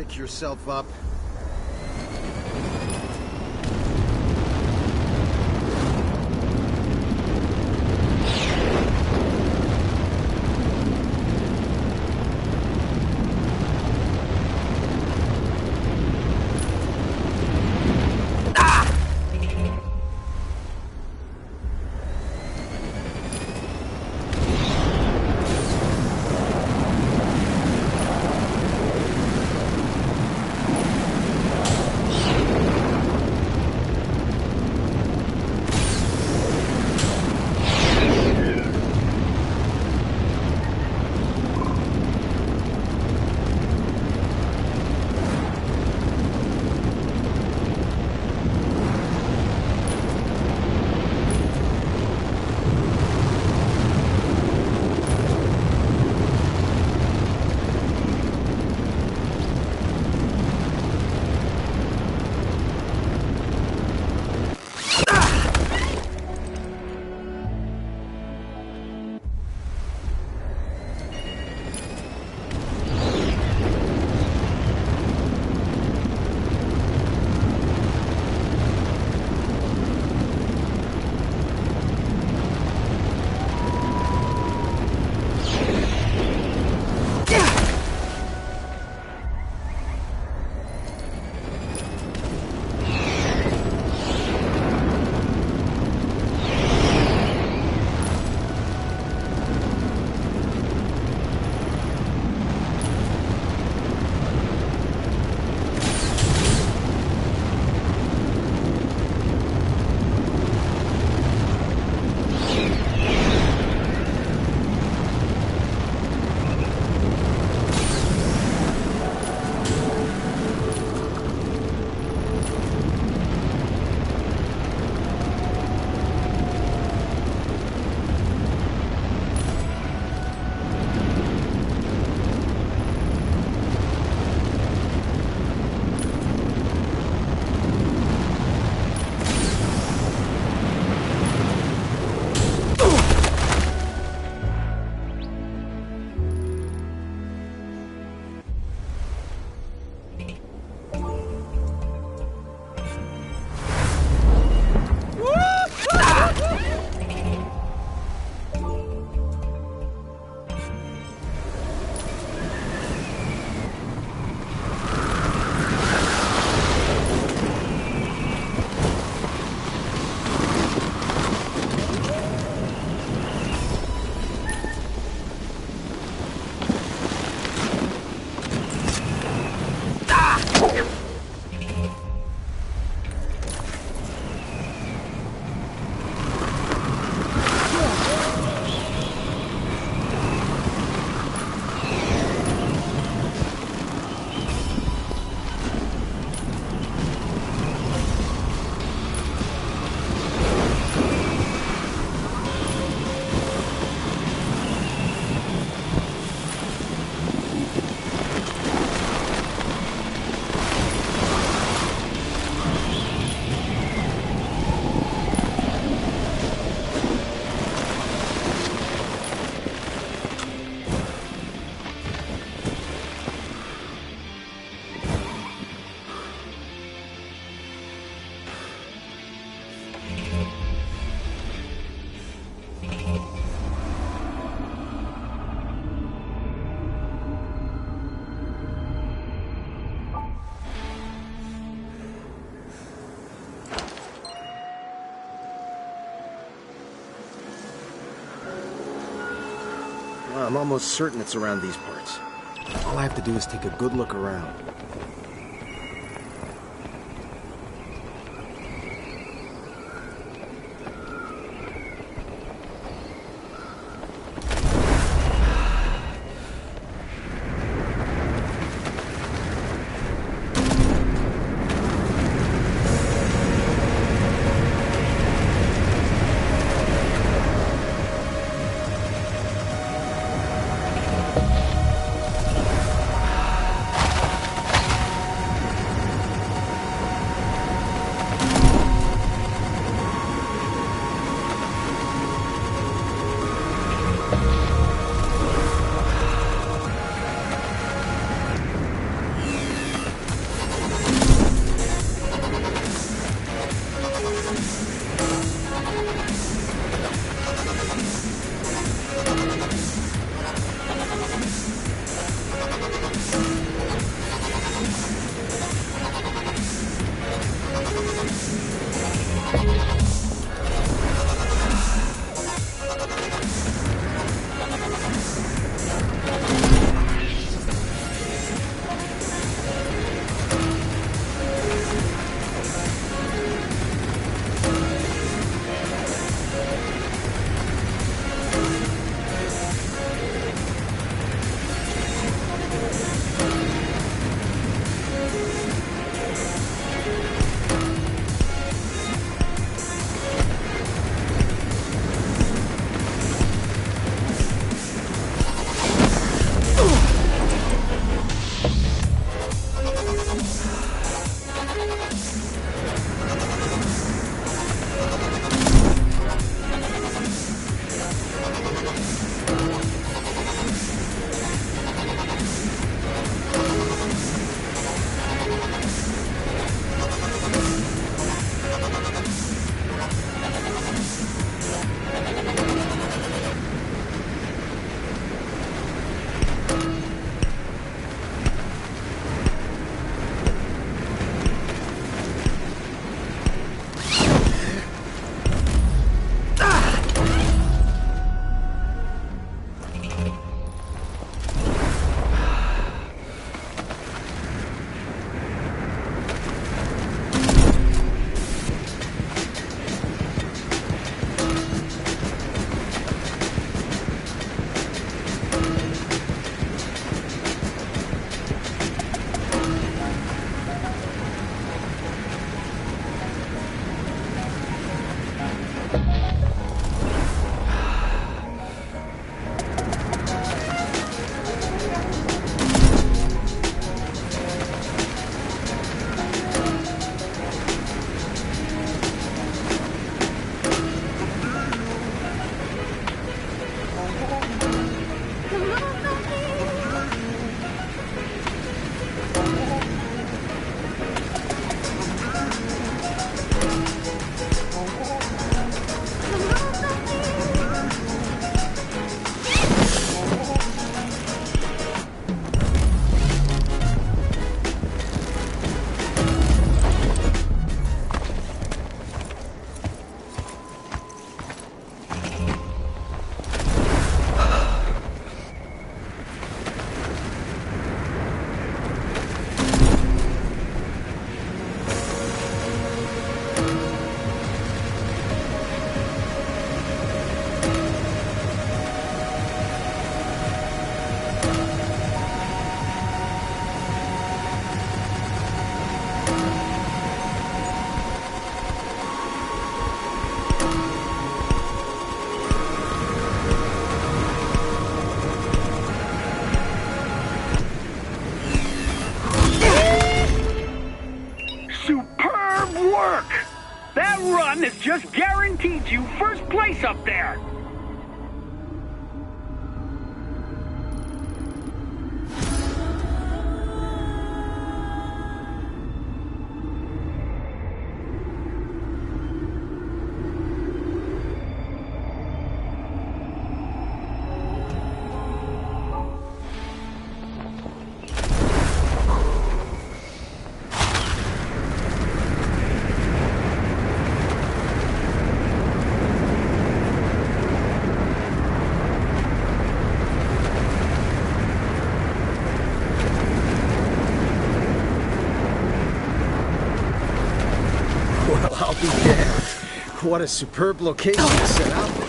break yourself up? Well, I'm almost certain it's around these parts. All I have to do is take a good look around. what a superb location to set up.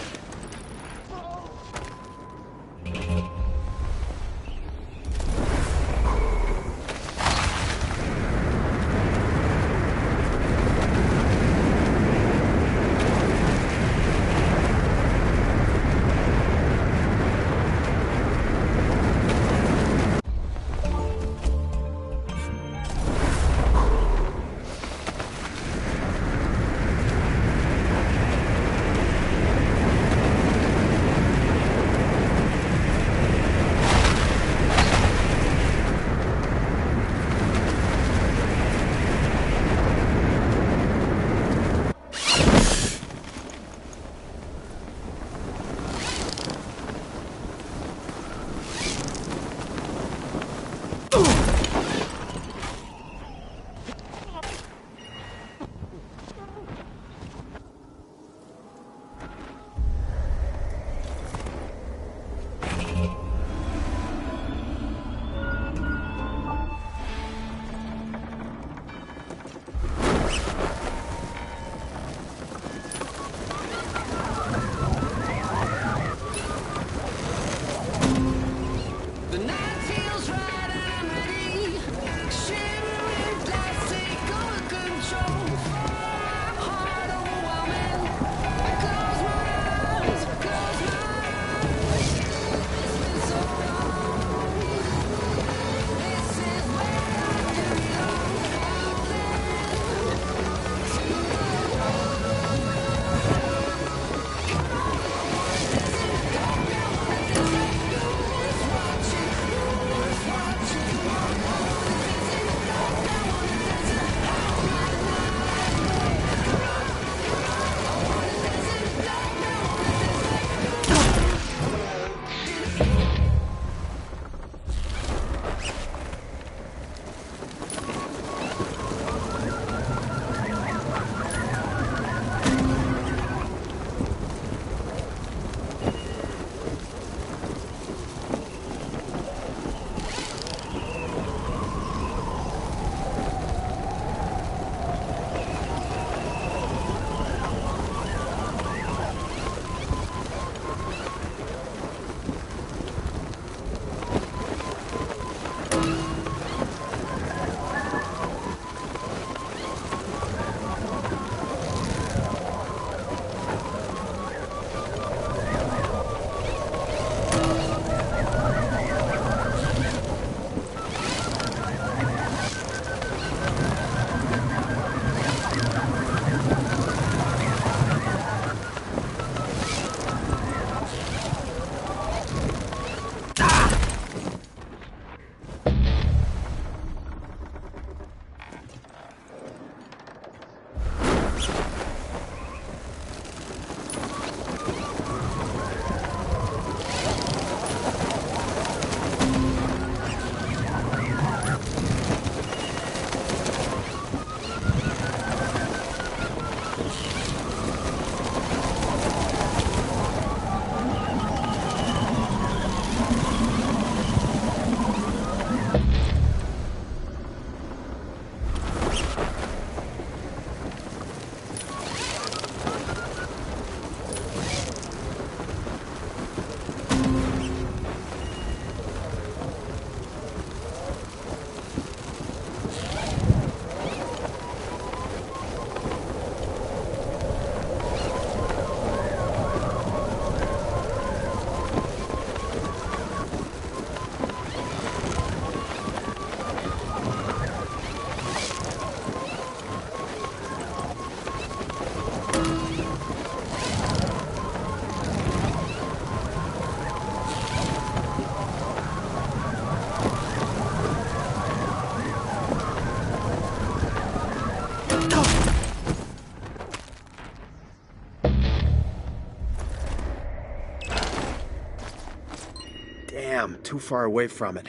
Damn, too far away from it.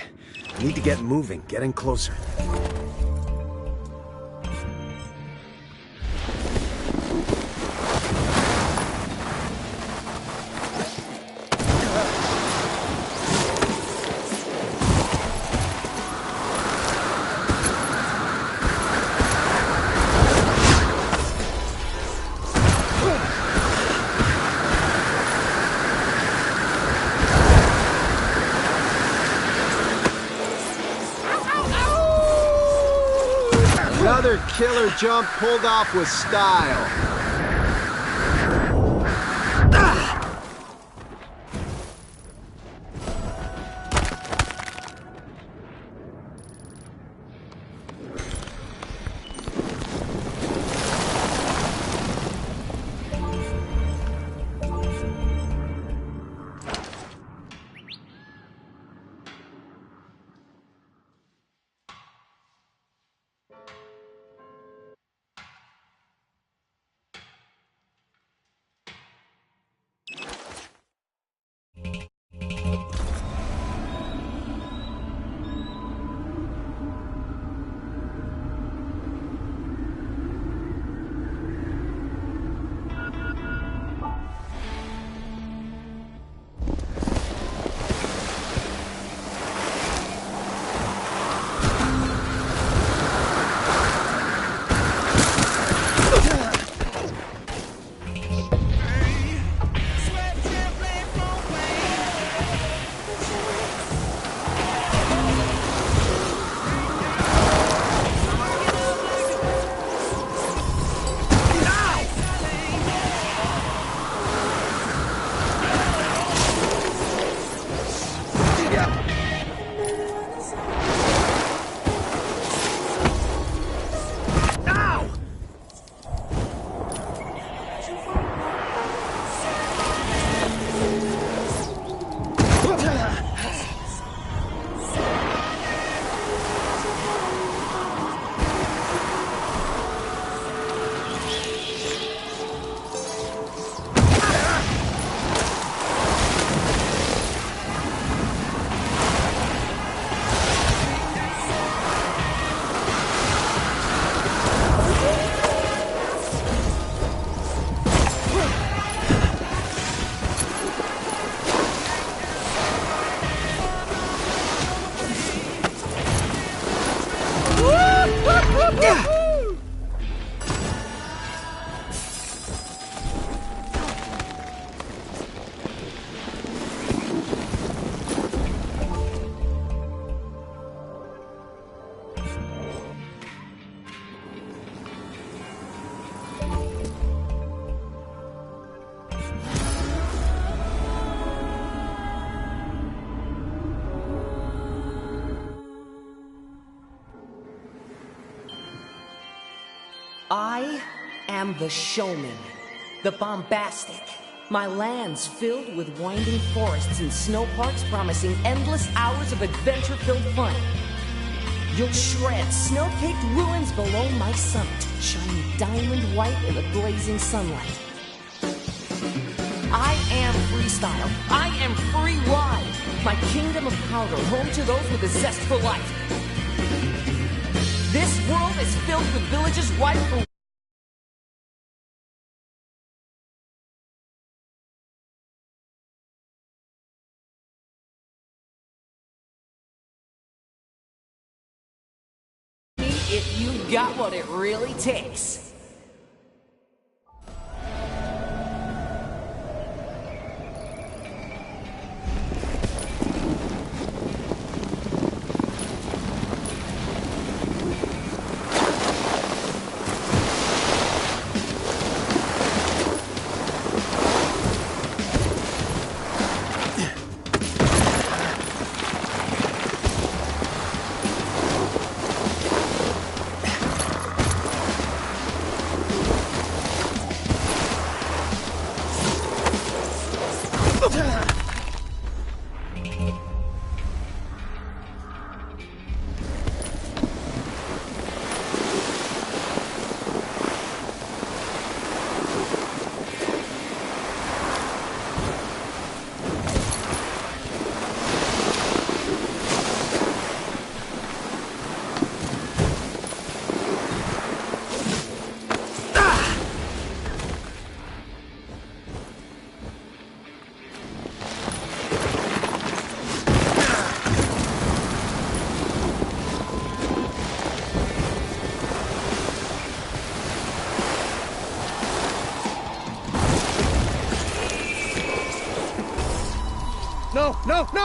I need to get moving, getting closer. Another killer jump pulled off with style. I am the showman, the bombastic. My land's filled with winding forests and snow parks promising endless hours of adventure-filled fun. You'll shred snow-caked ruins below my summit, shining diamond white in the blazing sunlight. I am freestyle. I am free ride. My kingdom of powder, home to those with a zest for life. This world is filled with villages ripe for if you've got what it really takes. No, no, no!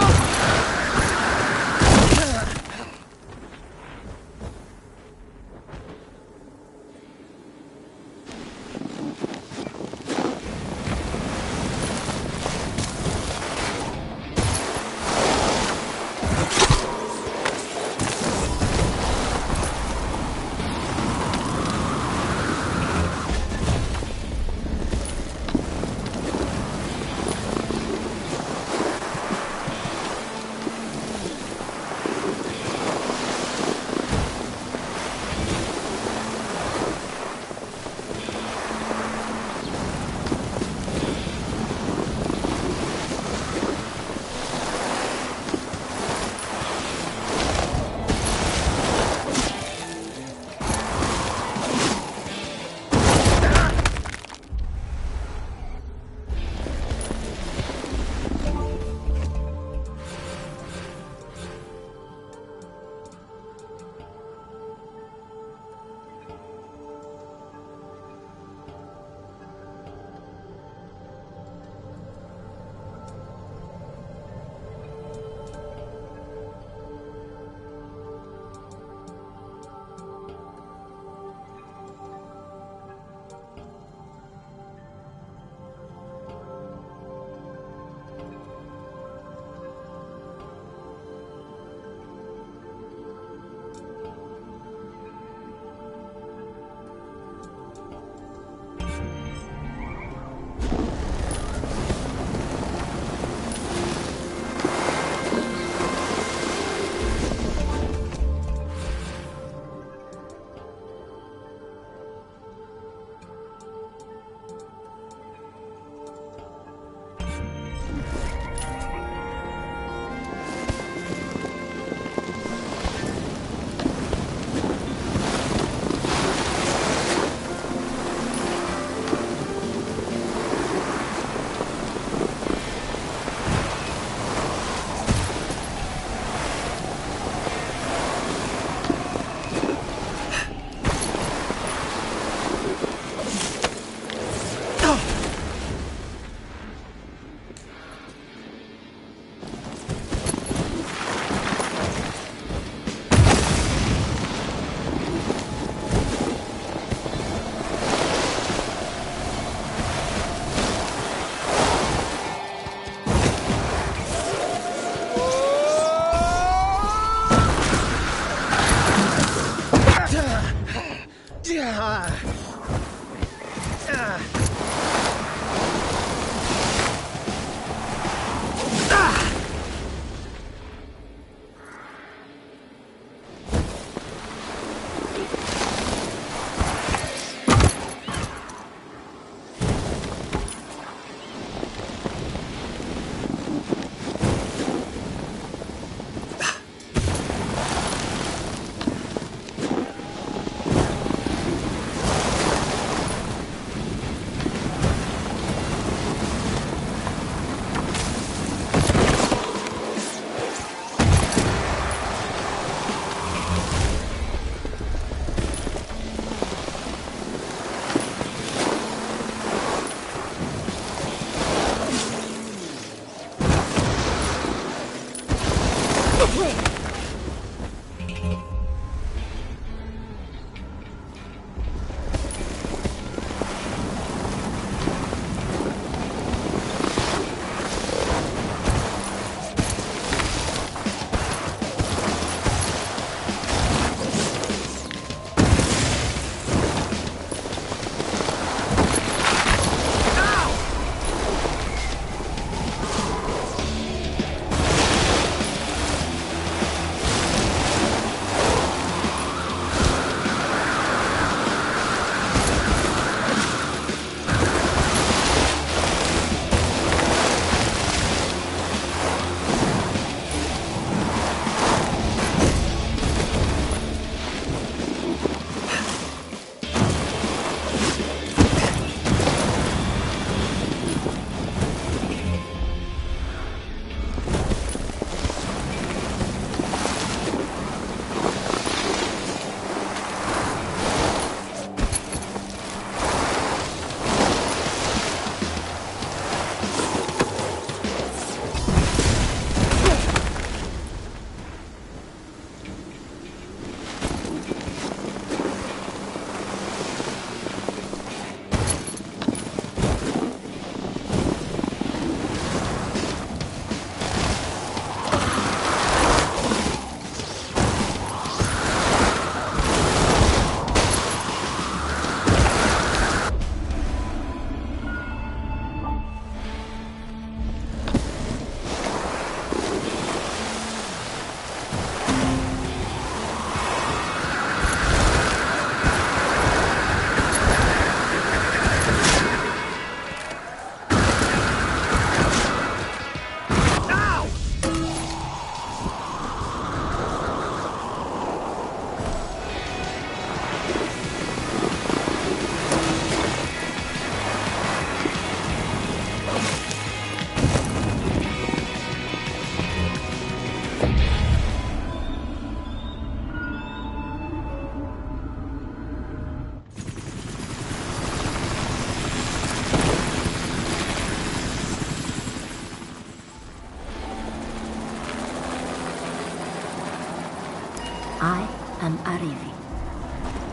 I am Arivi,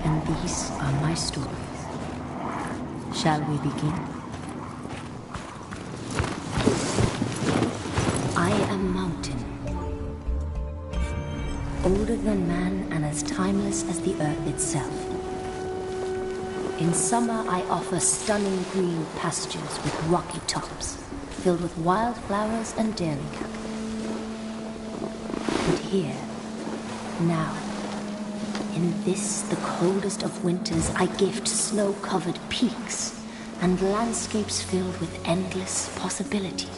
and these are my stories. Shall we begin? I am mountain, older than man and as timeless as the earth itself. In summer I offer stunning green pastures with rocky tops, filled with wildflowers and dairy cattle. But here, now, in this, the coldest of winters, I gift snow-covered peaks and landscapes filled with endless possibility.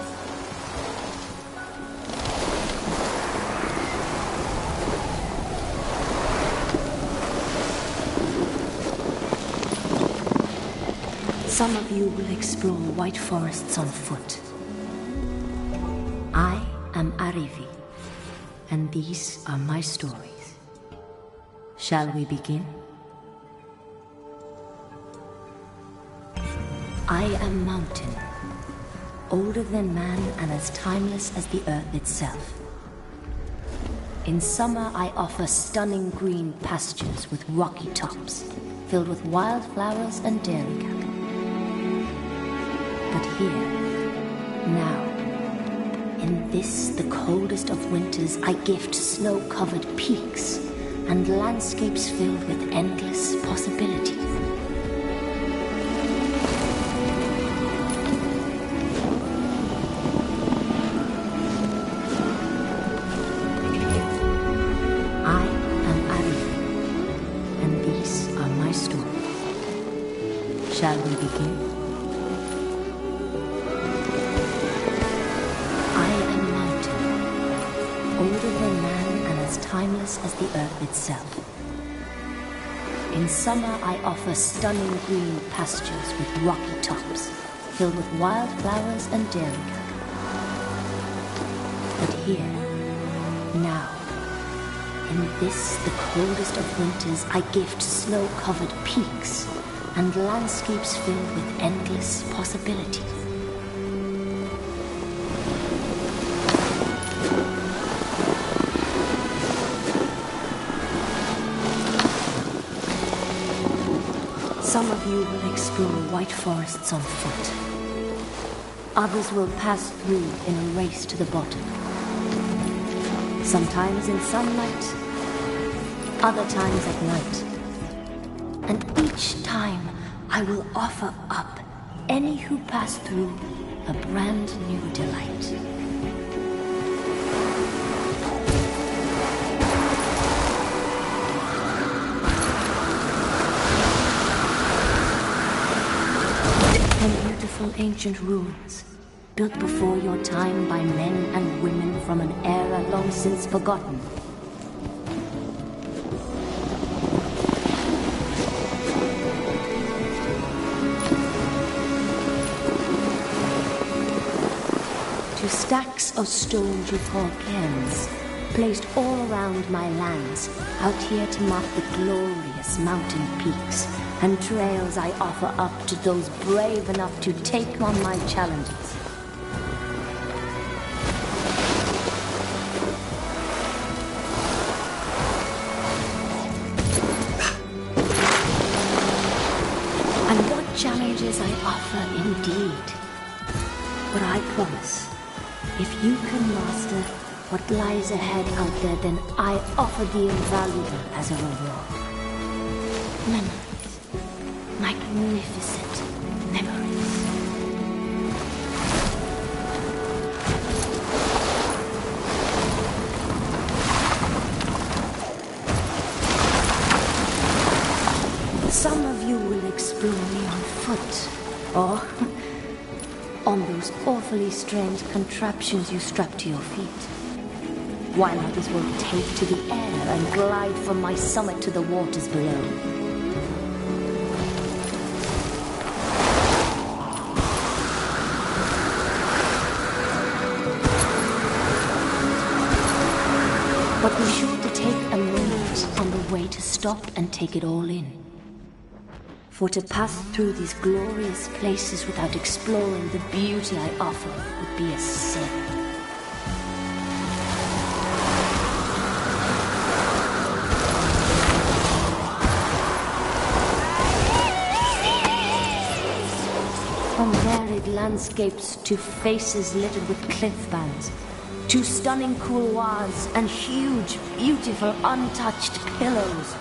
Some of you will explore white forests on foot. I am Arivi, and these are my stories. Shall we begin? I am mountain, older than man and as timeless as the earth itself. In summer I offer stunning green pastures with rocky tops, filled with wildflowers and dairy cattle. But here, now, in this, the coldest of winters, I gift snow-covered peaks and landscapes filled with endless possibility. I am Arivi, and these are my stories. Shall we begin? Timeless as the earth itself. In summer I offer stunning green pastures with rocky tops, filled with wildflowers and dairy cattle. But here, now, in this, the coldest of winters, I gift snow-covered peaks and landscapes filled with endless possibility. Some of you will explore white forests on foot. Others will pass through in a race to the bottom. Sometimes in sunlight, other times at night. And each time I will offer up any who pass through a brand new delight. And beautiful ancient ruins, built before your time by men and women from an era long since forgotten. To stacks of stones you call cairns, placed all around my lands, out here to mark the glorious mountain peaks and trails I offer up to those brave enough to take on my challenges. And what challenges I offer indeed. But I promise, if you can master what lies ahead out there, then I offer the invaluable as a reward. Memories. Magnificent memories. Some of you will explore me on foot, or on those awfully strange contraptions you strap to your feet, while others will take to the air and glide from my summit to the waters below. But be sure to take a moment on the way to stop and take it all in. For to pass through these glorious places without exploring the beauty I offer would be a sin. From varied landscapes to faces littered with cliff bands, to stunning couloirs and huge, beautiful, untouched pillows.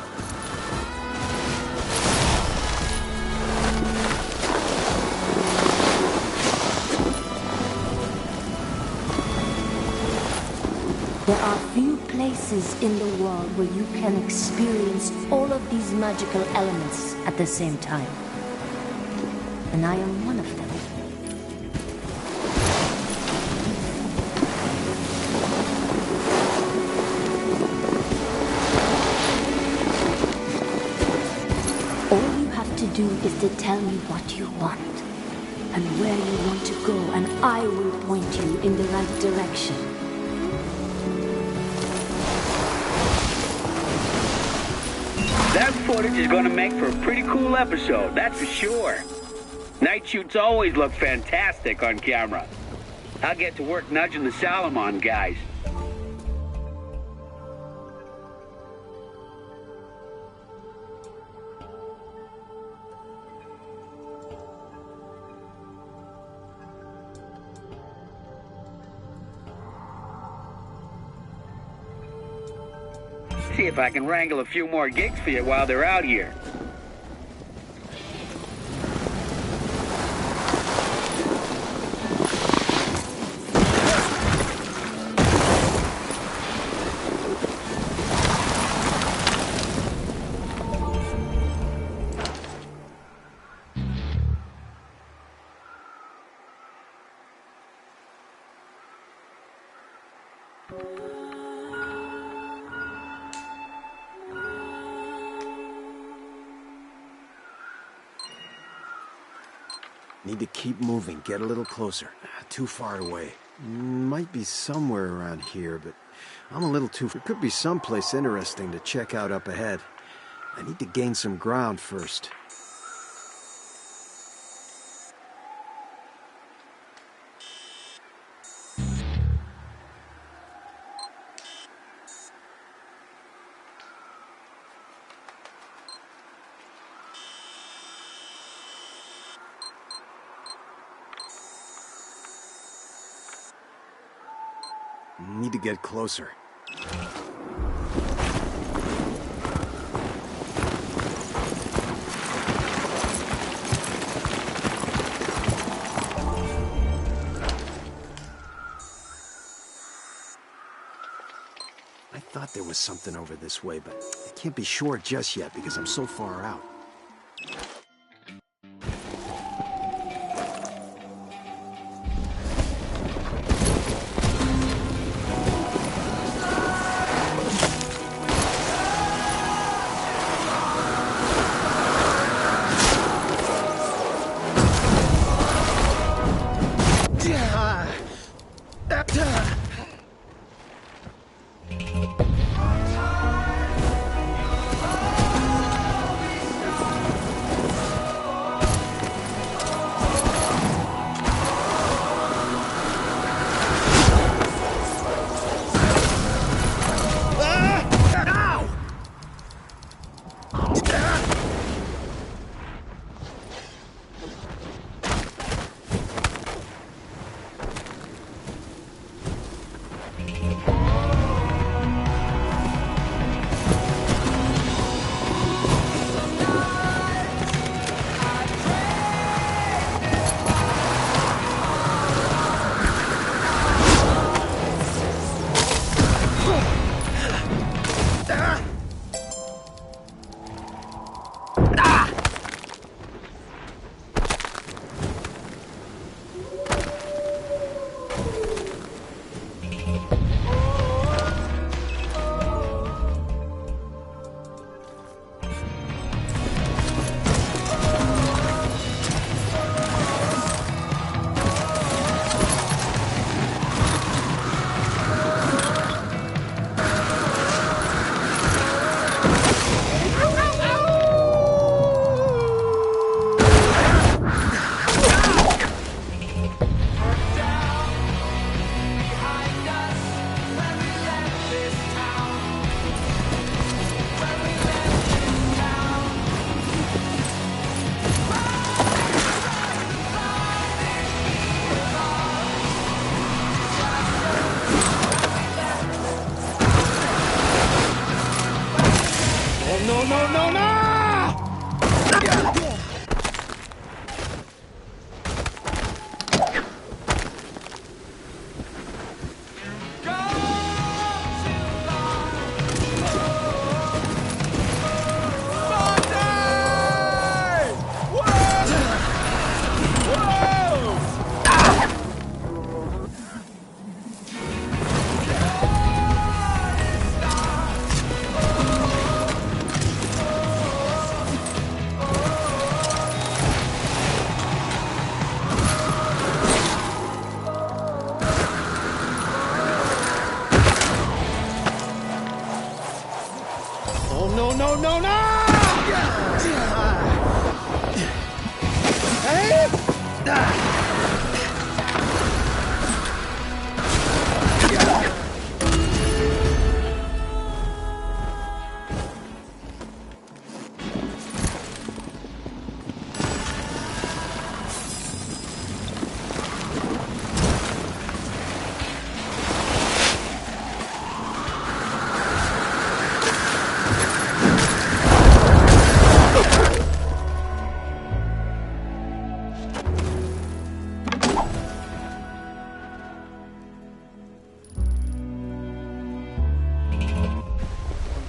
There are few places in the world where you can experience all of these magical elements at the same time. And I am one of them. All you have to do is to tell me what you want and where you want to go, and I will point you in the right direction. That footage is going to make for a pretty cool episode, that's for sure. Night shoots always look fantastic on camera. I'll get to work nudging the Salomon guys. See if I can wrangle a few more gigs for you while they're out here. Need to keep moving, get a little closer. Too far away. Might be somewhere around here, but I'm a little too... There could be someplace interesting to check out up ahead. I need to gain some ground first. Need to get closer. I thought there was something over this way, but I can't be sure just yet because I'm so far out.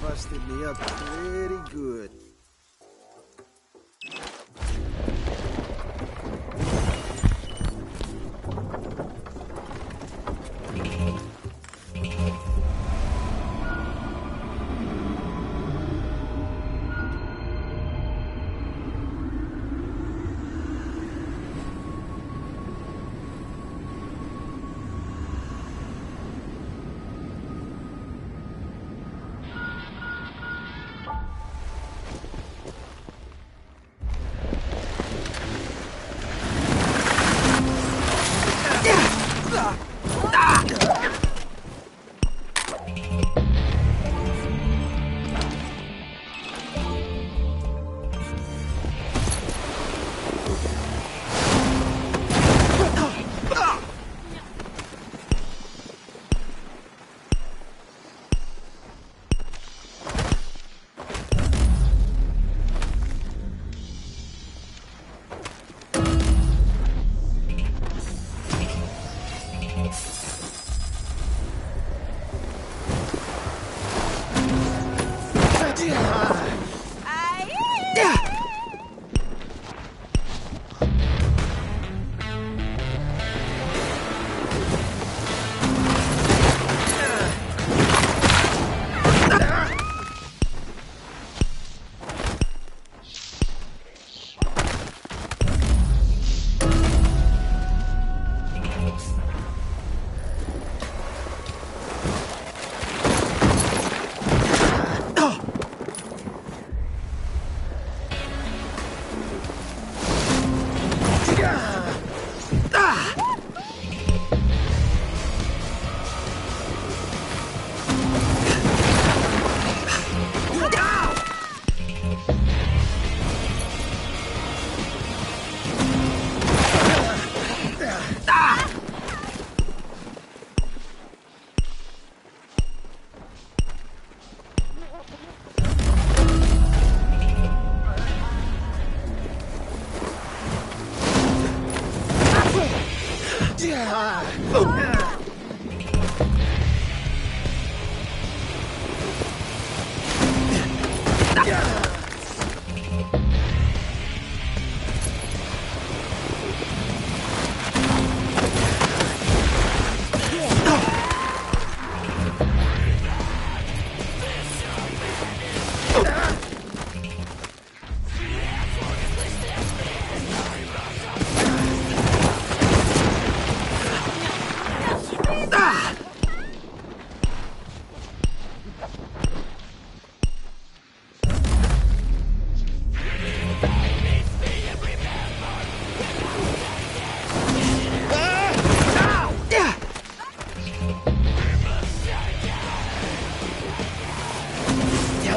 Busted me up pretty good.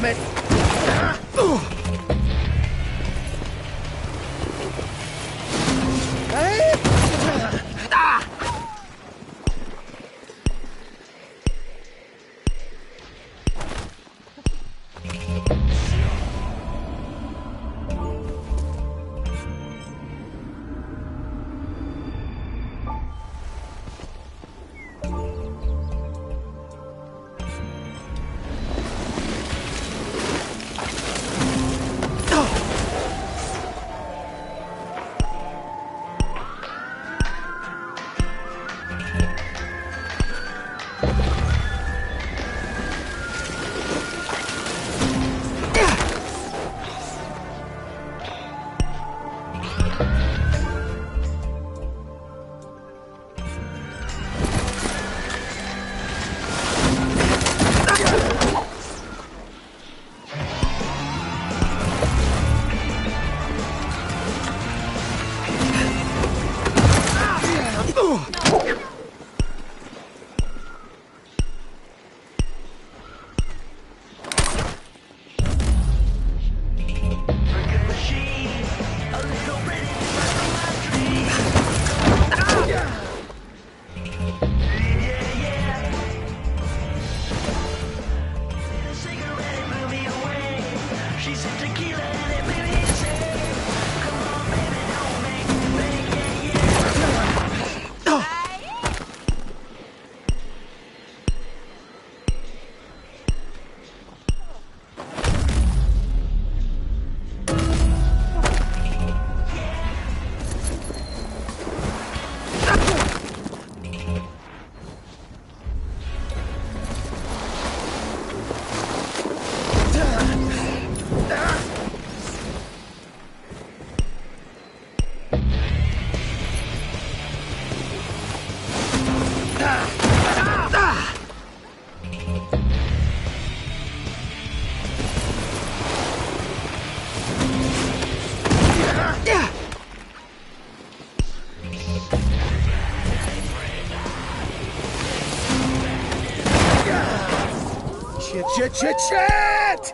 Damn it! Shit!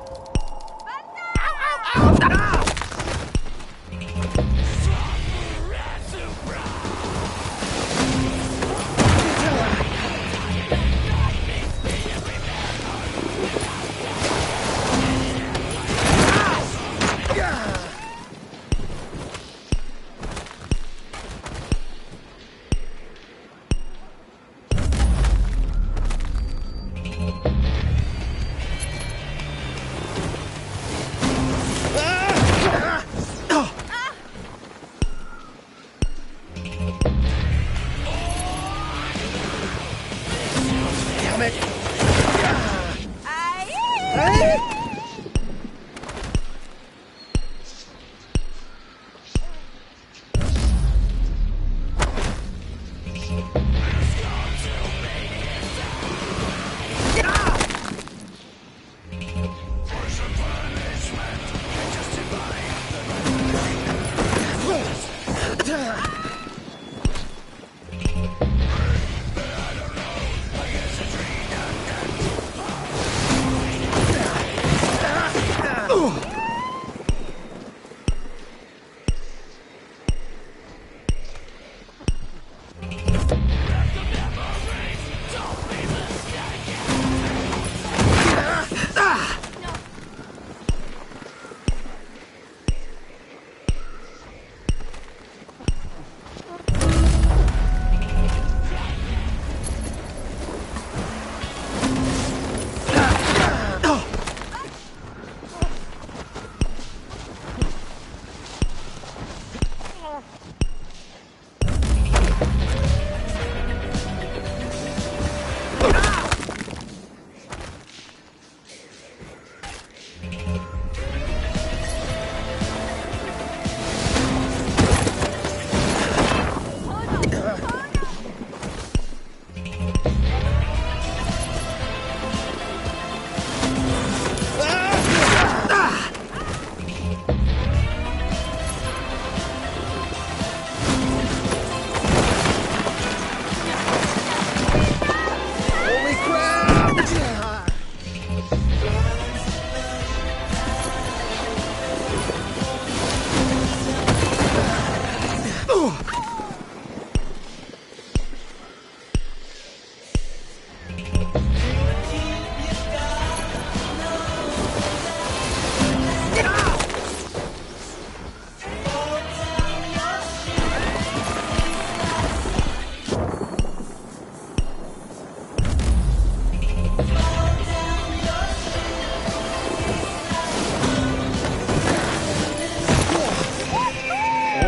Oh,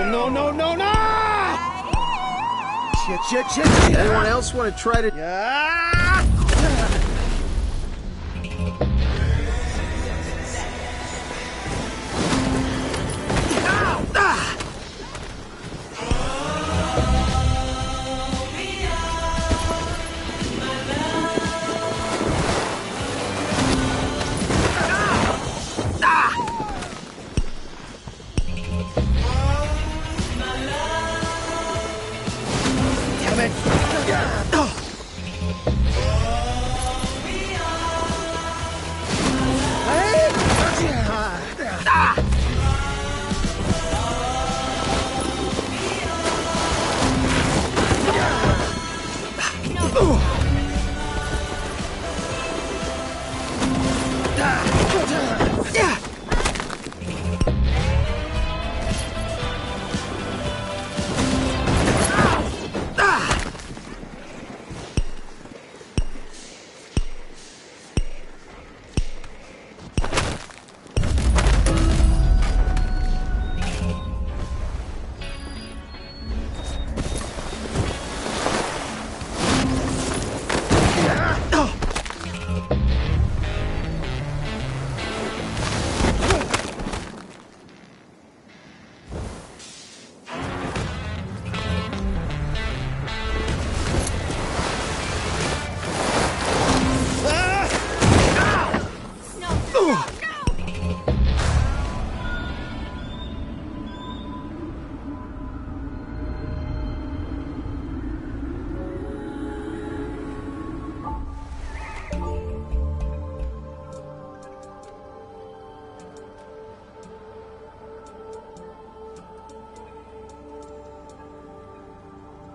no, no, no, no! Shit. Anyone else want to try to...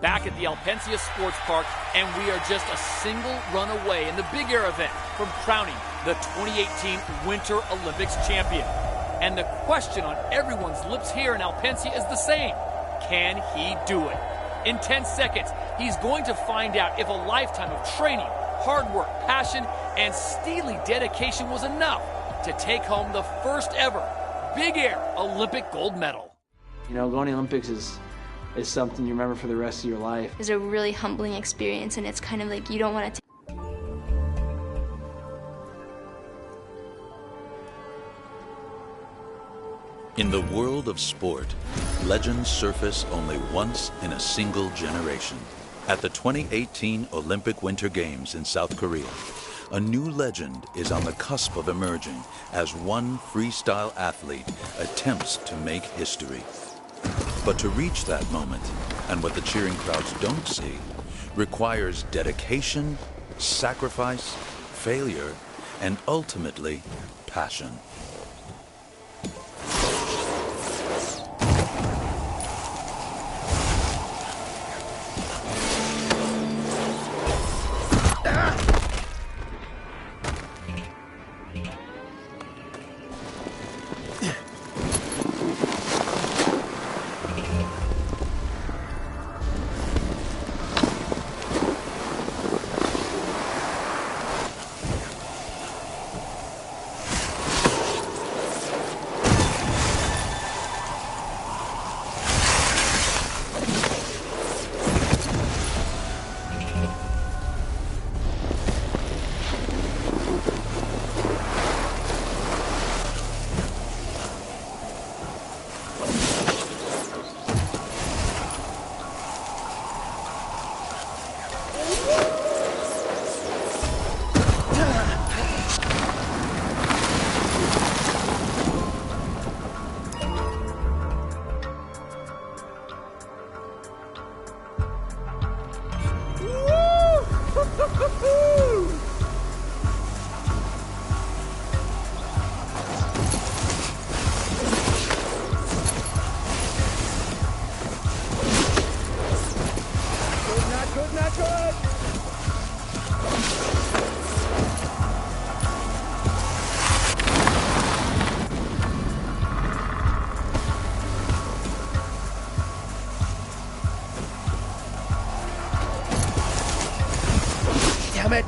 Back at the Alpensia Sports Park, and we are just a single run away in the Big Air event from crowning the 2018 Winter Olympics champion. And the question on everyone's lips here in Alpensia is the same. Can he do it? In 10 seconds, he's going to find out if a lifetime of training, hard work, passion, and steely dedication was enough to take home the first ever Big Air Olympic gold medal. You know, going to the Olympics is something you remember for the rest of your life. It's a really humbling experience, and it's kind of like you don't want to In the world of sport, legends surface only once in a single generation. At the 2018 Olympic Winter Games in South Korea, a new legend is on the cusp of emerging as one freestyle athlete attempts to make history. But to reach that moment, and what the cheering crowds don't see, requires dedication, sacrifice, failure, and ultimately, passion. Damn it!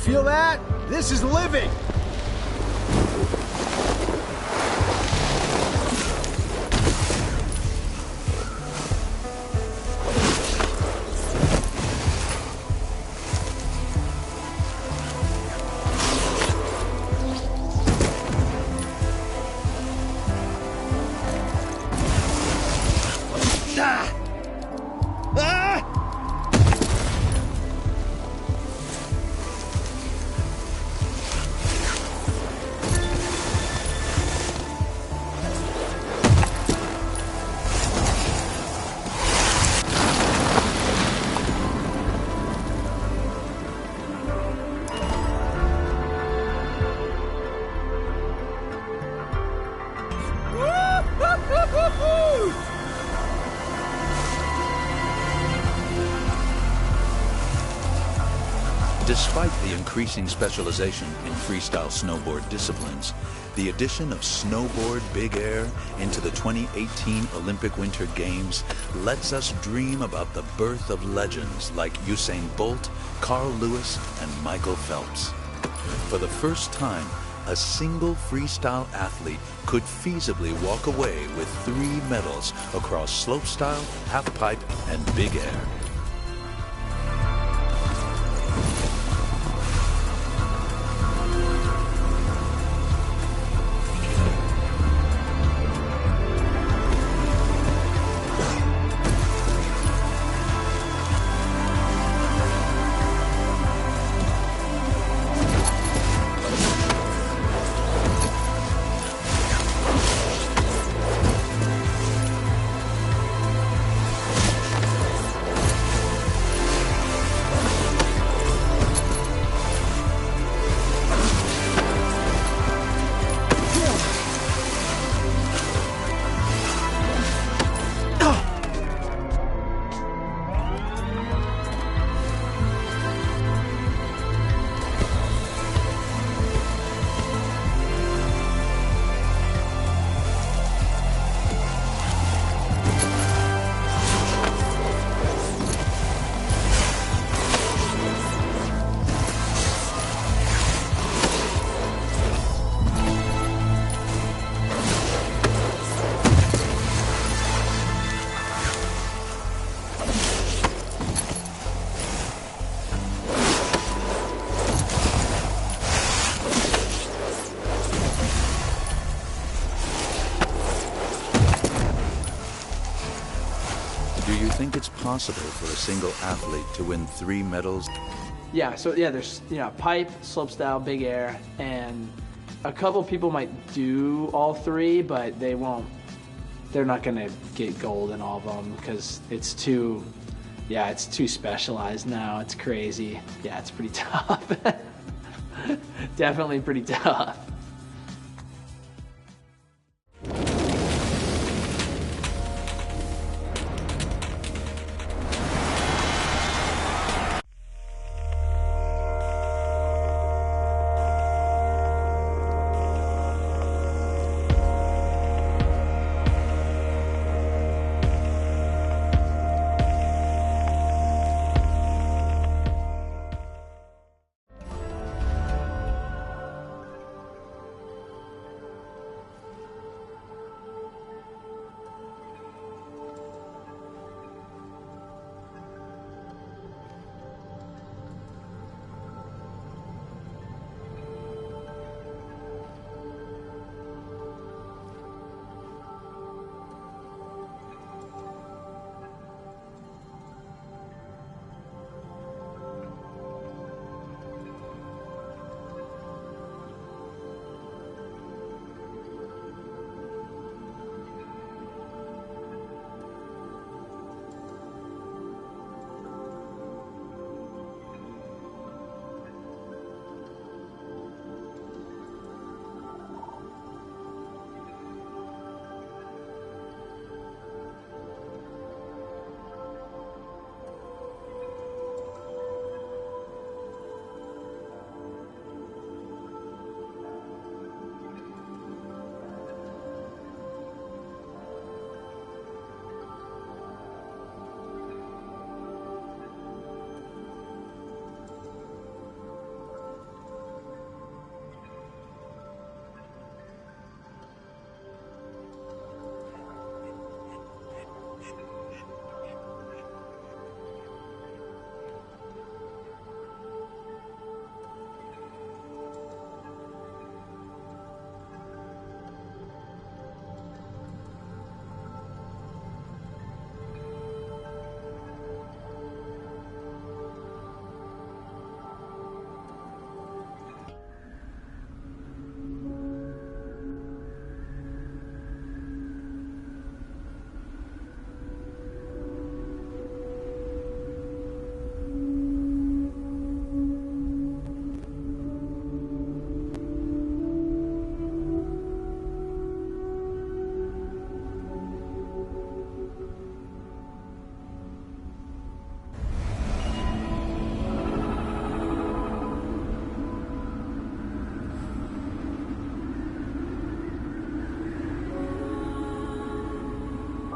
feel that? This is living! Despite the increasing specialization in freestyle snowboard disciplines, the addition of snowboard big air into the 2018 Olympic Winter Games lets us dream about the birth of legends like Usain Bolt, Carl Lewis, and Michael Phelps. For the first time, a single freestyle athlete could feasibly walk away with 3 medals across slopestyle, halfpipe, and big air. Do you think it's possible for a single athlete to win 3 medals? Yeah, so yeah, there's pipe, slopestyle, big air, and a couple people might do all 3, but they won't. They're not gonna get gold in all of them because it's too specialized now. It's crazy. Yeah, it's pretty tough. Definitely pretty tough.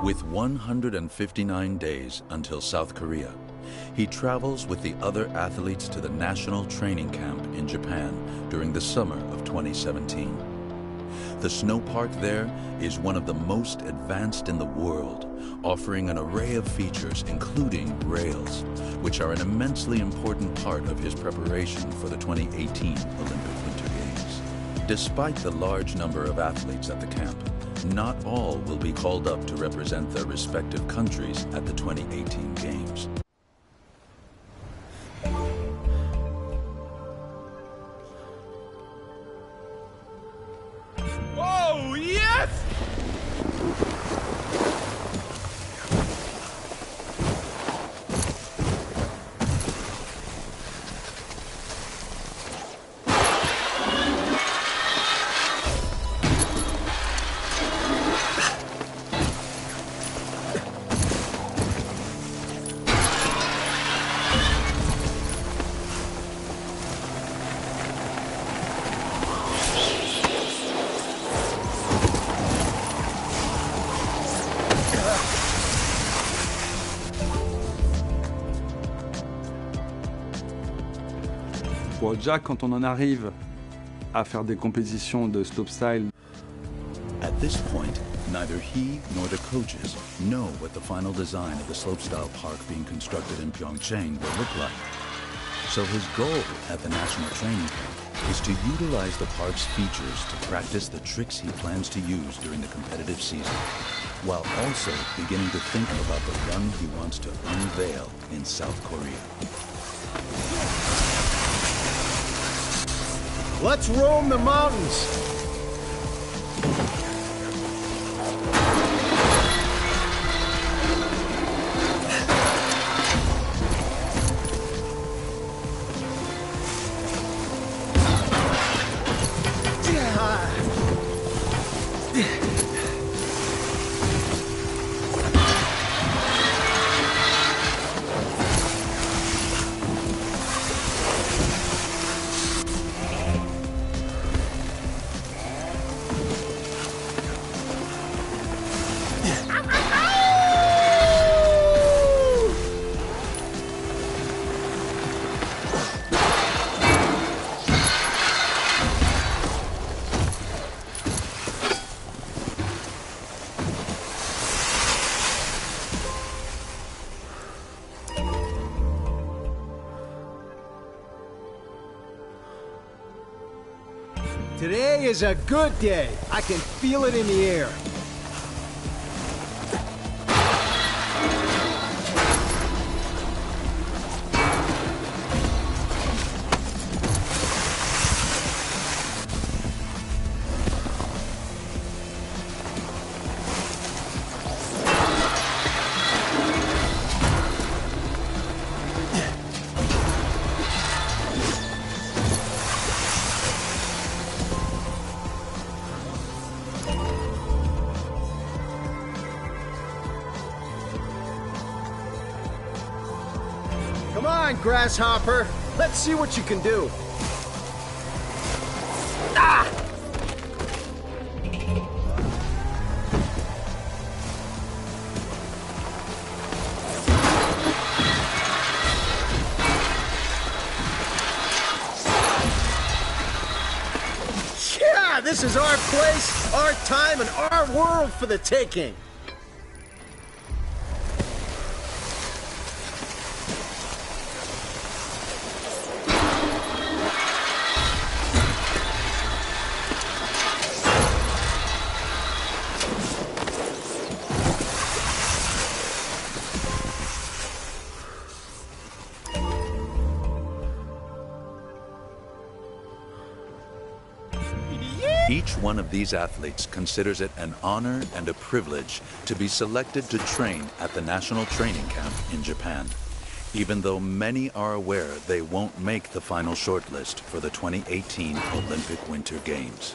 With 159 days until South Korea, he travels with the other athletes to the national training camp in Japan during the summer of 2017. The snow park there is one of the most advanced in the world, offering an array of features including rails, which are an immensely important part of his preparation for the 2018 Olympic Winter Games. Despite the large number of athletes at the camp, not all will be called up to represent their respective countries at the 2018 Games. Oh, yes! Bon, déjà, quand on en arrive à faire des compétitions de slopestyle. At this point, neither he nor the coaches know what the final design of the slopestyle park being constructed in Pyeongchang will look like. So his goal at the national training camp is to utilize the park's features to practice the tricks he plans to use during the competitive season, while also beginning to think about the run he wants to unveil in South Korea. Let's roam the mountains! Today is a good day. I can feel it in the air. Come on, Grasshopper. Let's see what you can do. Ah! Yeah, this is our place, our time, and our world for the taking. Each one of these athletes considers it an honor and a privilege to be selected to train at the national training camp in Japan, even though many are aware they won't make the final shortlist for the 2018 Olympic Winter Games.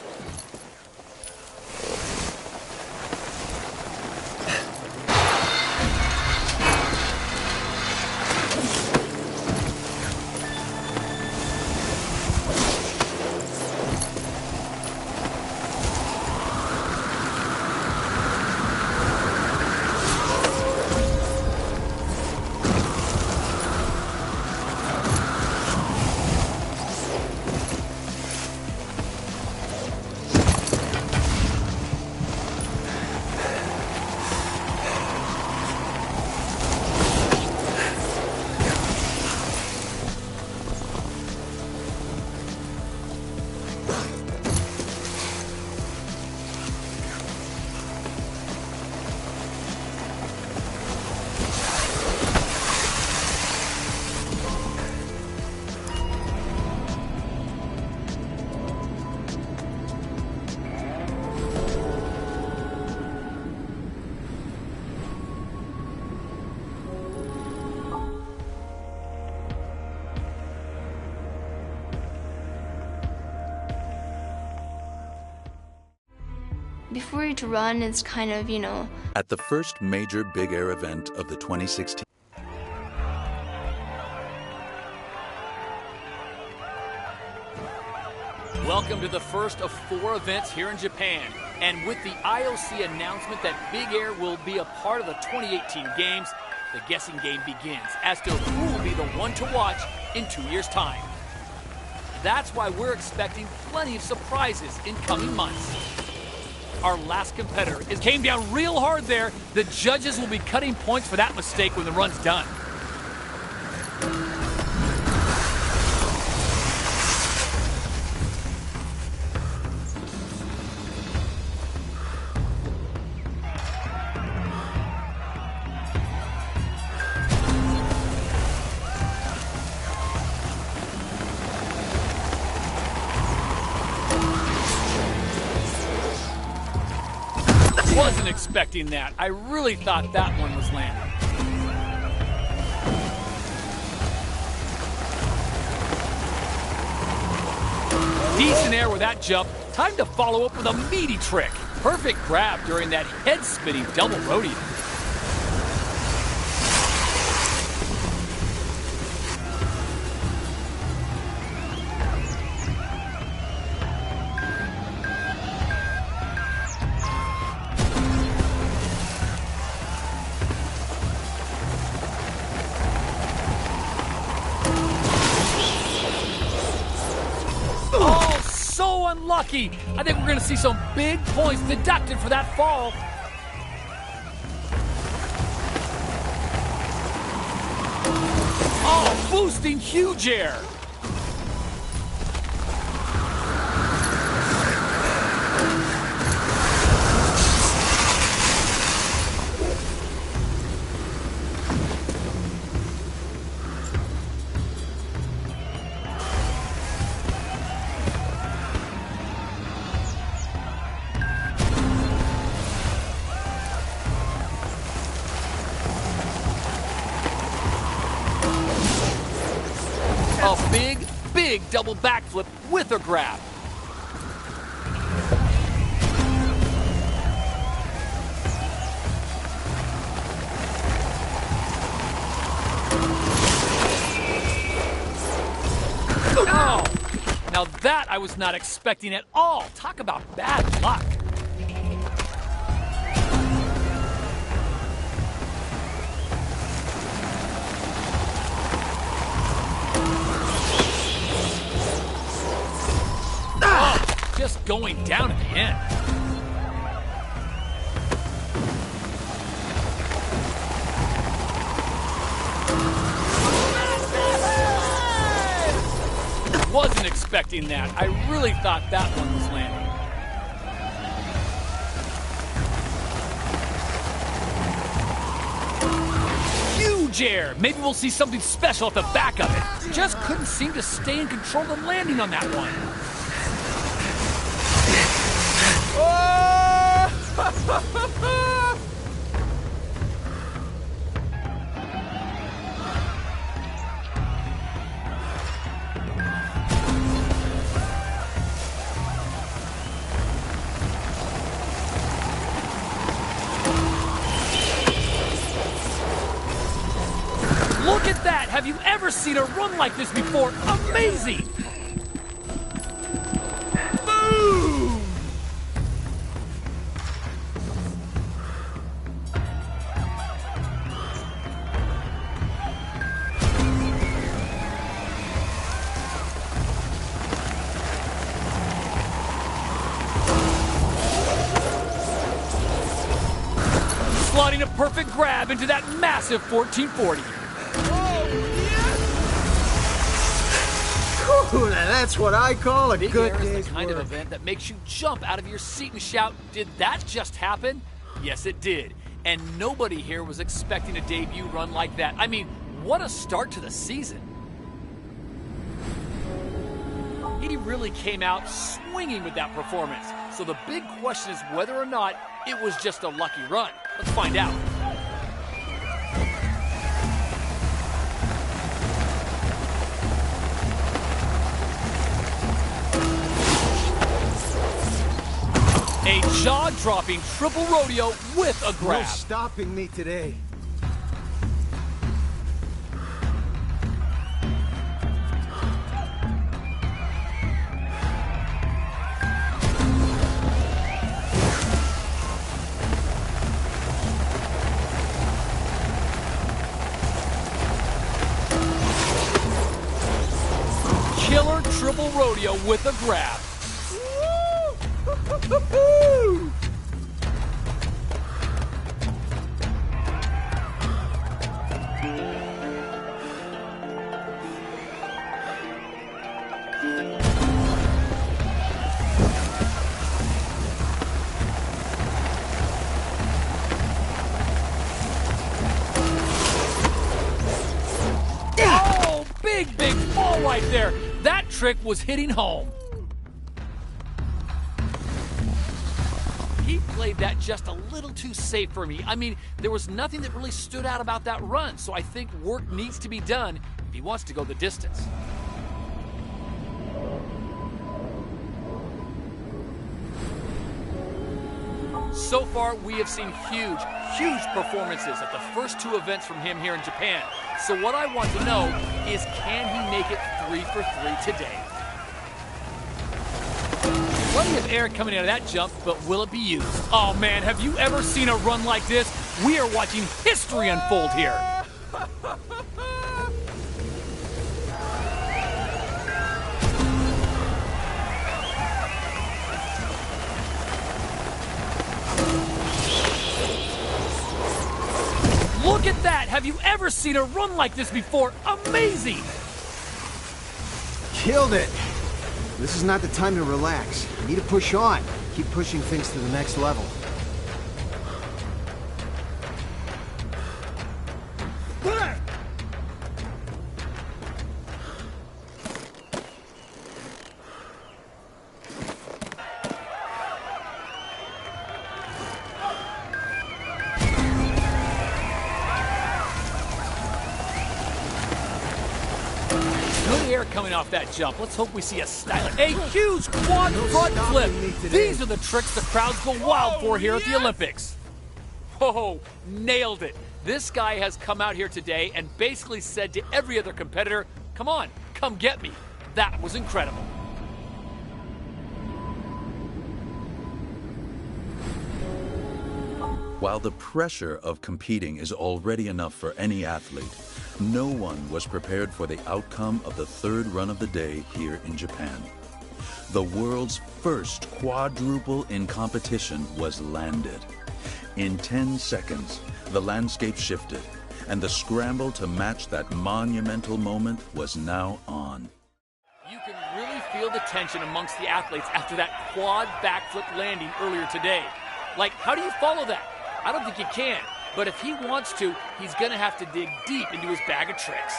before each run, it's kind of, you know... At the first major big air event of the 2016. Welcome to the first of 4 events here in Japan. And with the IOC announcement that Big Air will be a part of the 2018 Games, the guessing game begins as to who will be the one to watch in 2 years' time. That's why we're expecting plenty of surprises in coming months. Our last competitor came down real hard there. The judges will be cutting points for that mistake when the run's done. Wasn't expecting that. I really thought that one was landing. Decent air with that jump. Time to follow up with a meaty trick. Perfect grab during that head-spinning double rodeo. Unlucky. I think we're going to see some big points deducted for that fall. Oh, boosting huge air. A big double backflip with a grab. Oh, now that I was not expecting at all. Talk about bad luck. Just going down at the end. Wasn't expecting that. I really thought that one was landing. Huge air. Maybe we'll see something special at the back of it. Just couldn't seem to stay in control of the landing on that one. Look at that! Have you ever seen a run like this before? Amazing! Boom! Slotting a perfect grab into that massive 1440. Ooh, now that's what I call a Big good air is day's the kind work. of event that makes you jump out of your seat and shout, "Did that just happen?" Yes, it did. And nobody here was expecting a debut run like that. I mean, what a start to the season. He really came out swinging with that performance. So the big question is whether or not it was just a lucky run. Let's find out. A jaw-dropping triple rodeo with a grab. No stopping me today. Killer triple rodeo with a grab. Oh, big fall right there. That trick was hitting home. He played that just a little too safe for me. I mean, there was nothing that really stood out about that run, so I think work needs to be done if he wants to go the distance. So far, we have seen huge performances at the first two events from him here in Japan. So what I want to know is, can he make it 3 for 3 today? Plenty of air coming out of that jump, but will it be used? Oh man, have you ever seen a run like this? We are watching history unfold here. Look at that! Have you ever seen a run like this before? Amazing! Killed it. This is not the time to relax. You need to push on. Keep pushing things to the next level. Good air coming off that jump. Let's hope we see a huge quad front flip. These are the tricks the crowds go wild for here at the Olympics. Whoa, nailed it. This guy has come out here today and basically said to every other competitor, come on, come get me. That was incredible. While the pressure of competing is already enough for any athlete, no one was prepared for the outcome of the third run of the day here in Japan. The world's first quadruple in competition was landed. In 10 seconds, the landscape shifted, and the scramble to match that monumental moment was now on. You can really feel the tension amongst the athletes after that quad backflip landing earlier today. Like, how do you follow that? I don't think you can. But if he wants to, he's going to have to dig deep into his bag of tricks.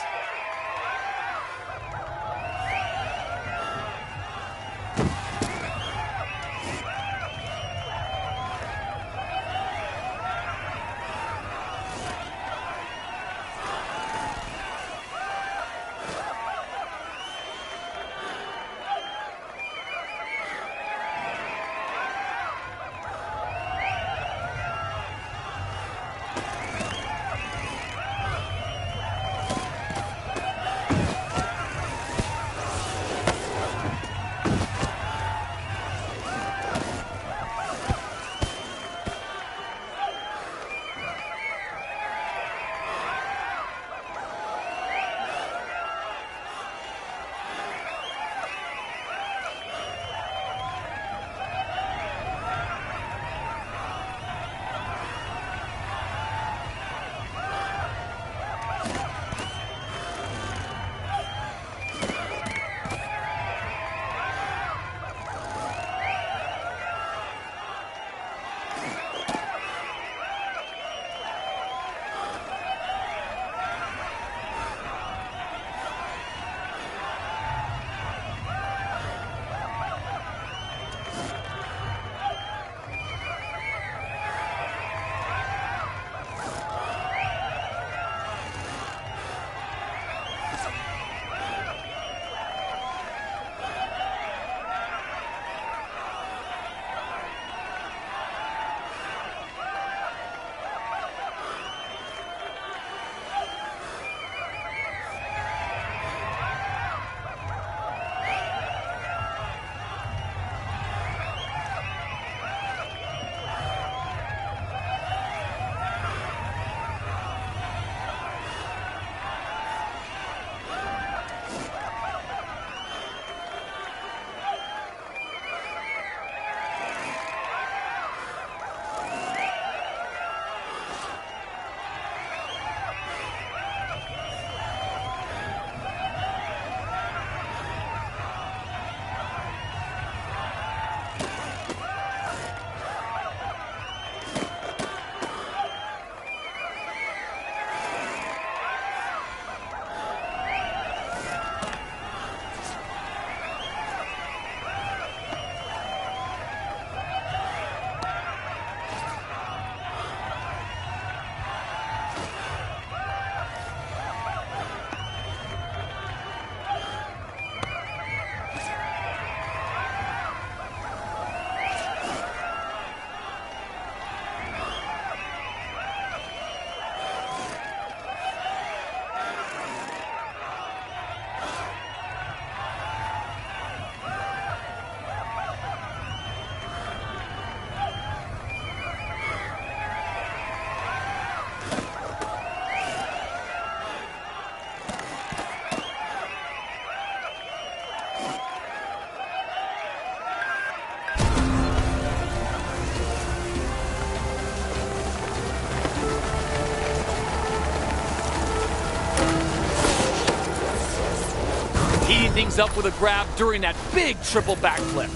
Heating things up with a grab during that big triple backflip.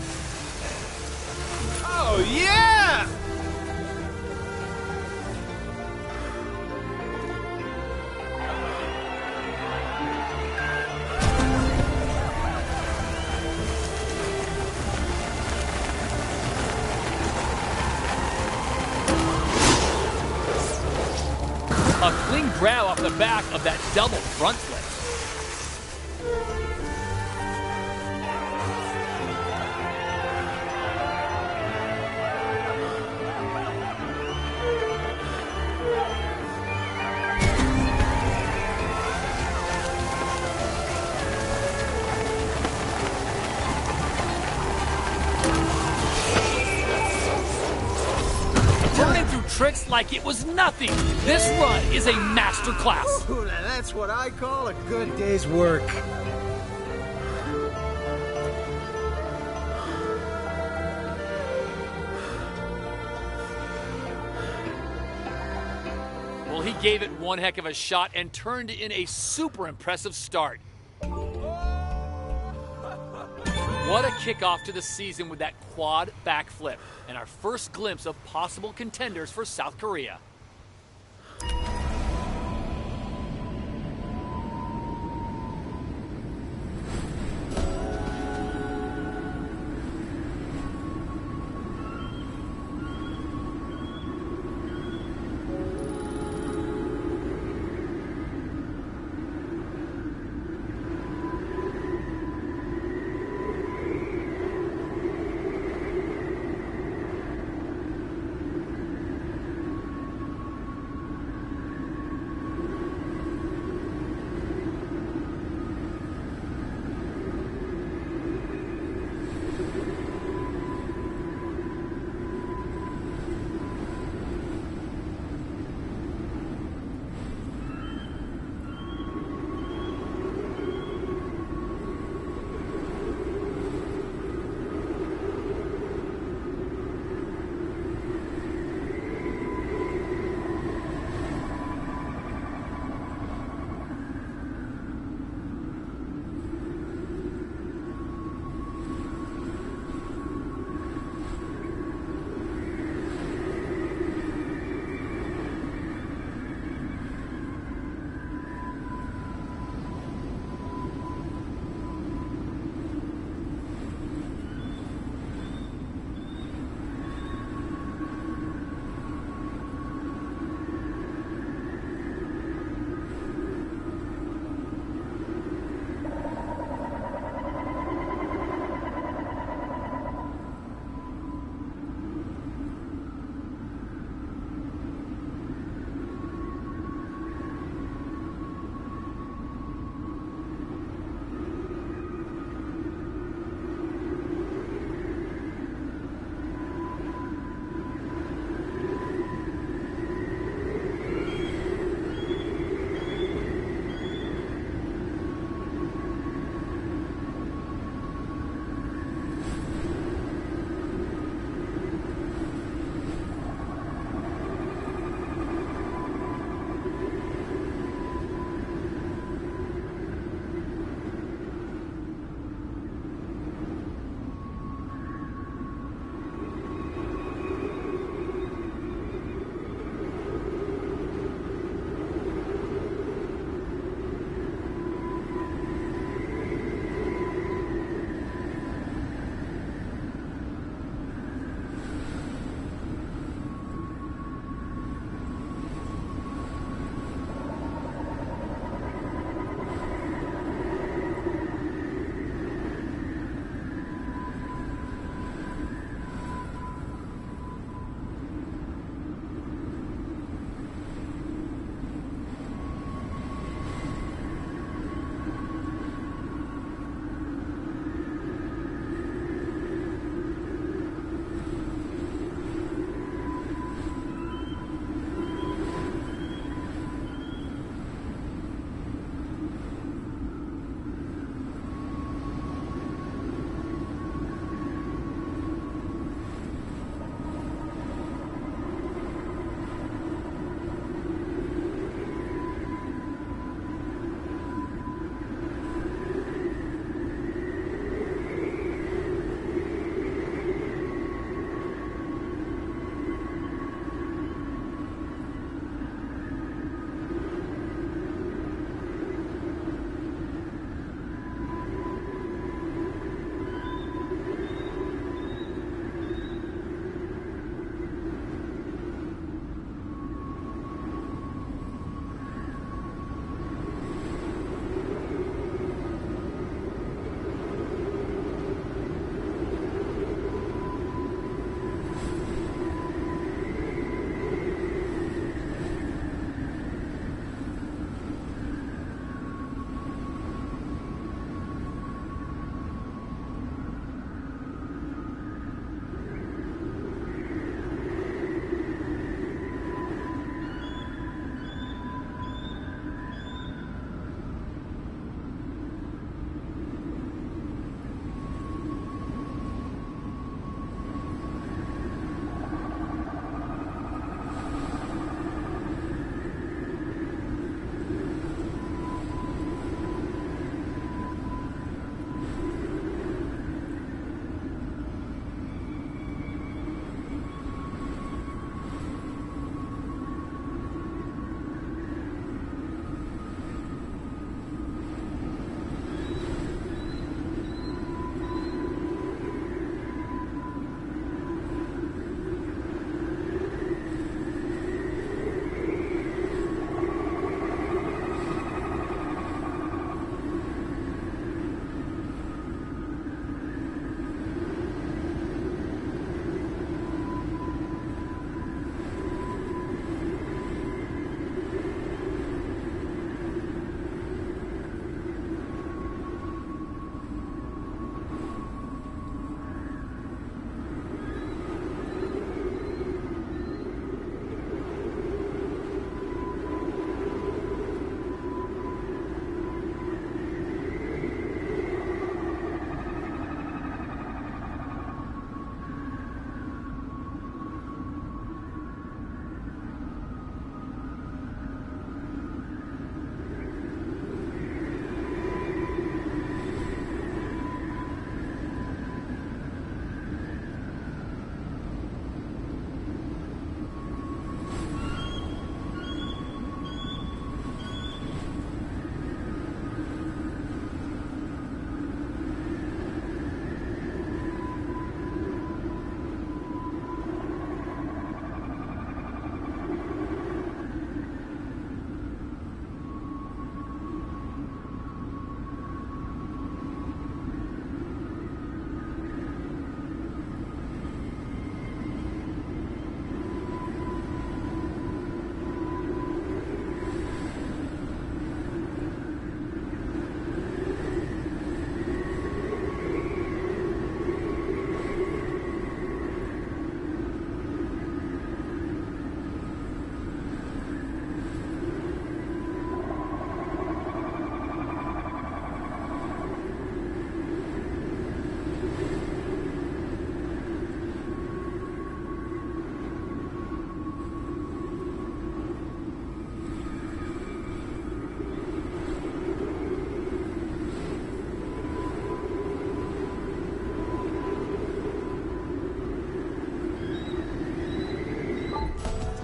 Oh, yeah! A clean grab off the back of that double front flip. Burning through tricks like it was nothing. This run is a masterclass. Ooh, now that's what I call a good day's work. Well, he gave it one heck of a shot and turned in a super impressive start. What a kickoff to the season with that quad backflip and our first glimpse of possible contenders for South Korea.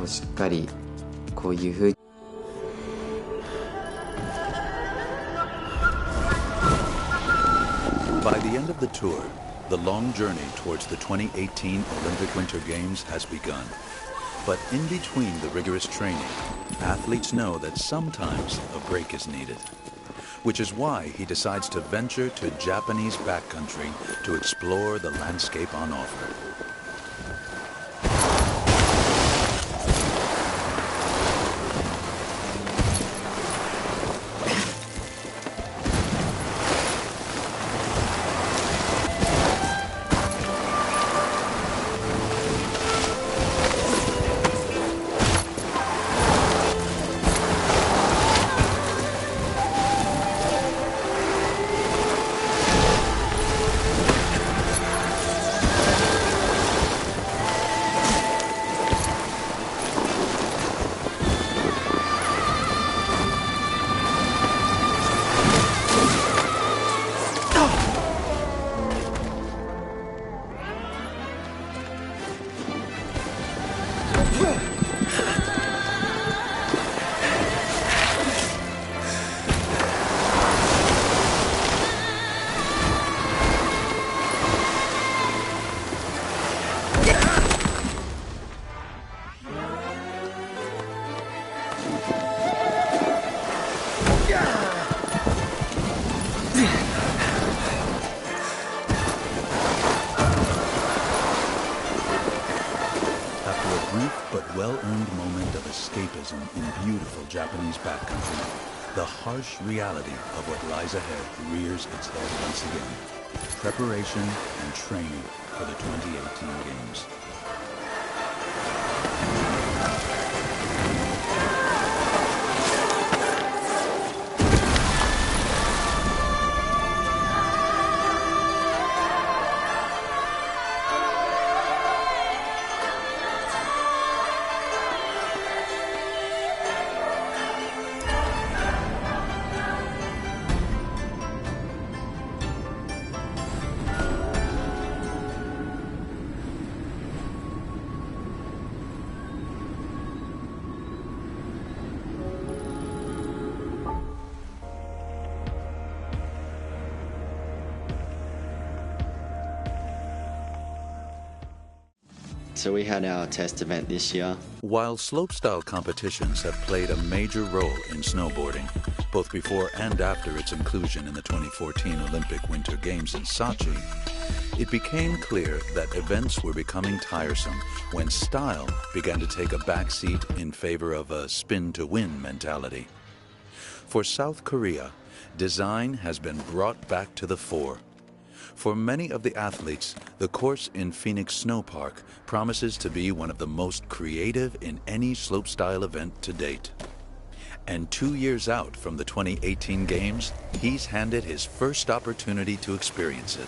しっかりこういう風に By the end of the tour, the long journey towards the 2018 Olympic Winter Games has begun. But in between the rigorous training, athletes know that sometimes a break is needed. Which is why he decides to venture to Japanese backcountry to explore the landscape on offer. well-earned moment of escapism in beautiful Japanese backcountry, the harsh reality of what lies ahead rears its head once again. Preparation and training for the 2018 Games. So we had our test event this year. While slopestyle competitions have played a major role in snowboarding, both before and after its inclusion in the 2014 Olympic Winter Games in Sochi, it became clear that events were becoming tiresome when style began to take a backseat in favor of a spin-to-win mentality. For South Korea, design has been brought back to the fore. For many of the athletes, the course in Phoenix Snow Park promises to be one of the most creative in any slopestyle event to date. And 2 years out from the 2018 Games, he's handed his first opportunity to experience it.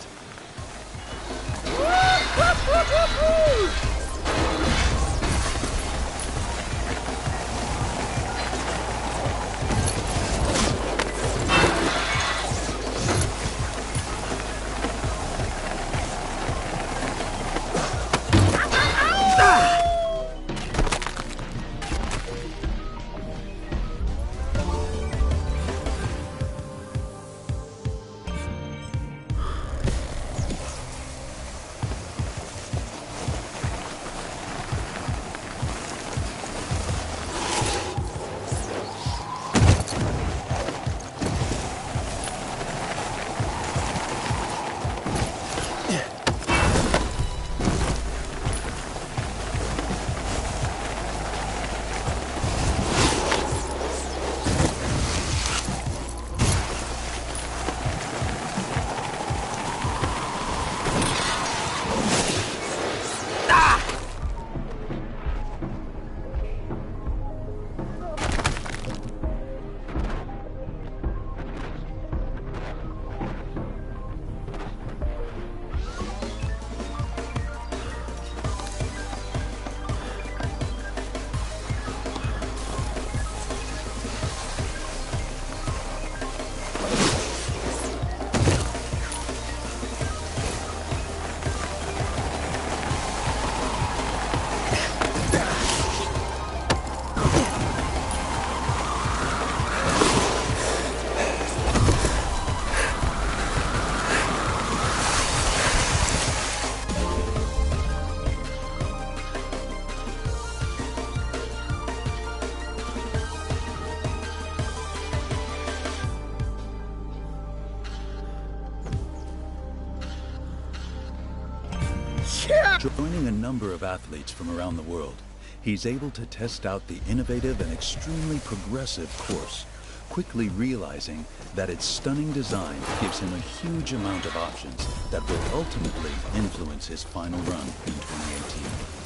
Joining a number of athletes from around the world, he's able to test out the innovative and extremely progressive course, quickly realizing that its stunning design gives him a huge amount of options that will ultimately influence his final run in 2018.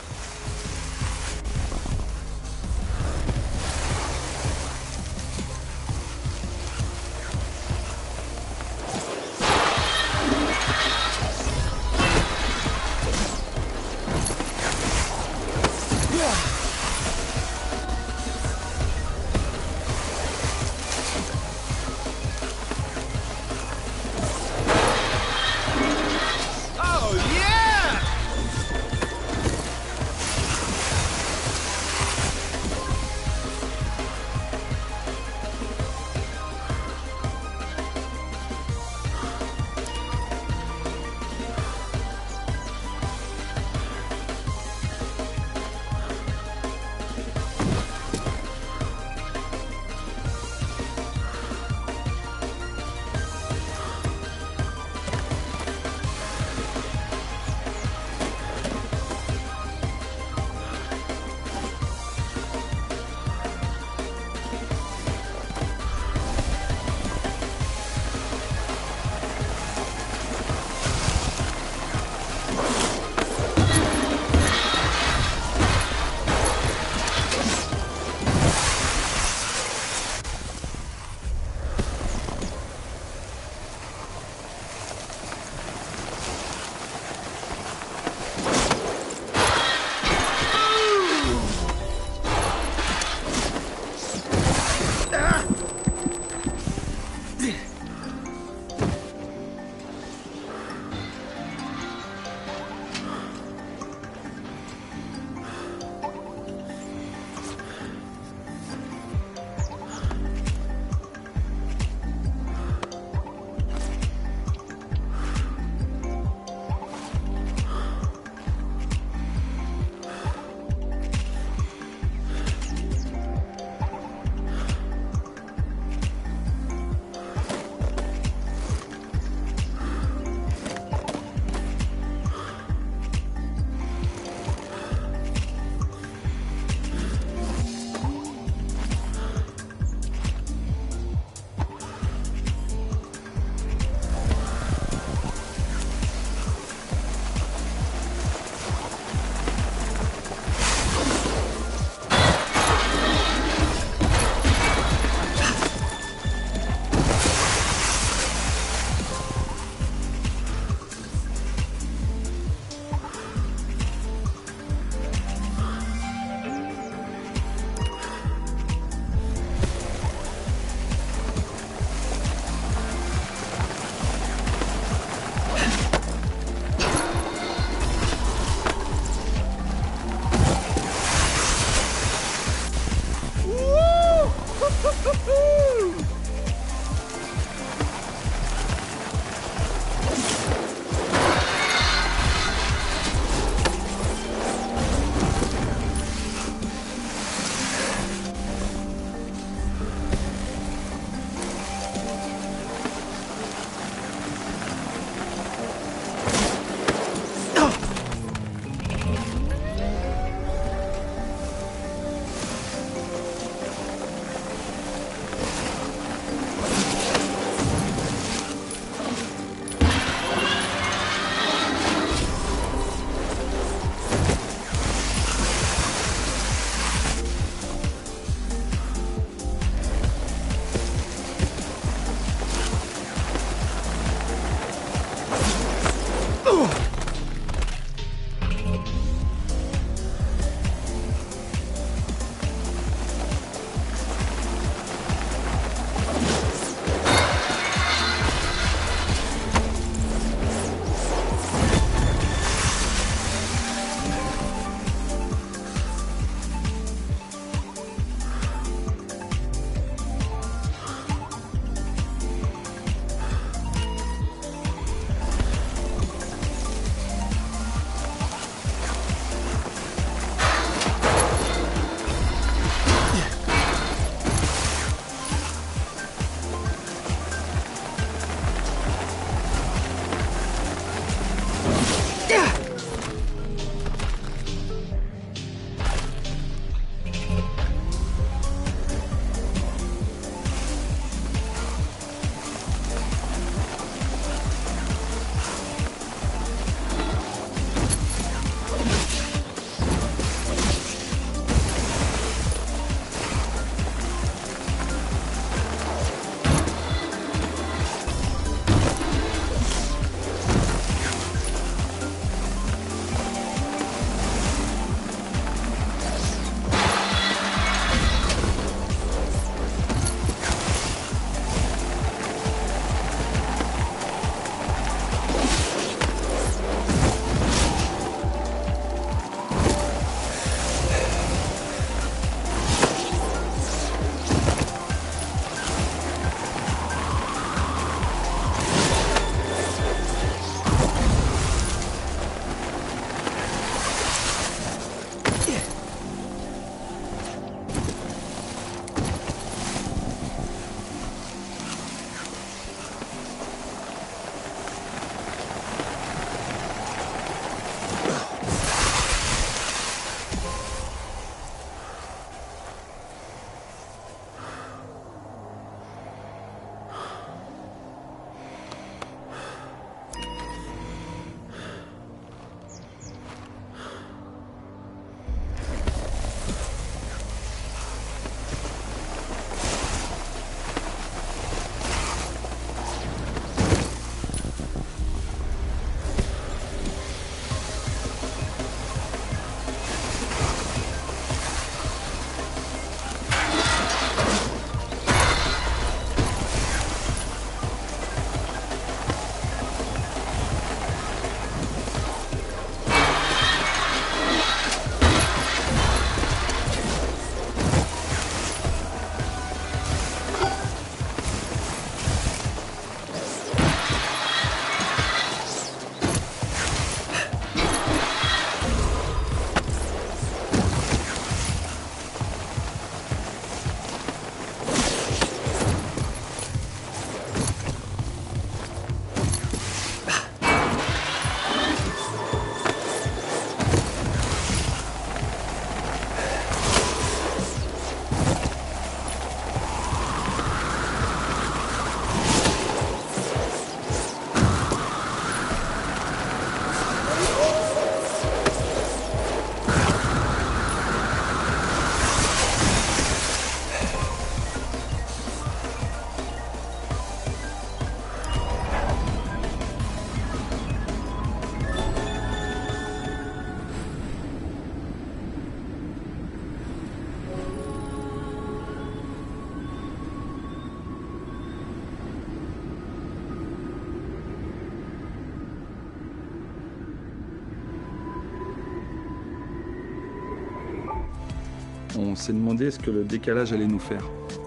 on s'est demandé ce que le décalage allait nous faire.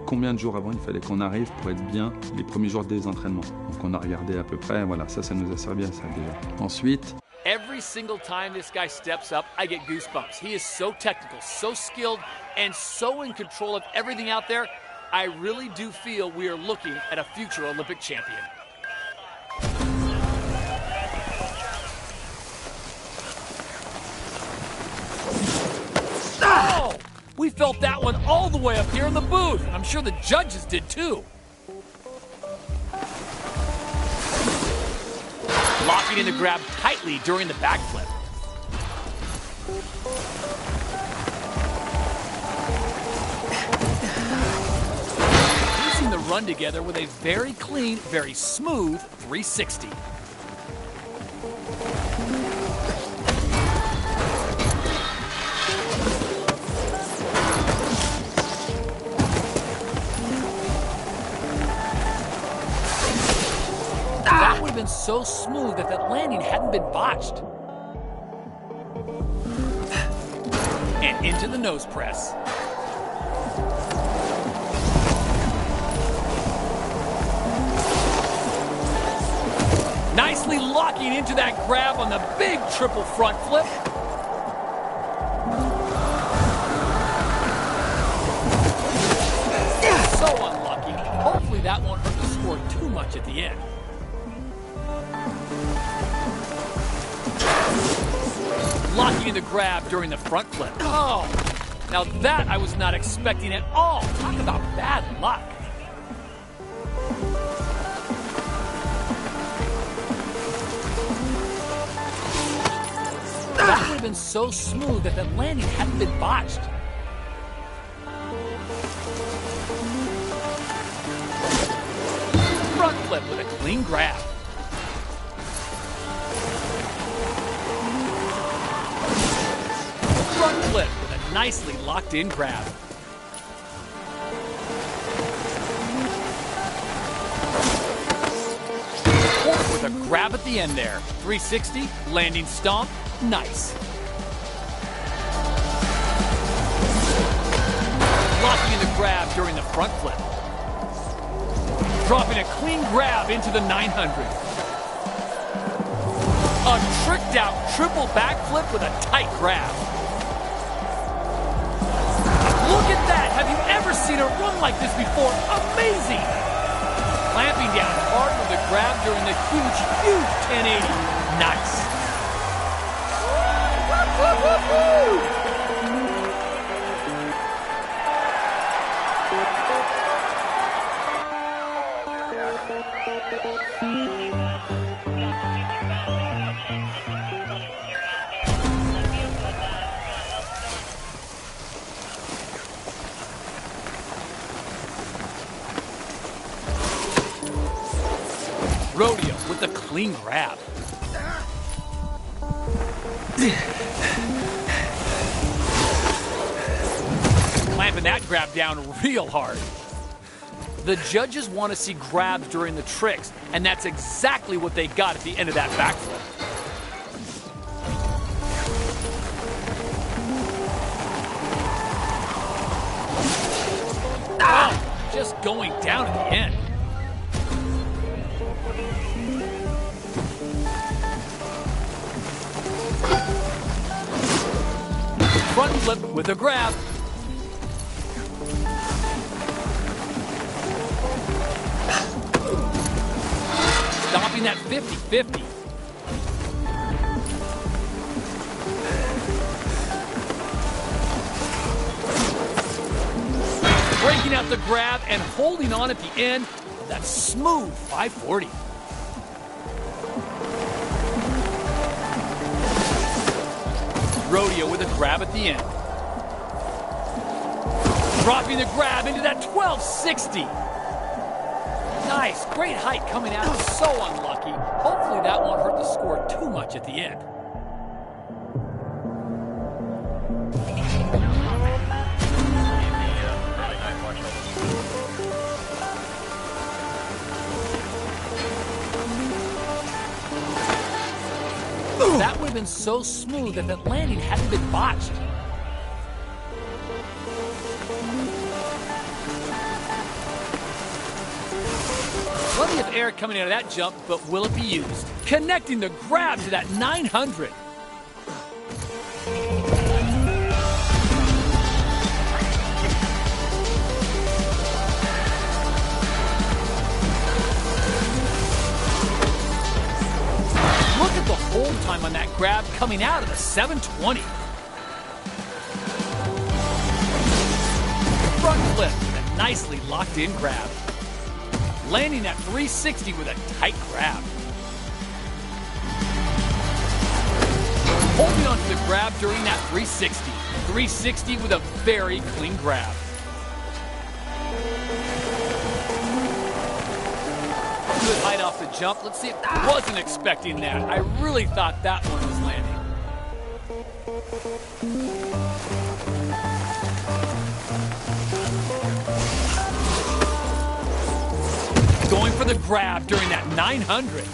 Combien de jours avant il fallait qu'on arrive pour être bien les premiers jours des entraînements. Donc on a regardé à peu près, voilà, ça nous a servi à ça déjà. Ensuite, every single time this guy steps up, I get goosebumps. He is so technical, so skilled, and so in control of everything out there. I really do feel we are looking at a future Olympic champion. Oh! We felt that one all the way up here in the booth. I'm sure the judges did too. Locking in the grab tightly during the backflip. Piecing the run together with a very clean, very smooth 360. That would have been so smooth that that landing hadn't been botched. And into the nose press. Nicely locking into that grab on the big triple front flip. So unlucky. Hopefully that won't hurt the score too much at the end. Locking in the grab during the front flip. Oh, now that I was not expecting at all. Talk about bad luck. That would have been so smooth that that landing hadn't been botched. Front flip with a clean grab. Front flip with a nicely locked in grab. Fork with a grab at the end there. 360, landing stomp, nice. Locking in the grab during the front flip. Dropping a clean grab into the 900. A tricked out triple backflip with a tight grab. Look at that! Have you ever seen a run like this before? Amazing! Clamping down hard with a grab during the huge, huge 1080. Nice. Rodeo with a clean grab. Clamping that grab down real hard. The judges want to see grabs during the tricks, and that's exactly what they got at the end of that backflip. Oh, just going down at the end. Front flip with a grab. Stopping that 50-50. Breaking out the grab and holding on at the end of that smooth 540. Rodeo with a grab at the end. Dropping the grab into that 1260. Nice, great height coming out, so unlucky. Hopefully that won't hurt the score too much at the end. That would have been so smooth that that landing hadn't been botched. Plenty of air coming out of that jump, but will it be used? Connecting the grab to that 900. Look at the hold time on that grab coming out of the 720. Front flip with a nicely locked-in grab. Landing that 360 with a tight grab. Holding onto the grab during that 360. 360 with a very clean grab. Good height off the jump. Let's see if I wasn't expecting that. I really thought that one was landing. Going for the grab during that 900.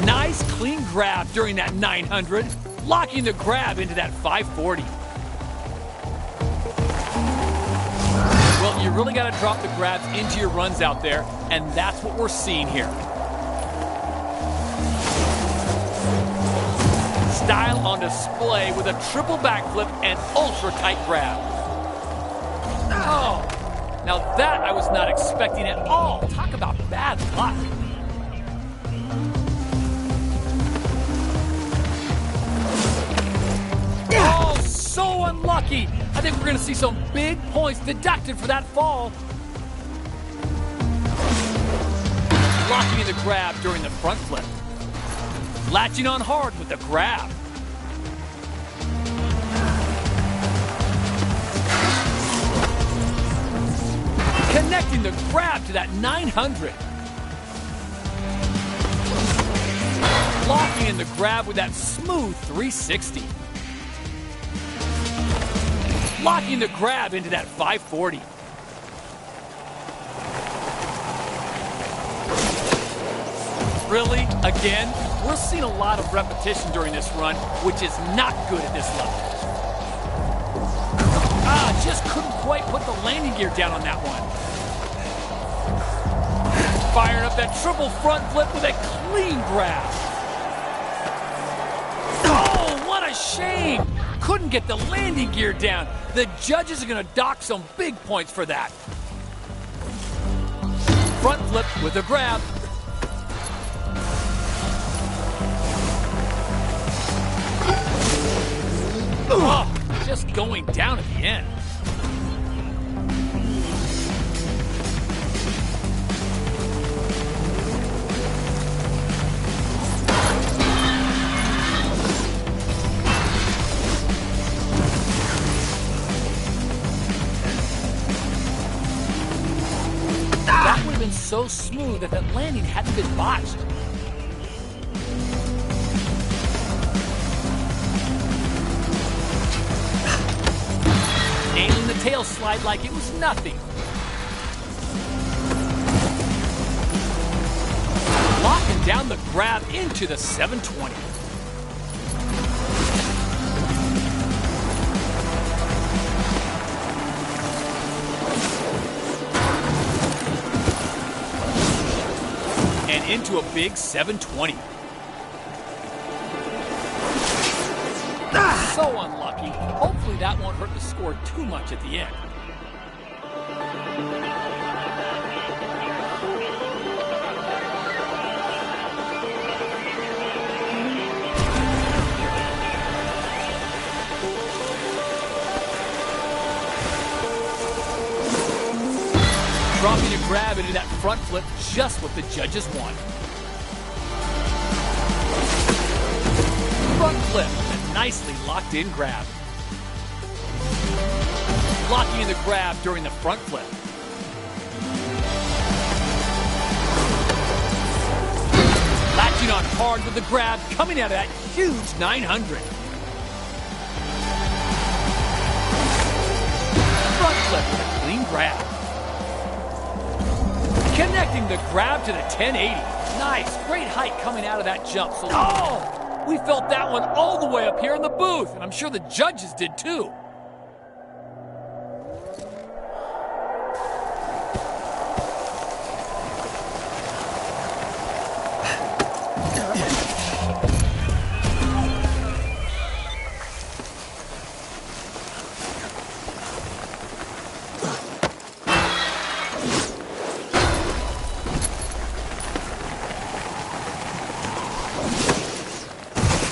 Nice clean grab during that 900, locking the grab into that 540. Well, you really got to drop the grabs into your runs out there, and that's what we're seeing here. Style on display with a triple backflip and ultra-tight grab. Oh, now that I was not expecting at all. Talk about bad luck. Oh, so unlucky. I think we're going to see some big points deducted for that fall. Locking in the grab during the front flip. Latching on hard with the grab. Connecting the grab to that 900. Locking in the grab with that smooth 360. Locking the grab into that 540. Really? Again? We're seeing a lot of repetition during this run, which is not good at this level. Just couldn't quite put the landing gear down on that one. Firing up that triple front flip with a clean grab. Oh, what a shame! Couldn't get the landing gear down. The judges are going to dock some big points for that. Front flip with a grab. Oh, just going down at the end. That would have been so smooth if that landing hadn't been botched. Nailing the tail slide like it was nothing. Locking down the grab into the 720. And into a big 720. So unlucky. Hopefully that won't hurt the score too much at the end. Dropping a grab into that front flip, just what the judges want. Front flip with a nicely locked in grab. Locking in the grab during the front flip. Latching on hard with the grab, coming out of that huge 900. Front flip with a clean grab. Connecting the grab to the 1080. Nice, great height coming out of that jump. So, oh, we felt that one all the way up here in the booth, and I'm sure the judges did too.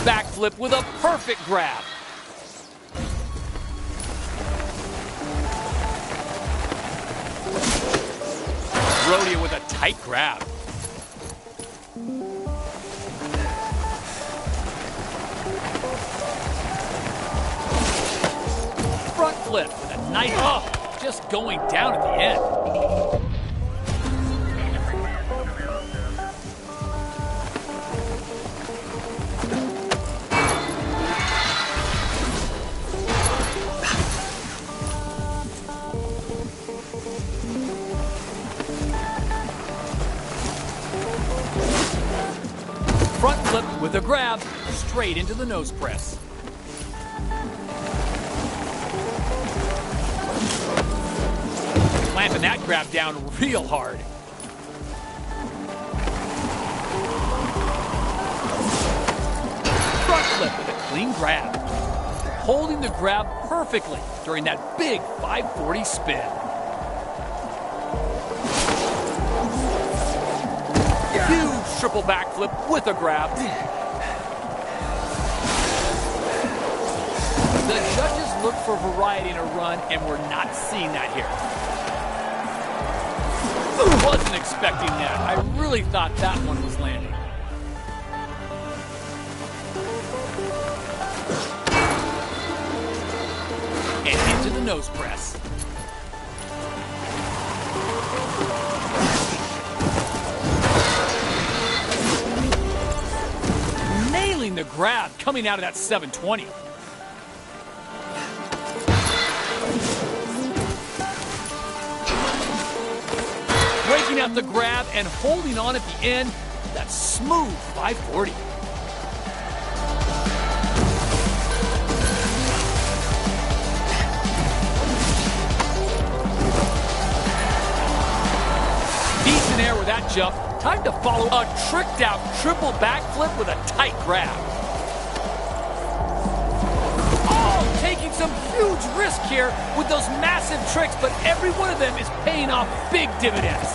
Backflip with a perfect grab. Rodeo with a tight grab. Front flip with a nice, oh, just going down at the end. Front flip with a grab, straight into the nose press. Clamping that grab down real hard. Front flip with a clean grab. Holding the grab perfectly during that big 540 spin. Huge triple backflip with a grab. The judges look for variety in a run, and we're not seeing that here. Wasn't expecting that. I really thought that one was landing. And into the nose press. Nailing the grab coming out of that 720. Breaking out the grab and holding on at the end. That smooth 540. Decent air with that jump. Time to follow a tricked out triple backflip with a tight grab. Oh, taking some huge risk here with those massive tricks, but every one of them is paying off big dividends.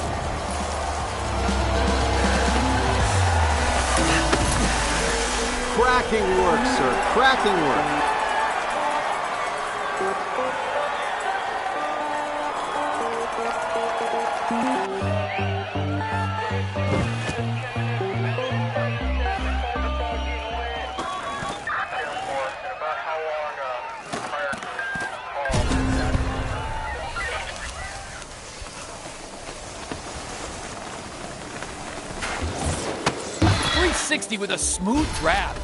Cracking work, sir. Cracking work. With a smooth grab.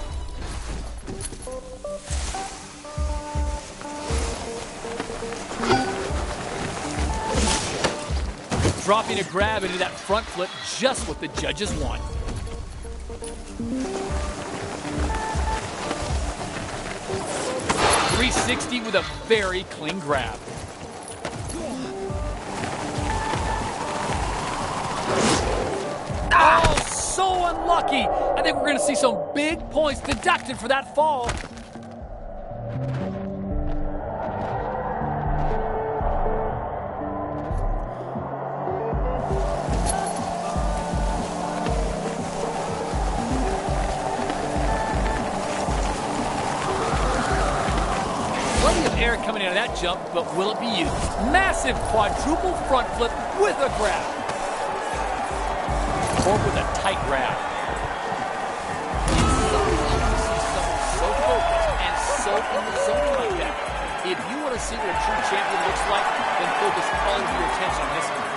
Dropping a grab into that front flip, just what the judges want. .360 with a very clean grab. Oh, so unlucky. I think we're going to see some big points deducted for that fall. Plenty of air coming out of that jump, but will it be used? Massive quadruple front flip with a grab. Or with a tight grab. It's so easy to see someone so focused and so in the zone like that. If you want to see what a true champion looks like, then focus all of your attention on this one.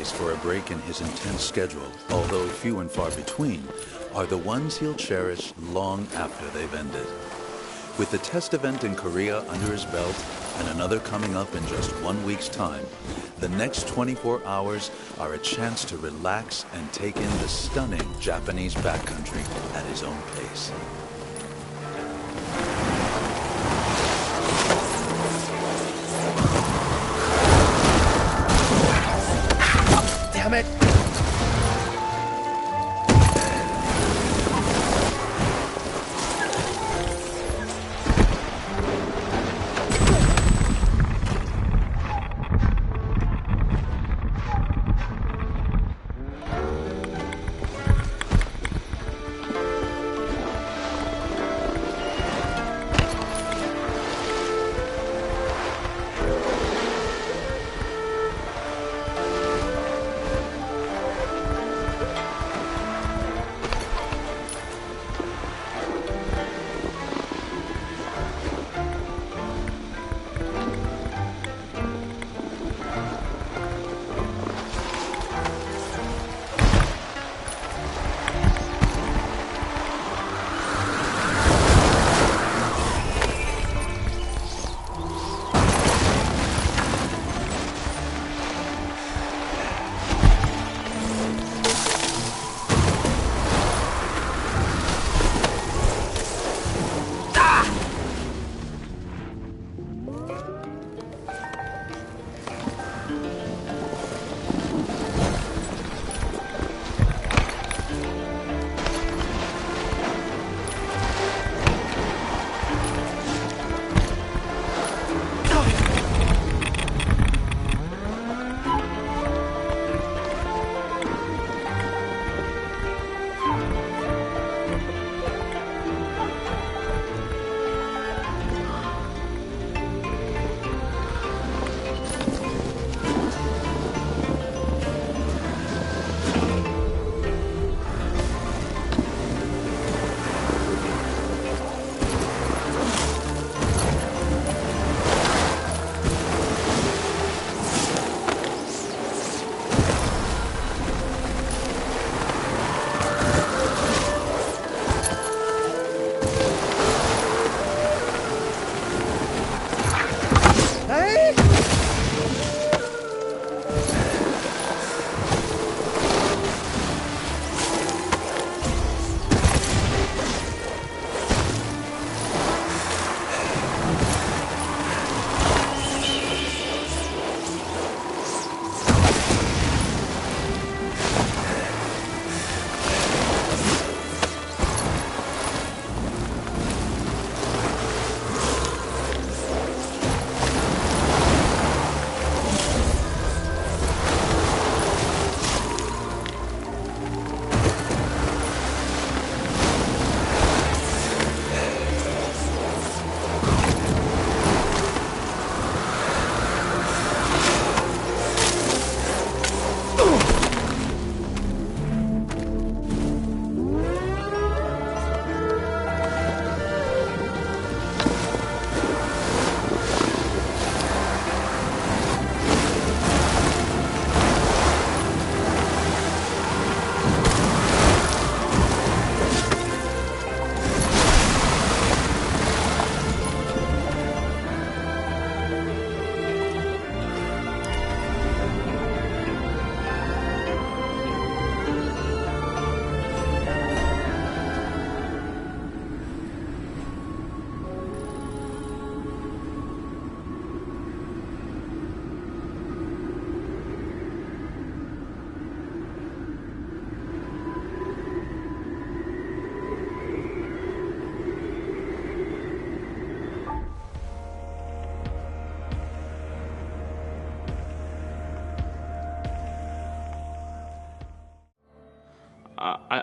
days for a break in his intense schedule, although few and far between, are the ones he'll cherish long after they've ended. With the test event in Korea under his belt and another coming up in just 1 week's time, the next 24 hours are a chance to relax and take in the stunning Japanese backcountry at his own pace. Damn it!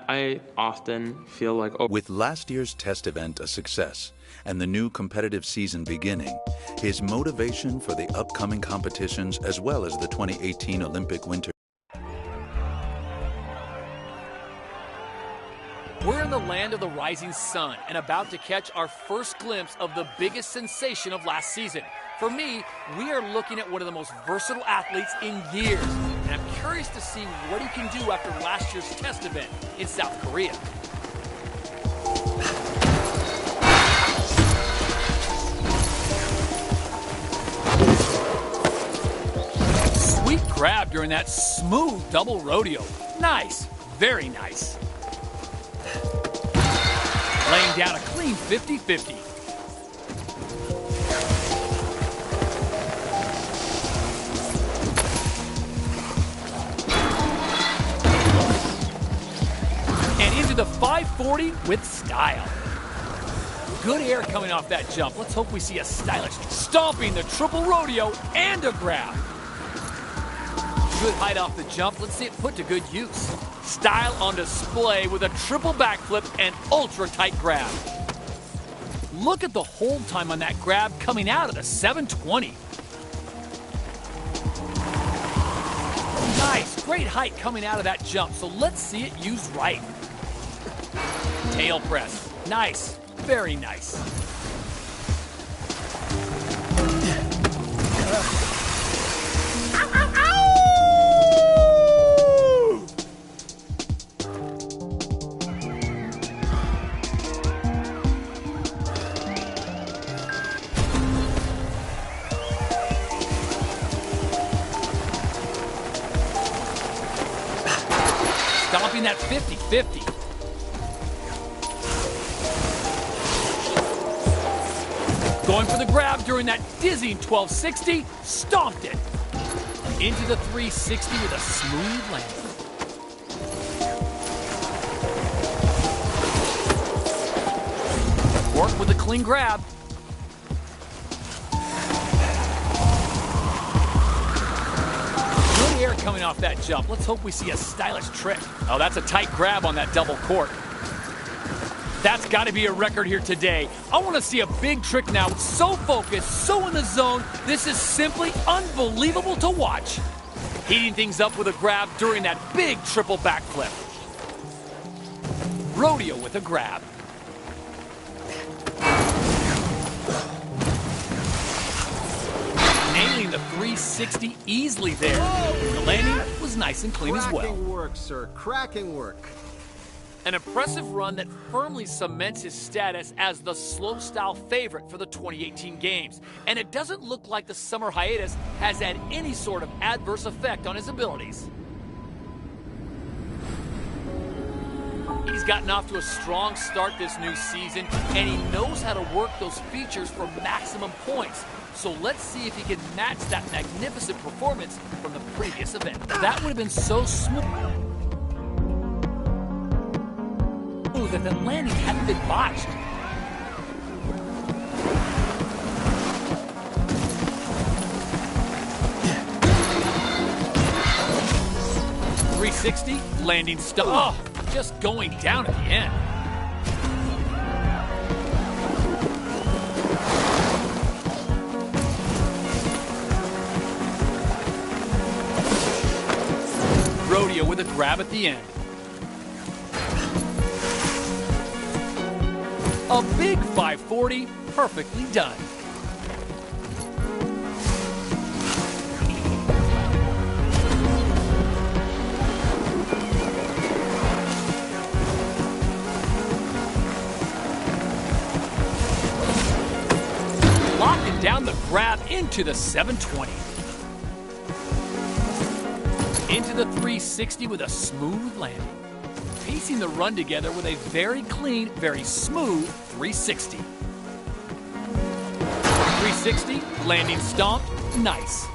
I often feel like... With last year's test event a success and the new competitive season beginning, his motivation for the upcoming competitions as well as the 2018 Olympic Winter... We're in the land of the rising sun and about to catch our first glimpse of the biggest sensation of last season. For me, we are looking at one of the most versatile athletes in years. and I'm curious to see what he can do after last year's test event in South Korea. Sweet grab during that smooth double rodeo. Nice, very nice. Laying down a clean 50-50. And into the 540 with style. Good air coming off that jump. Let's hope we see a stylish stomping the triple rodeo and a grab. Good height off the jump. Let's see it put to good use. Style on display with a triple backflip and ultra tight grab. Look at the hold time on that grab coming out of the 720. Nice, great height coming out of that jump, so let's see it used right. Tail press, nice, very nice. Stomping that 50-50. Going for the grab during that dizzying 1260, stomped it. Into the 360 with a smooth landing. Work with a clean grab. Good air coming off that jump. Let's hope we see a stylish trick. Oh, that's a tight grab on that double cork. That's got to be a record here today. I want to see a big trick now. It's so focused, so in the zone. This is simply unbelievable to watch. Heating things up with a grab during that big triple backflip. Rodeo with a grab. Nailing the 360 easily there. The landing was nice and clean as well. Cracking work, sir. Cracking work. An impressive run that firmly cements his status as the slow-style favorite for the 2018 games. And it doesn't look like the summer hiatus has had any sort of adverse effect on his abilities. He's gotten off to a strong start this new season, and he knows how to work those features for maximum points. So let's see if he can match that magnificent performance from the previous event. That would have been so smooth that the landing hadn't been botched. .360, landing stuff. Oh, just going down at the end. Rodeo with a grab at the end. A big 540, perfectly done. Locking down the grab into the 720. Into the 360 with a smooth landing. Piecing the run together with a very clean, very smooth 360. 360, landing stomped, nice.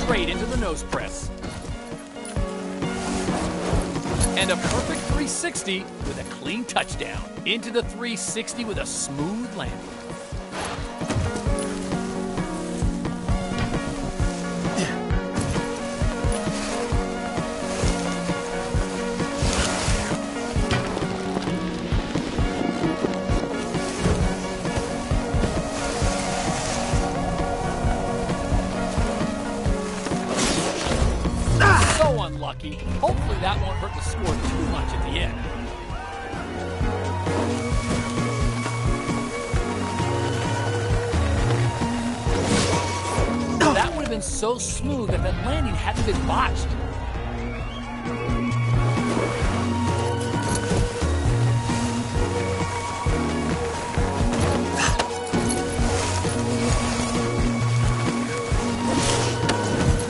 Straight into the nose press. And a perfect 360 with a clean touchdown. Into the 360 with a smooth landing. So unlucky. Hopefully that won't hurt the score too much at the end. That would have been so smooth that that landing hadn't been botched.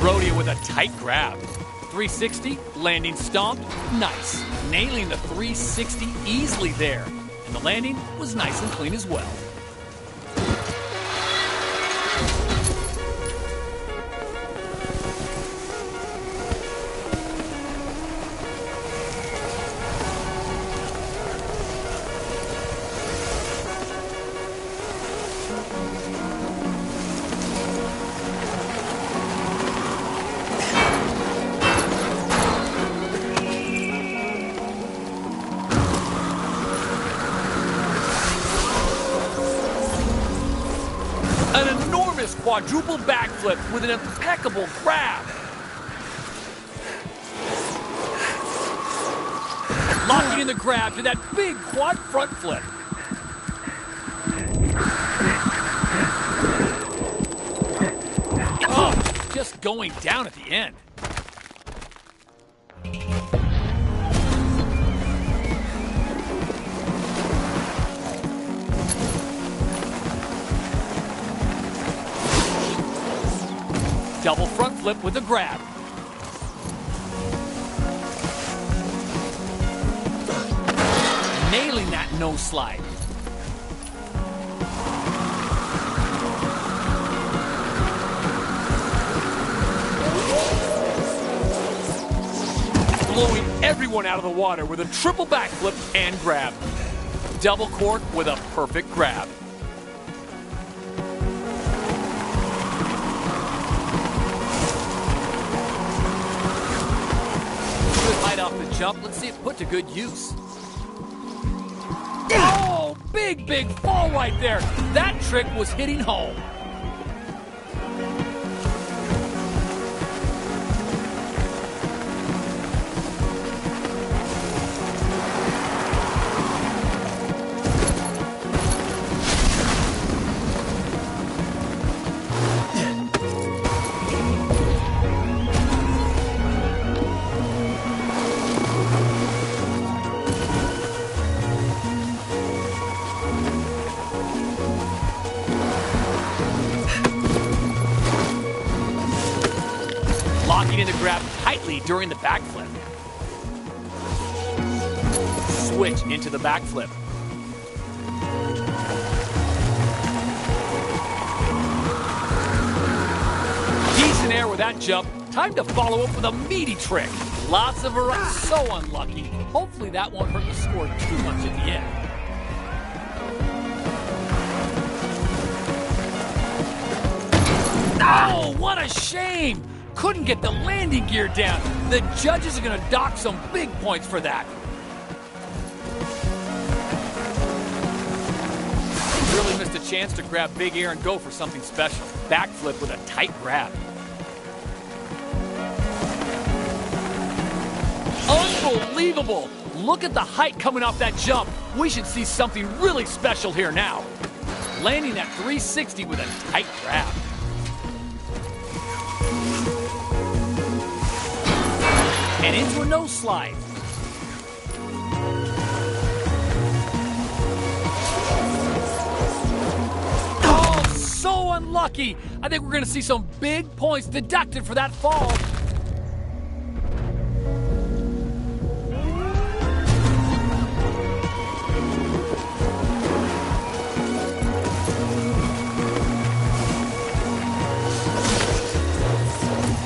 Brody with a tight grab. 360, landing stomped, nice. Nailing the 360 easily there. And the landing was nice and clean as well. An enormous quadruple backflip with an impeccable grab. Locking in the grab to that big quad front flip. Oh, just going down at the end. Double front flip with a grab. Nailing that nose slide. Blowing everyone out of the water with a triple backflip and grab. Double cork with a perfect grab. Off the jump, let's see it put to good use. Oh, big fall right there. That trick was hitting home. Locking in the grab tightly during the backflip. Switch into the backflip. Decent air with that jump. Time to follow up with a meaty trick. Lots of variety. So unlucky. Hopefully that won't hurt the score too much at the end. Oh, what a shame! Couldn't get the landing gear down. The judges are going to dock some big points for that. Really missed a chance to grab big air and go for something special. Backflip with a tight grab. Unbelievable! Look at the height coming off that jump. We should see something really special here now. Landing that 360 with a tight grab. And into a nose slide. Oh, so unlucky. I think we're going to see some big points deducted for that fall.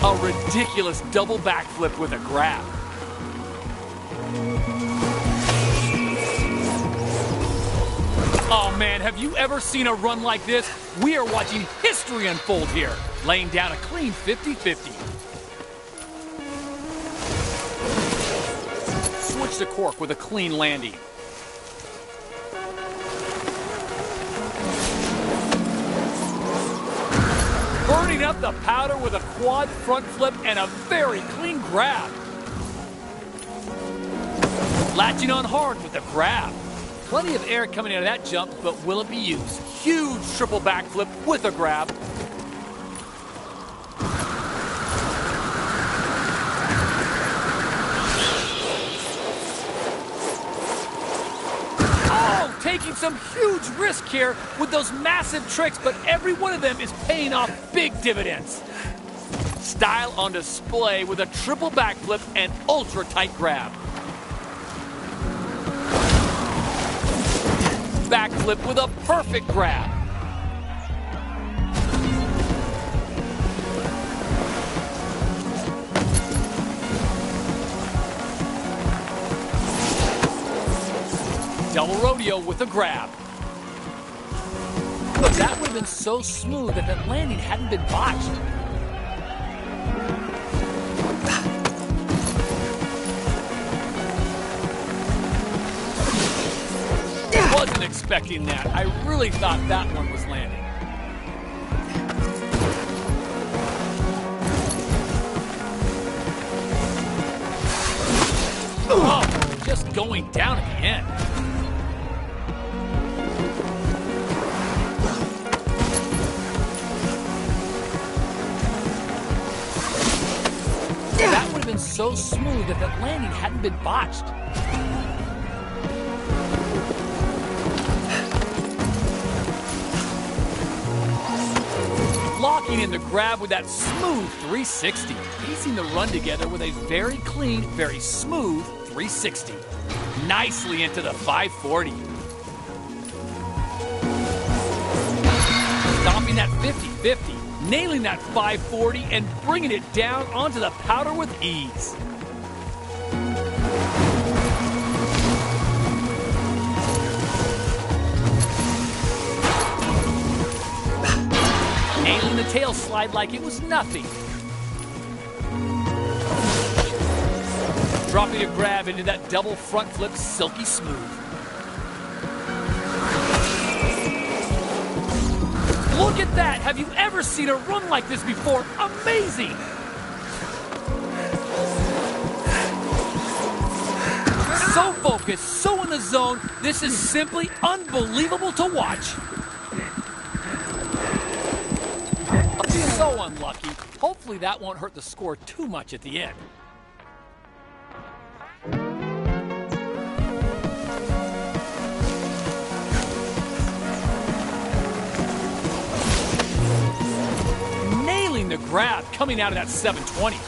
A ridiculous double backflip with a grab. Oh man, have you ever seen a run like this? We are watching history unfold here, laying down a clean 50-50. Switch to cork with a clean landing. Burning up the powder with a quad front flip and a very clean grab. Latching on hard with the grab. Plenty of air coming out of that jump, but will it be used? Huge triple backflip with a grab. Oh, taking some huge risk here with those massive tricks, but every one of them is paying off big dividends. Style on display with a triple backflip and ultra tight grab. Backflip with a perfect grab. Double rodeo with a grab. But that would have been so smooth if that landing hadn't been botched. Wasn't expecting that. I really thought that one was landing. Oh, just going down at the end. That would have been so smooth if that landing hadn't been botched. Locking in the grab with that smooth 360. Piecing the run together with a very clean, very smooth 360. Nicely into the 540. Stopping that 50-50. Nailing that 540 and bringing it down onto the powder with ease. Nailing the tail slide like it was nothing. Dropping a grab into that double front flip silky smooth. Look at that! Have you ever seen a run like this before? Amazing! So focused, so in the zone, this is simply unbelievable to watch. So unlucky. Hopefully that won't hurt the score too much at the end. Nailing the grab coming out of that 720.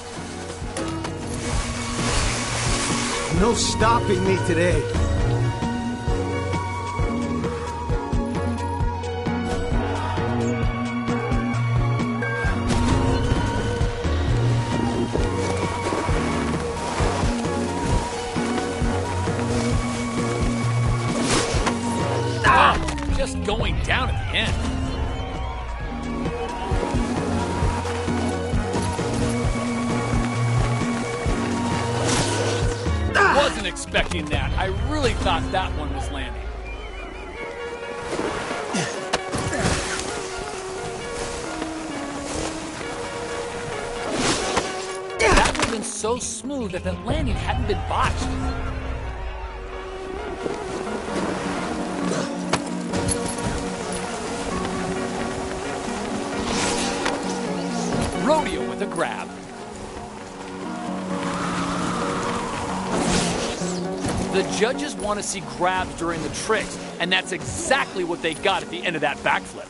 No stopping me today. Just going down at the end. Wasn't expecting that. I really thought that one was landing. That would have been so smooth if that landing hadn't been botched. Rodeo with a grab. The judges want to see grabs during the tricks, and that's exactly what they got at the end of that backflip.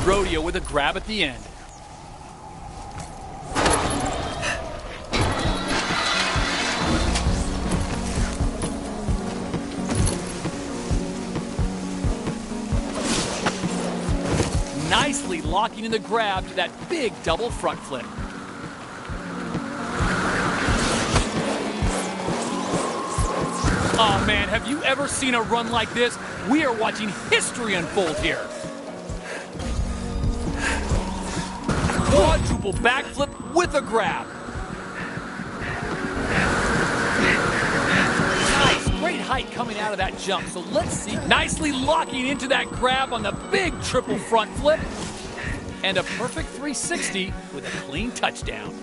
Rodeo with a grab at the end. nicely locking in the grab to that big double front flip. Oh man, have you ever seen a run like this? We are watching history unfold here. Quadruple backflip with a grab. Nice, great height coming out of that jump. So let's see. Nicely locking into that grab on the big triple front flip. And a perfect 360 with a clean touchdown.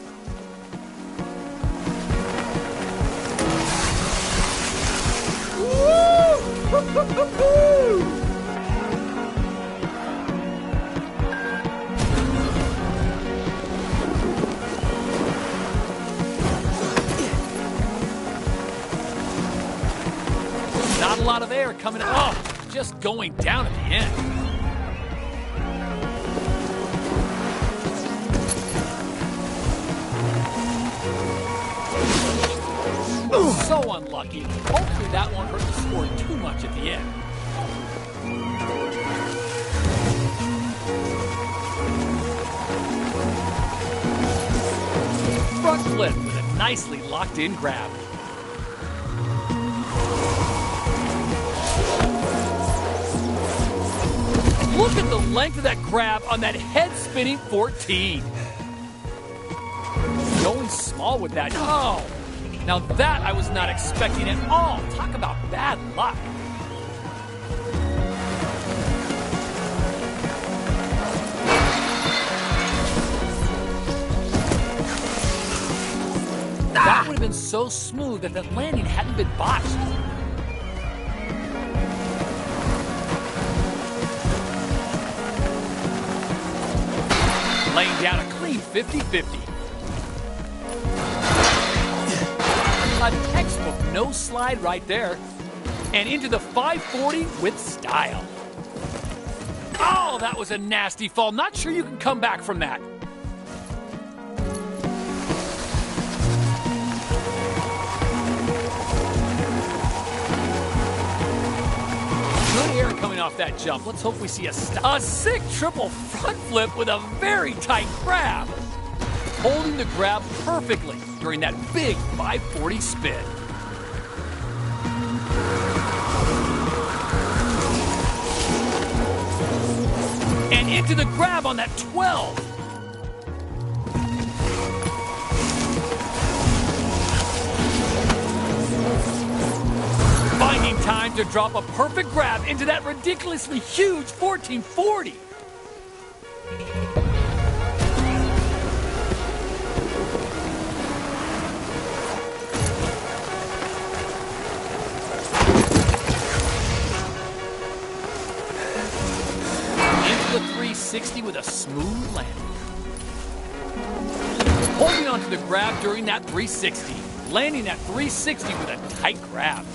Not a lot of air coming up. Oh, just going down at the end. So unlucky. Hopefully that won't hurt the score too much at the end. Front flip with a nicely locked in grab. Look at the length of that grab on that head spinning 14. Going small with that. Oh! Now that I was not expecting at all. Talk about bad luck. That would have been so smooth that the landing hadn't been botched. Laying down a clean 50-50. A textbook no slide right there. And into the 540 with style. Oh, that was a nasty fall. Not sure you can come back from that. Good air coming off that jump. Let's hope we see a sick triple front flip with a very tight grab. Holding the grab perfectly during that big 540 spin. And into the grab on that 12. Finding time to drop a perfect grab into that ridiculously huge 1440. Into the 360 with a smooth landing. Holding onto the grab during that 360. Landing that 360 with a tight grab.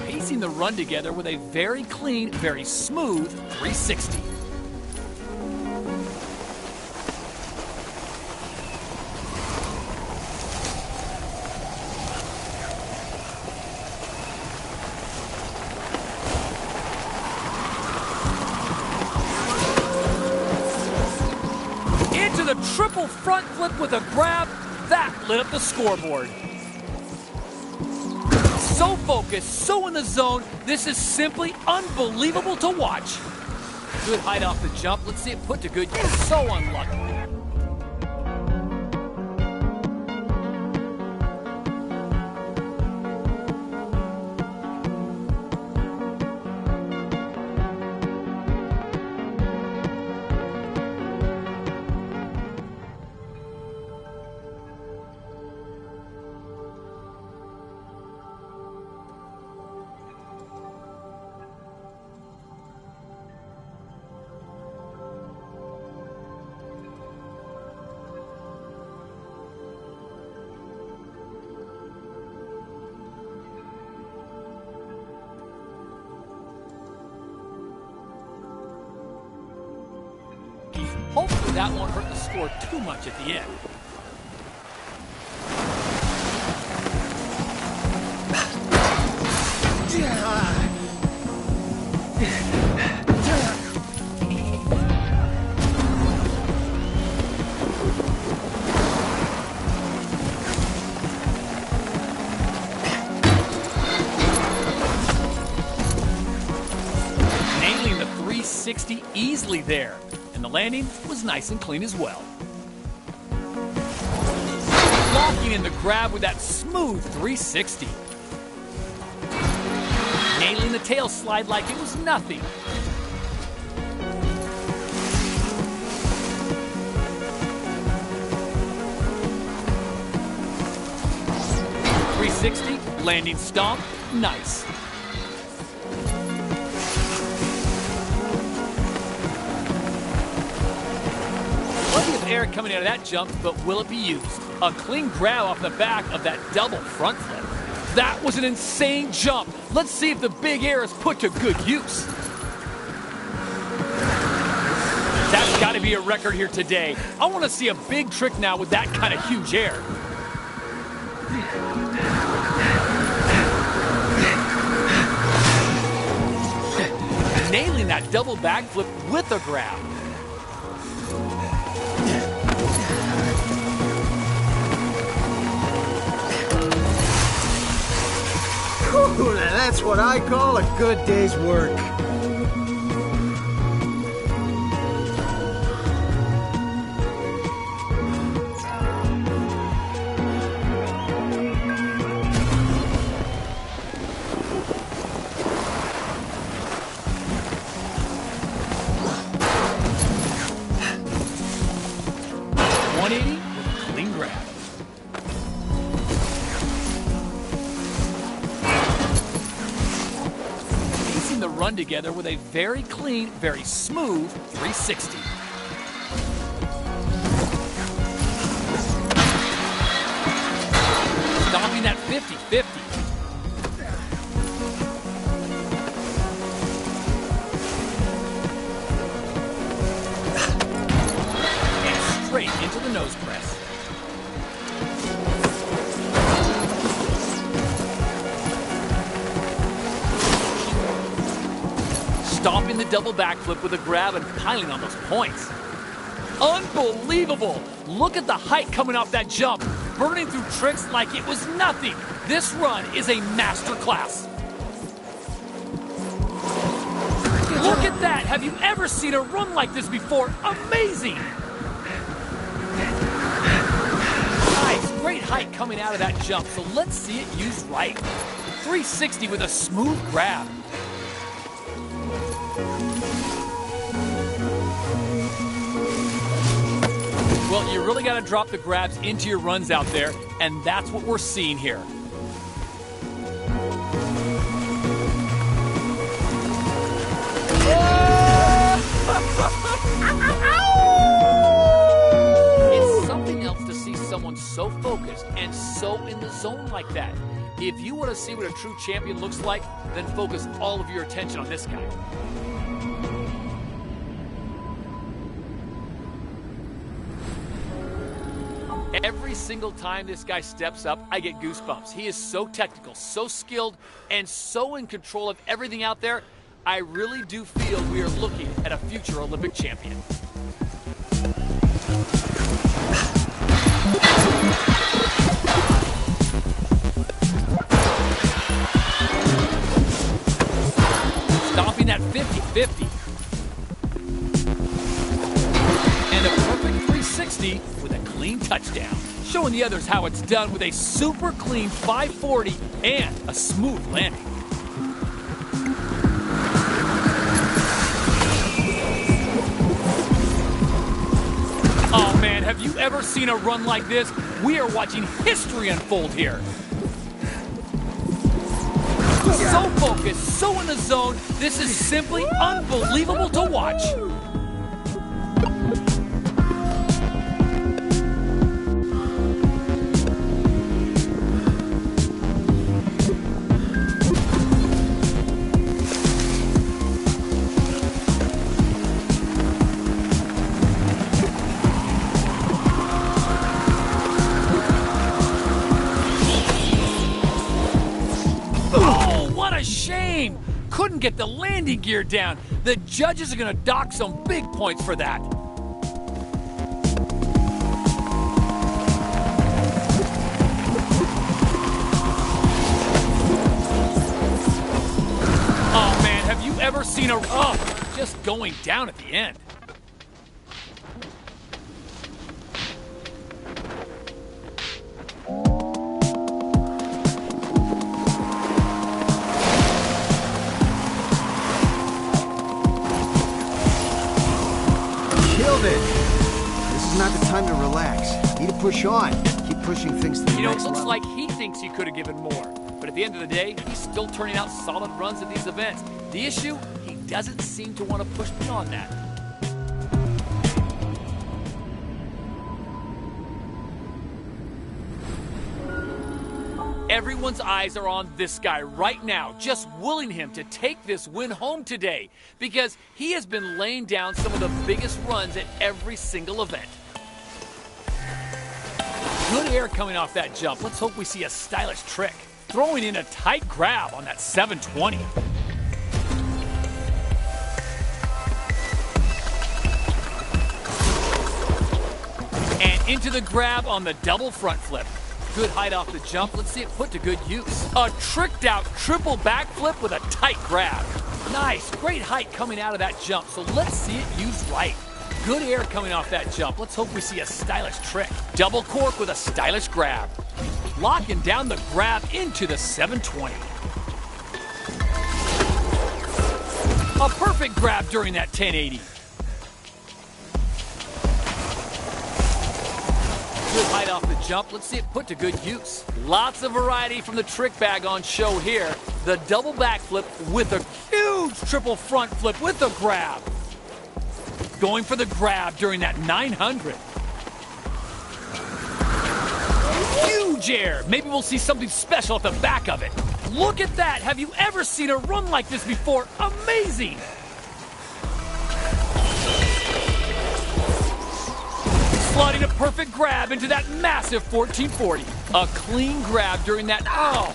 Piecing the run together with a very clean, very smooth 360. Into the triple front flip with a grab. That lit up the scoreboard. So focused, so in the zone, this is simply unbelievable to watch. Good height off the jump. Let's see it put to good use. So unlucky. Hopefully that won't hurt the score too much at the end. 360 easily there. And the landing was nice and clean as well. Locking in the grab with that smooth 360. Nailing the tail slide like it was nothing. .360, landing stomp, nice. Plenty of air coming out of that jump, but will it be used? A clean grab off the back of that double front flip. That was an insane jump. Let's see if the big air is put to good use. That's got to be a record here today. I want to see a big trick now with that kind of huge air. Nailing that double backflip with a grab. Whew, now that's what I call a good day's work. Run together with a very clean, very smooth 360. Stopping that 50-50. And straight into the nose press. Stomping the double backflip with a grab and piling on those points. Unbelievable! Look at the height coming off that jump, burning through tricks like it was nothing. This run is a master class. Look at that! Have you ever seen a run like this before? Amazing! Nice, great height coming out of that jump, so let's see it used right. 360 with a smooth grab. Well, you really got to drop the grabs into your runs out there, and that's what we're seeing here. It's something else to see someone so focused and so in the zone like that. If you want to see what a true champion looks like, then focus all of your attention on this guy. Every single time this guy steps up, I get goosebumps. He is so technical, so skilled, and so in control of everything out there. I really do feel we are looking at a future Olympic champion. Stomping that 50-50. And a perfect 360 with a clean touchdown. Showing the others how it's done with a super clean 540 and a smooth landing. Oh man, have you ever seen a run like this? We are watching history unfold here. So focused, so in the zone, this is simply unbelievable to watch. Shame! Couldn't get the landing gear down. The judges are going to dock some big points for that. Oh man, have you ever seen a... Oh, just going down at the end. Killed it! This is not the time to relax. Need to push on. Keep pushing things to the You know, it next looks level. like he thinks he could have given more. But at the end of the day, he's still turning out solid runs at these events. The issue, he doesn't seem to want to push beyond that. Everyone's eyes are on this guy right now, just willing him to take this win home today, because he has been laying down some of the biggest runs at every single event. Good air coming off that jump. Let's hope we see a stylish trick. Throwing in a tight grab on that 720. And into the grab on the double front flip. Good height off the jump. Let's see it put to good use. A tricked out triple backflip with a tight grab. Nice, great height coming out of that jump, so let's see it used right. Good air coming off that jump. Let's hope we see a stylish trick. Double cork with a stylish grab. Locking down the grab into the 720. A perfect grab during that 1080. Good height off the jump. Let's see it put to good use. Lots of variety from the trick bag on show here. The double backflip with a huge triple front flip with a grab. Going for the grab during that 900. Huge air. Maybe we'll see something special at the back of it. Look at that. Have you ever seen a run like this before? Amazing. Slotting a perfect grab into that massive 1440. A clean grab during that. Oh,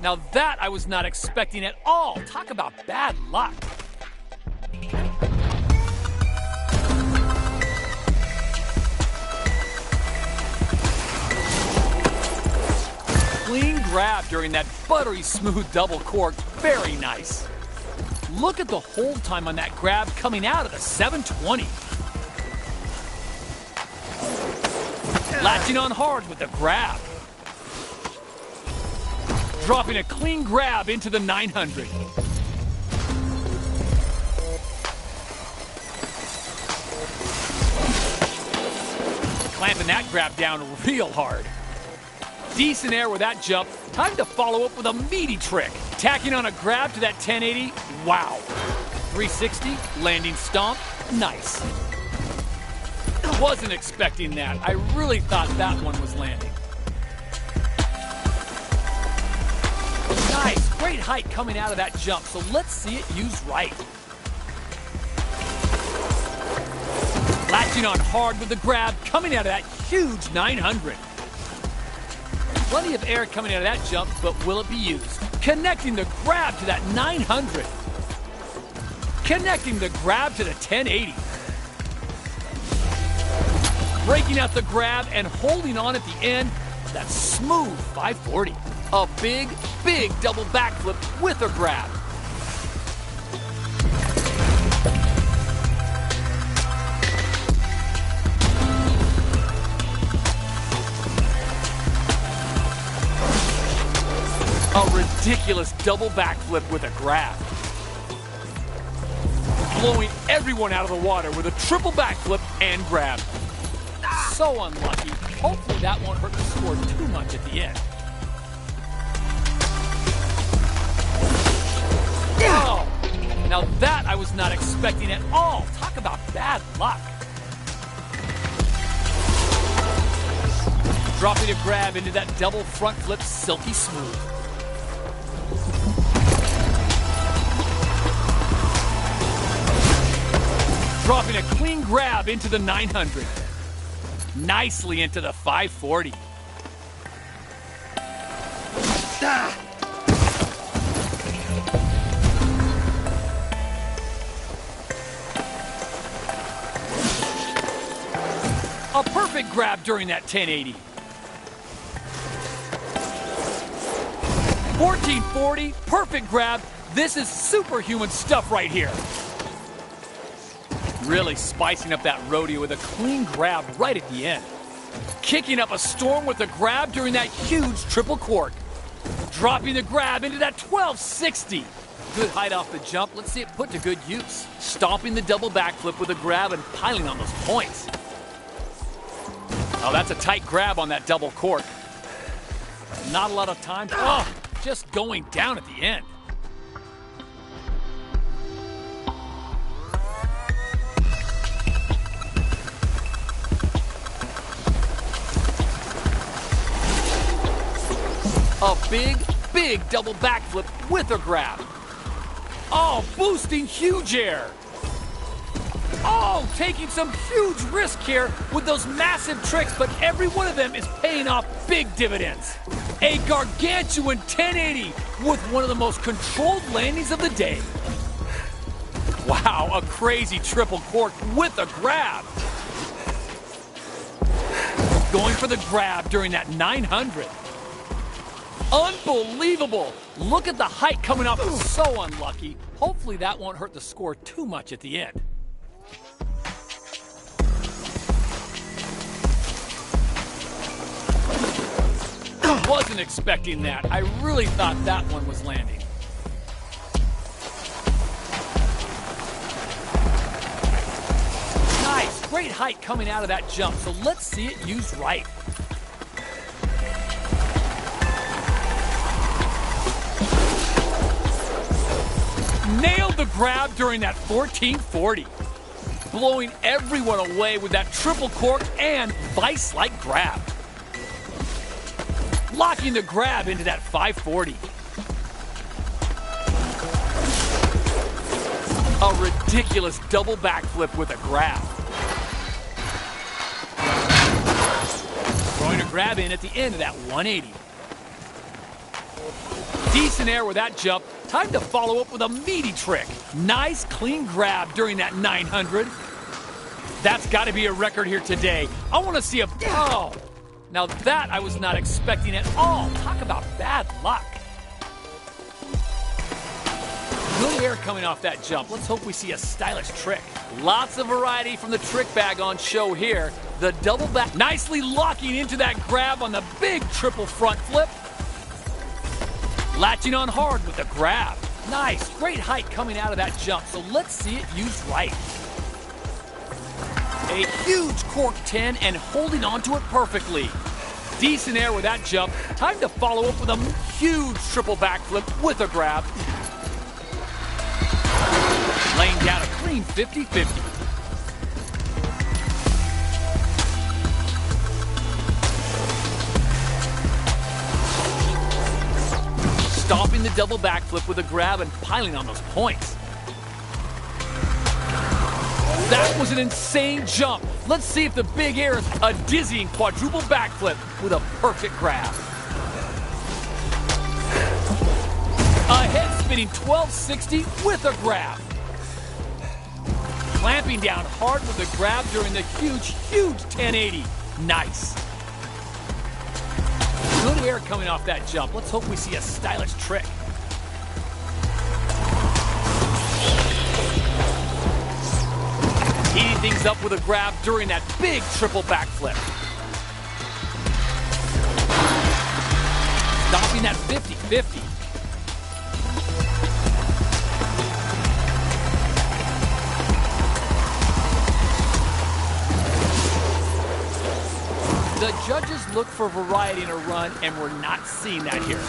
now that I was not expecting at all. Talk about bad luck. Clean grab during that buttery smooth double cork. Very nice. Look at the hold time on that grab coming out of the 720. Latching on hard with the grab. Dropping a clean grab into the 900. Clamping that grab down real hard. Decent air with that jump. Time to follow up with a meaty trick. Tacking on a grab to that 1080. Wow. 360, landing stomp. Nice. Wasn't expecting that. I really thought that one was landing. Nice, great height coming out of that jump, so let's see it used right. Latching on hard with the grab, coming out of that huge 900. Plenty of air coming out of that jump, but will it be used? Connecting the grab to that 900. Connecting the grab to the 1080. Breaking out the grab and holding on at the end of that smooth 540. A big, big double backflip with a grab. A ridiculous double backflip with a grab. Blowing everyone out of the water with a triple backflip and grab. So unlucky. Hopefully that won't hurt the score too much at the end. Oh, now that I was not expecting at all. Talk about bad luck. Dropping a grab into that double front flip, silky smooth. Dropping a clean grab into the 900. Nicely into the 540. Ah. A perfect grab during that 1080. 1440, perfect grab. This is superhuman stuff right here. Really spicing up that rodeo with a clean grab right at the end. Kicking up a storm with a grab during that huge triple cork. Dropping the grab into that 1260. Good height off the jump. Let's see it put to good use. Stomping the double backflip with a grab and piling on those points. Oh, that's a tight grab on that double cork. Not a lot of time. Oh, just going down at the end. A big, big double backflip with a grab. Oh, boosting huge air. Oh, taking some huge risk here with those massive tricks, but every one of them is paying off big dividends. A gargantuan 1080 with one of the most controlled landings of the day. Wow, a crazy triple cork with a grab. Going for the grab during that 900. Unbelievable. Look at the height coming off. So unlucky. Hopefully that won't hurt the score too much at the end. Wasn't expecting that. I really thought that one was landing. Nice. Great height coming out of that jump. So let's see it used right. Nailed the grab during that 1440. Blowing everyone away with that triple cork and vice-like grab. Locking the grab into that 540. A ridiculous double backflip with a grab. Throwing a grab in at the end of that 180. Decent air with that jump. Time to follow up with a meaty trick. Nice, clean grab during that 900. That's got to be a record here today. I want to see a... Oh! Now that I was not expecting at all. Talk about bad luck. Good air coming off that jump. Let's hope we see a stylish trick. Lots of variety from the trick bag on show here. The double back, nicely locking into that grab on the big triple front flip. Latching on hard with the grab. Nice, great height coming out of that jump, so let's see it used right. A huge cork 10 and holding onto it perfectly. Decent air with that jump. Time to follow up with a huge triple backflip with a grab. Laying down a clean 50-50. Stomping the double backflip with a grab and piling on those points. That was an insane jump. Let's see if the big air is a dizzying quadruple backflip with a perfect grab. A head spinning 1260 with a grab. Clamping down hard with a grab during the huge, huge 1080. Nice. Good air coming off that jump. Let's hope we see a stylish trick. Heating things up with a grab during that big triple backflip. Stopping that 50-50. The judges look for variety in a run, and we're not seeing that here.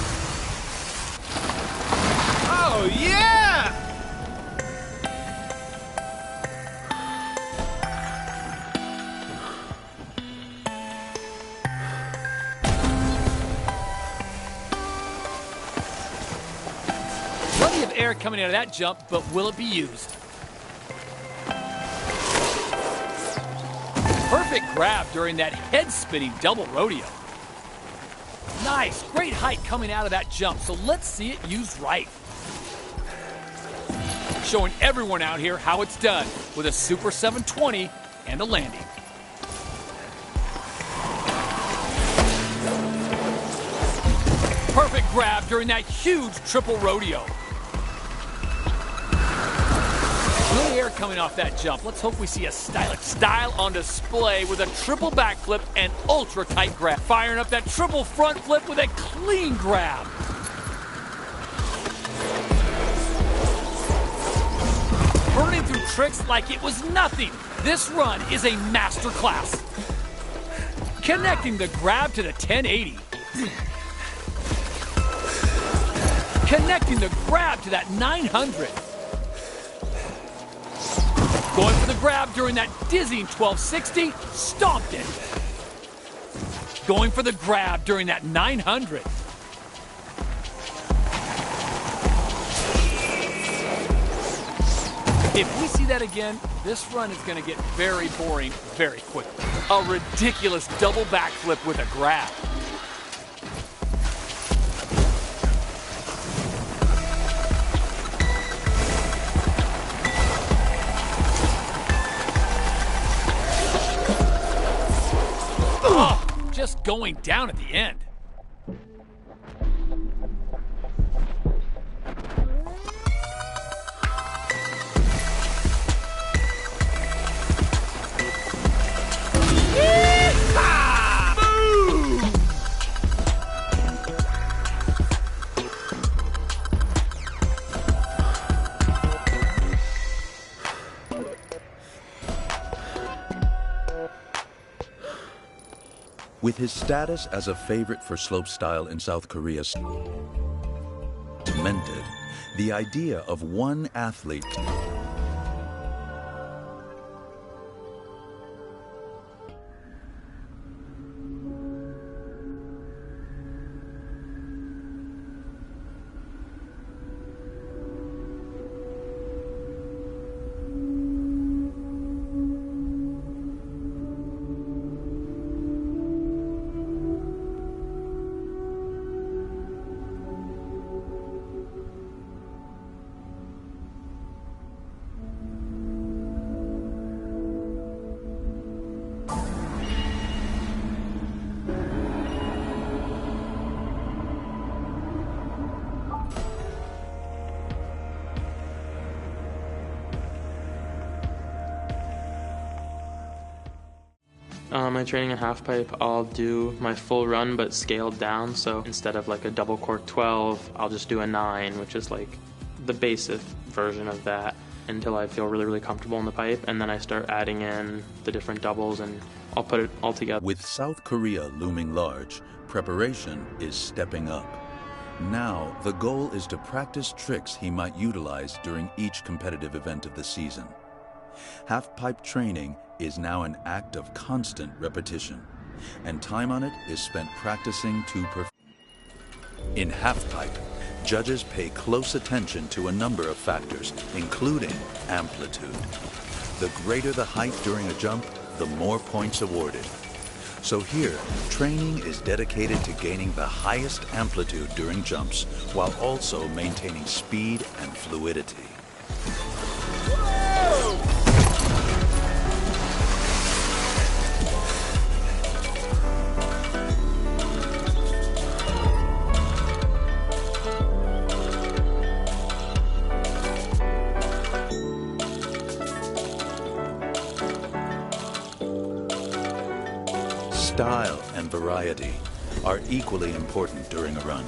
Oh, yeah! Plenty of air coming out of that jump, but will it be used? Perfect grab during that head-spinning double rodeo. Nice, great height coming out of that jump, so let's see it used right. Showing everyone out here how it's done with a Super 720 and a landing. Perfect grab during that huge triple rodeo. Good air coming off that jump. Let's hope we see a stylish style on display with a triple backflip and ultra tight grab. Firing up that triple front flip with a clean grab. Burning through tricks like it was nothing. This run is a master class. Connecting the grab to the 1080. Connecting the grab to that 900. Going for the grab during that dizzying 1260, stomped it. Going for the grab during that 900. If we see that again, this run is going to get very boring very quickly. A ridiculous double backflip with a grab. Oh, just going down at the end. With his status as a favorite for slopestyle in South Korea cemented, the idea of one athlete My training in half pipe, I'll do my full run but scaled down. So instead of like a double cork 12, I'll just do a 9, which is like the basic version of that, until I feel really, really comfortable in the pipe. And then I start adding in the different doubles and I'll put it all together. With South Korea looming large, preparation is stepping up. Now, the goal is to practice tricks he might utilize during each competitive event of the season. Half-pipe training is now an act of constant repetition, and time on it is spent practicing to perfection. In half-pipe, judges pay close attention to a number of factors, including amplitude. The greater the height during a jump, the more points awarded. So here, training is dedicated to gaining the highest amplitude during jumps, while also maintaining speed and fluidity. Style and variety are equally important during a run,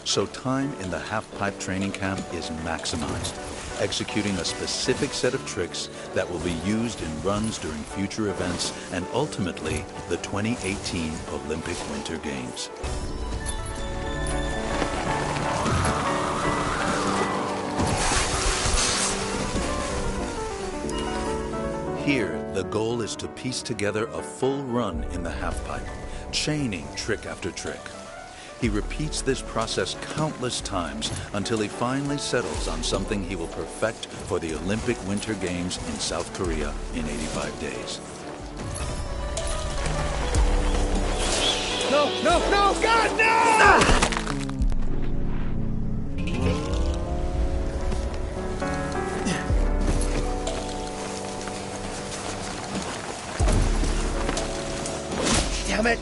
so time in the half-pipe training camp is maximized, executing a specific set of tricks that will be used in runs during future events and ultimately the 2018 Olympic Winter Games. Here, the goal is to piece together a full run in the halfpipe, chaining trick after trick. He repeats this process countless times until he finally settles on something he will perfect for the Olympic Winter Games in South Korea in 85 days. No, no, no, God, no! Damn it!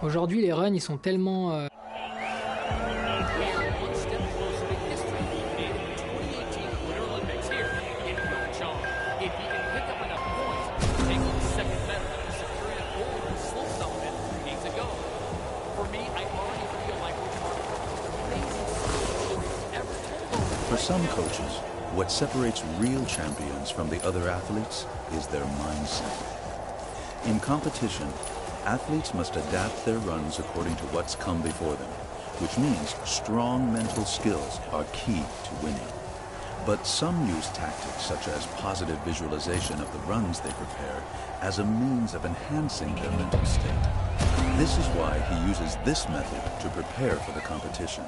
Aujourd'hui, les runs, ils sont tellement... For some coaches, what separates real champions from the other athletes is their mindset. In competition, athletes must adapt their runs according to what's come before them, which means strong mental skills are key to winning. But some use tactics such as positive visualization of the runs they prepare as a means of enhancing their mental state. This is why he uses this method to prepare for the competition.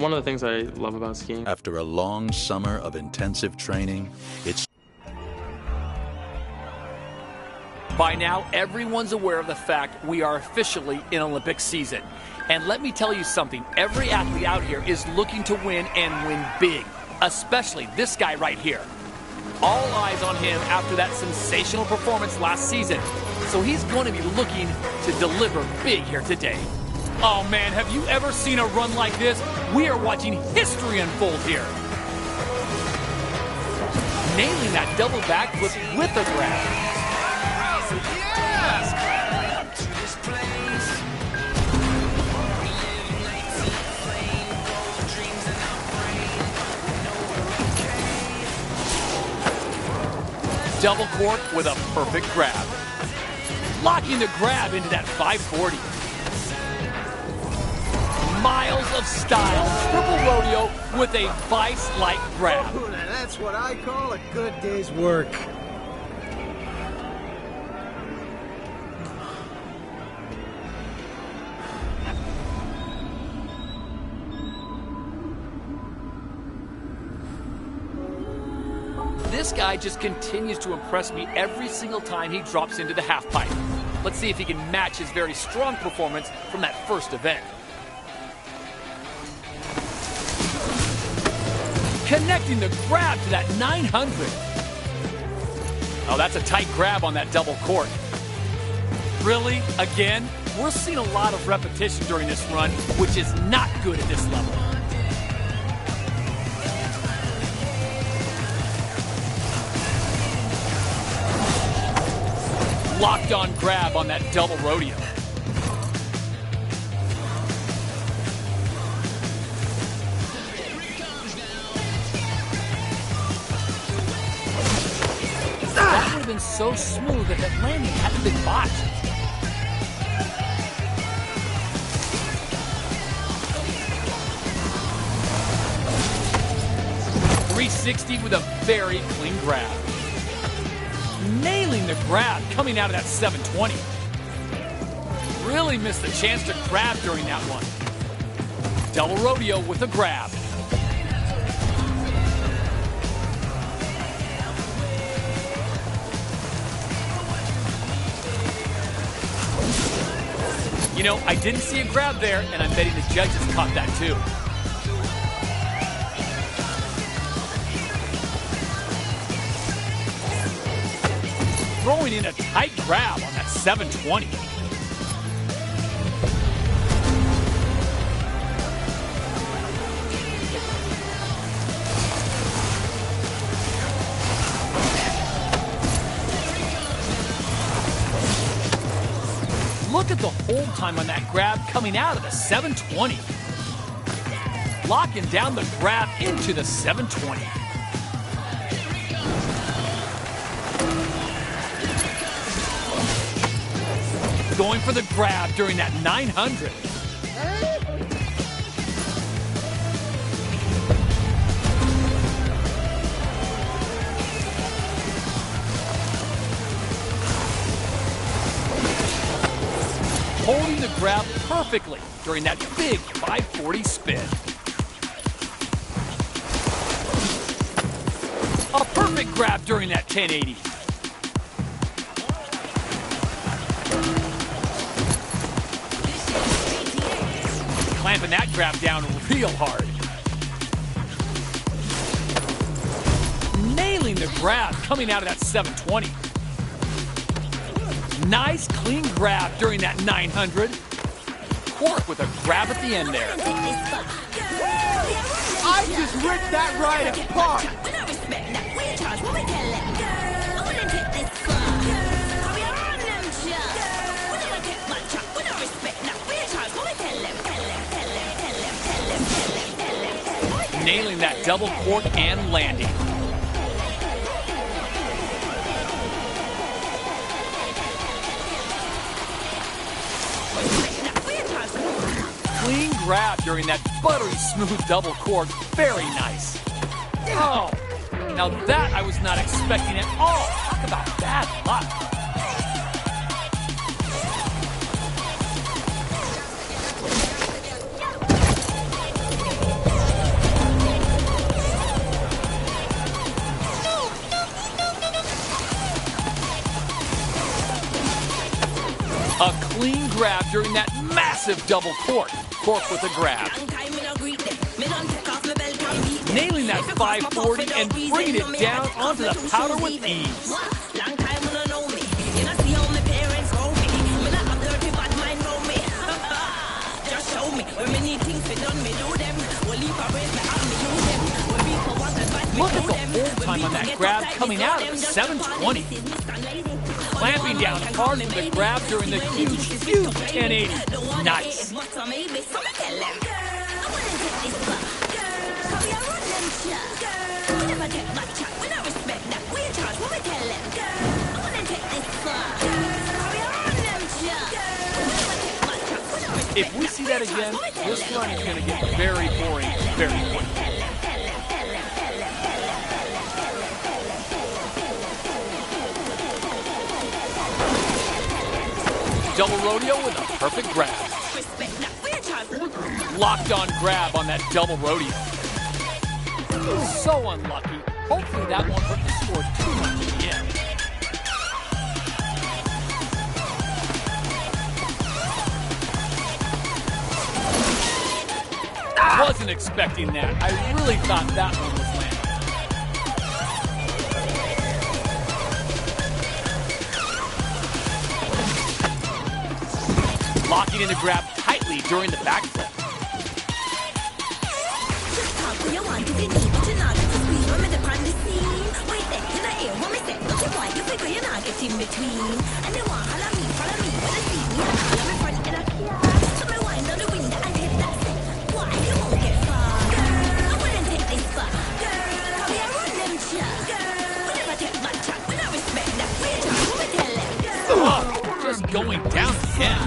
One of the things I love about skiing. After a long summer of intensive training, it's... By now, everyone's aware of the fact we are officially in Olympic season. And let me tell you something, every athlete out here is looking to win and win big. especially this guy right here. All eyes on him after that sensational performance last season, so he's going to be looking to deliver big here today. Oh man, have you ever seen a run like this? We are watching history unfold here. Nailing that double backflip with a grab. Double cork with a perfect grab. Locking the grab into that 540. Miles of style. Triple rodeo with a vice-like grab. Ooh, now that's what I call a good day's work. This guy just continues to impress me every single time he drops into the half pipe. Let's see if he can match his very strong performance from that first event. Connecting the grab to that 900. Oh, that's a tight grab on that double cork. Really? Again? We're seeing a lot of repetition during this run, which is not good at this level. Locked on grab on that double rodeo. That would have been so smooth that that landing hadn't been botched. .360 with a very clean grab. Nailing the grab coming out of that 720. Really missed the chance to grab during that one. Double rodeo with a grab. You know, I didn't see a grab there, and I'm betting the judges caught that too. Throwing in a tight grab on that 720. Look at the hold time on that grab coming out of the 720. Locking down the grab into the 720. Going for the grab during that 900. Holding the grab perfectly during that big 540 spin. A perfect grab during that 1080. Clamping that grab down real hard. Nailing the grab coming out of that 720. Nice clean grab during that 900. Cork with a grab at the end there. I just ripped that ride apart. Nailing that double cork and landing. Clean grab during that buttery smooth double cork. Very nice. Oh, now that I was not expecting at all. Talk about bad luck. A clean grab during that massive double cork. Cork with a grab. nailing that 540 and bringing it down onto the powder with ease. Long time when I know me. You know, see how my parents grow me. When I have dirty bad mind know me. Just show me. When we need things we done, me do them. We'll leave our ways behind me, use them. When people want advice, Look at the hold time on that grab coming out at 720. Clamping down hard with the grab during the huge 1080. Nice. If we see that again, this run is going to get very boring very quickly. Double rodeo with a perfect grab. Locked on grab on that double rodeo. So unlucky. Hopefully that won't hurt the score too much in the end. Wasn't expecting that. I really thought that one was landing. Locking in the grab tightly during the backflip. Just going down again.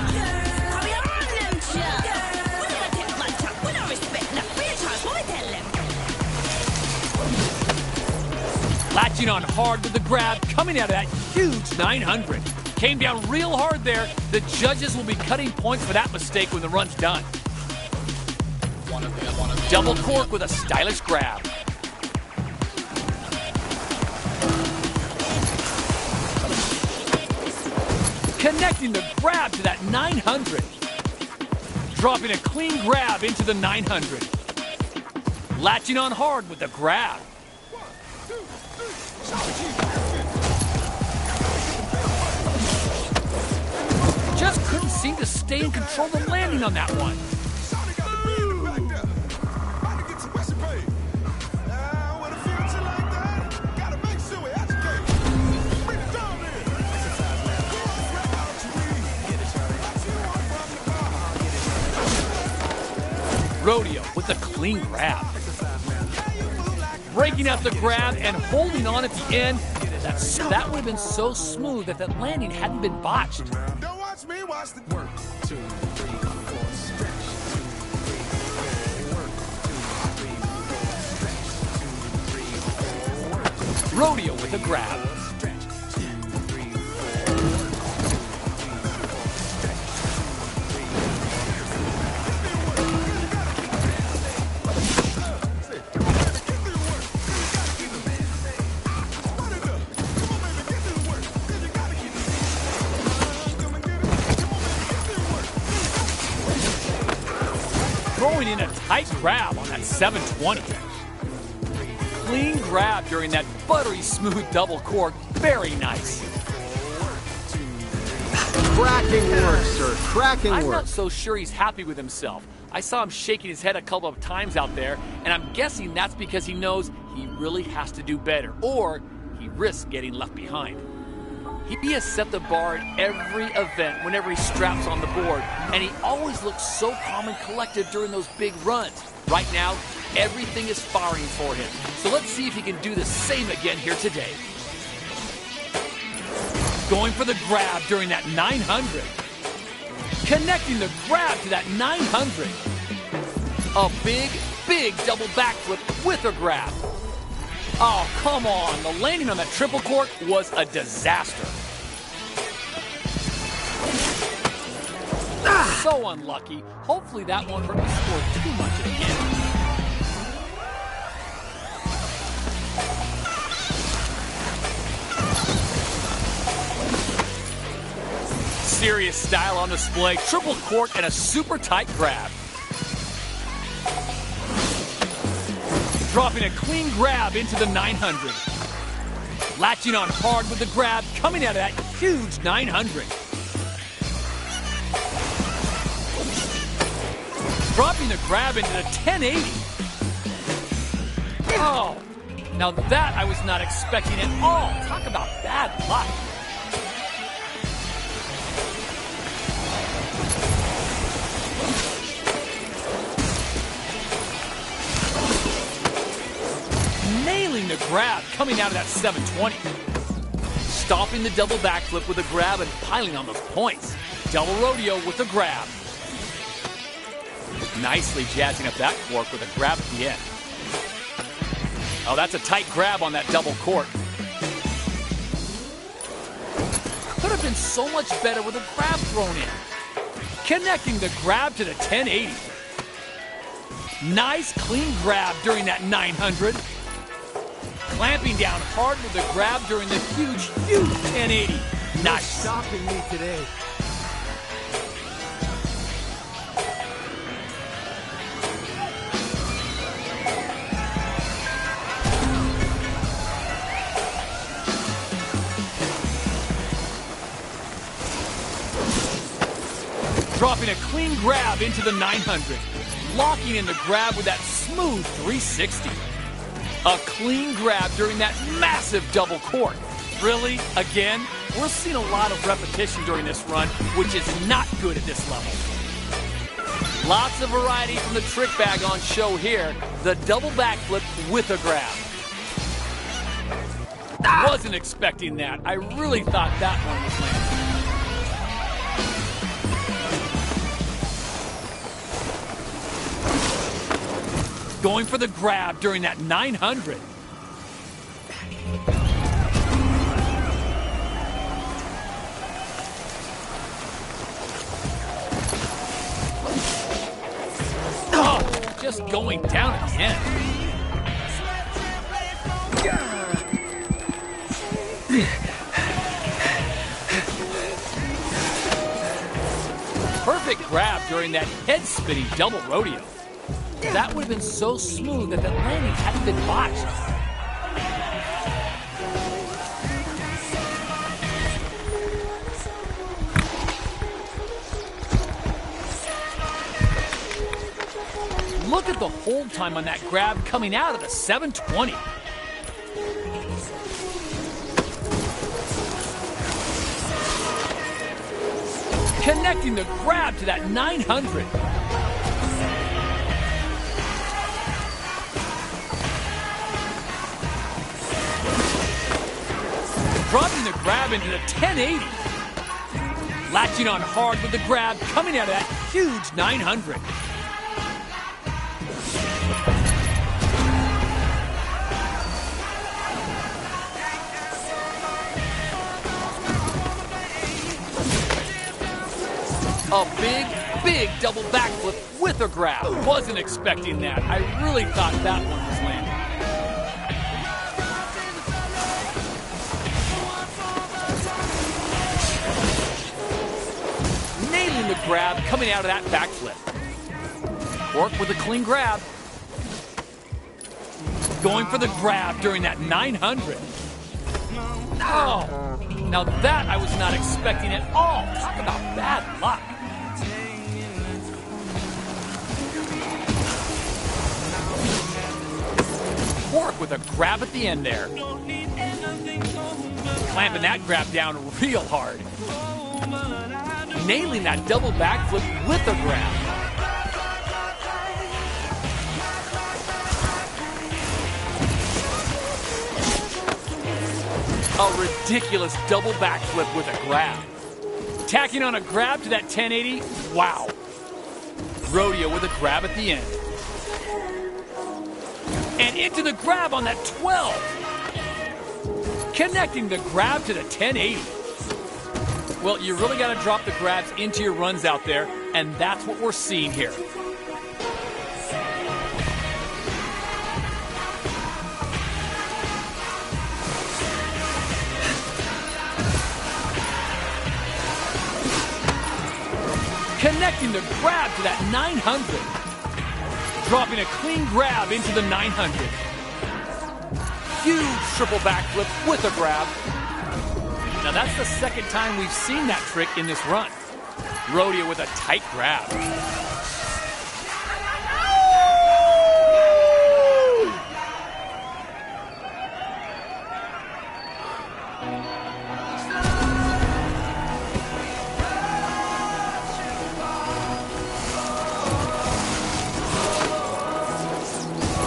Latching on hard with the grab, coming out of that huge 900. Came down real hard there. The judges will be cutting points for that mistake when the run's done. Double cork with a stylish grab. Connecting the grab to that 900. Dropping a clean grab into the 900. Latching on hard with the grab. Just couldn't seem to stay in control of the landing on that one. Rodeo with a clean grab. Breaking out the grab and holding on at the end. That would have been so smooth if that landing hadn't been botched. Rodeo with a grab. Throwing in a tight grab on that 720. Clean grab during that buttery smooth double cork. Very nice. Cracking work, sir. Cracking work. I'm not so sure he's happy with himself. I saw him shaking his head a couple of times out there, and I'm guessing that's because he knows he really has to do better, or he risks getting left behind. He has set the bar at every event whenever he straps on the board, and he always looks so calm and collected during those big runs. Right now, everything is firing for him. So let's see if he can do the same again here today. Going for the grab during that 900. Connecting the grab to that 900. A big, big double backflip with a grab. Oh, come on. The landing on that triple cork was a disaster. So unlucky. Hopefully that won't hurt the score too much again. Serious style on display. Triple cork and a super tight grab. Dropping a clean grab into the 900. Latching on hard with the grab, coming out of that huge 900. Dropping the grab into the 1080. Oh, now that I was not expecting at all. Talk about bad luck. Nailing the grab coming out of that 720. Stopping the double backflip with a grab and piling on those points. Double rodeo with a grab. Nicely jazzing up that cork with a grab at the end. Oh, that's a tight grab on that double cork. Could have been so much better with a grab thrown in. Connecting the grab to the 1080. Nice clean grab during that 900. Clamping down hard with the grab during the huge 1080. Nice. Stopping me today. Dropping a clean grab into the 900. Locking in the grab with that smooth 360. A clean grab during that massive double cork. Really? Again? We're seeing a lot of repetition during this run, which is not good at this level. Lots of variety from the trick bag on show here. The double backflip with a grab. Wasn't expecting that. I really thought that one was landing. Going for the grab during that 900. Oh, just going down at the end. Perfect grab during that head-spinning double rodeo. That would have been so smooth that the landing hadn't been botched. Look at the hold time on that grab coming out of the 720. Connecting the grab to that 900. Dropping the grab into the 1080. Latching on hard with the grab, coming out of that huge 900. A big double backflip with a grab. Wasn't expecting that. I really thought that one was landing. The grab coming out of that backflip. Cork with a clean grab. Going for the grab during that 900. Oh, now that I was not expecting at all. Talk about bad luck. Cork with a grab at the end there. Clamping that grab down real hard. Nailing that double backflip with a grab. A ridiculous double backflip with a grab. Tacking on a grab to that 1080. Wow. Rodeo with a grab at the end. And into the grab on that 12. Connecting the grab to the 1080. Well, you really got to drop the grabs into your runs out there, and that's what we're seeing here. Connecting the grab to that 900. dropping a clean grab into the 900. Huge triple backflip with a grab. Now that's the second time we've seen that trick in this run. Rodeo with a tight grab.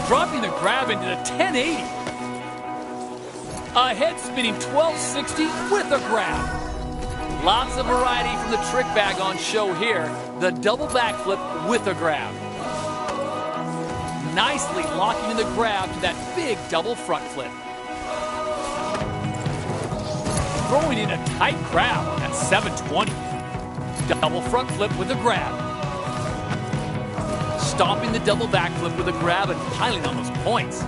Dropping the grab into the 1080. A head spinning 1260 with a grab. Lots of variety from the trick bag on show here. The double backflip with a grab. Nicely locking in the grab to that big double front flip. Throwing in a tight grab on that 720. Double front flip with a grab. Stopping the double backflip with a grab and piling on those points.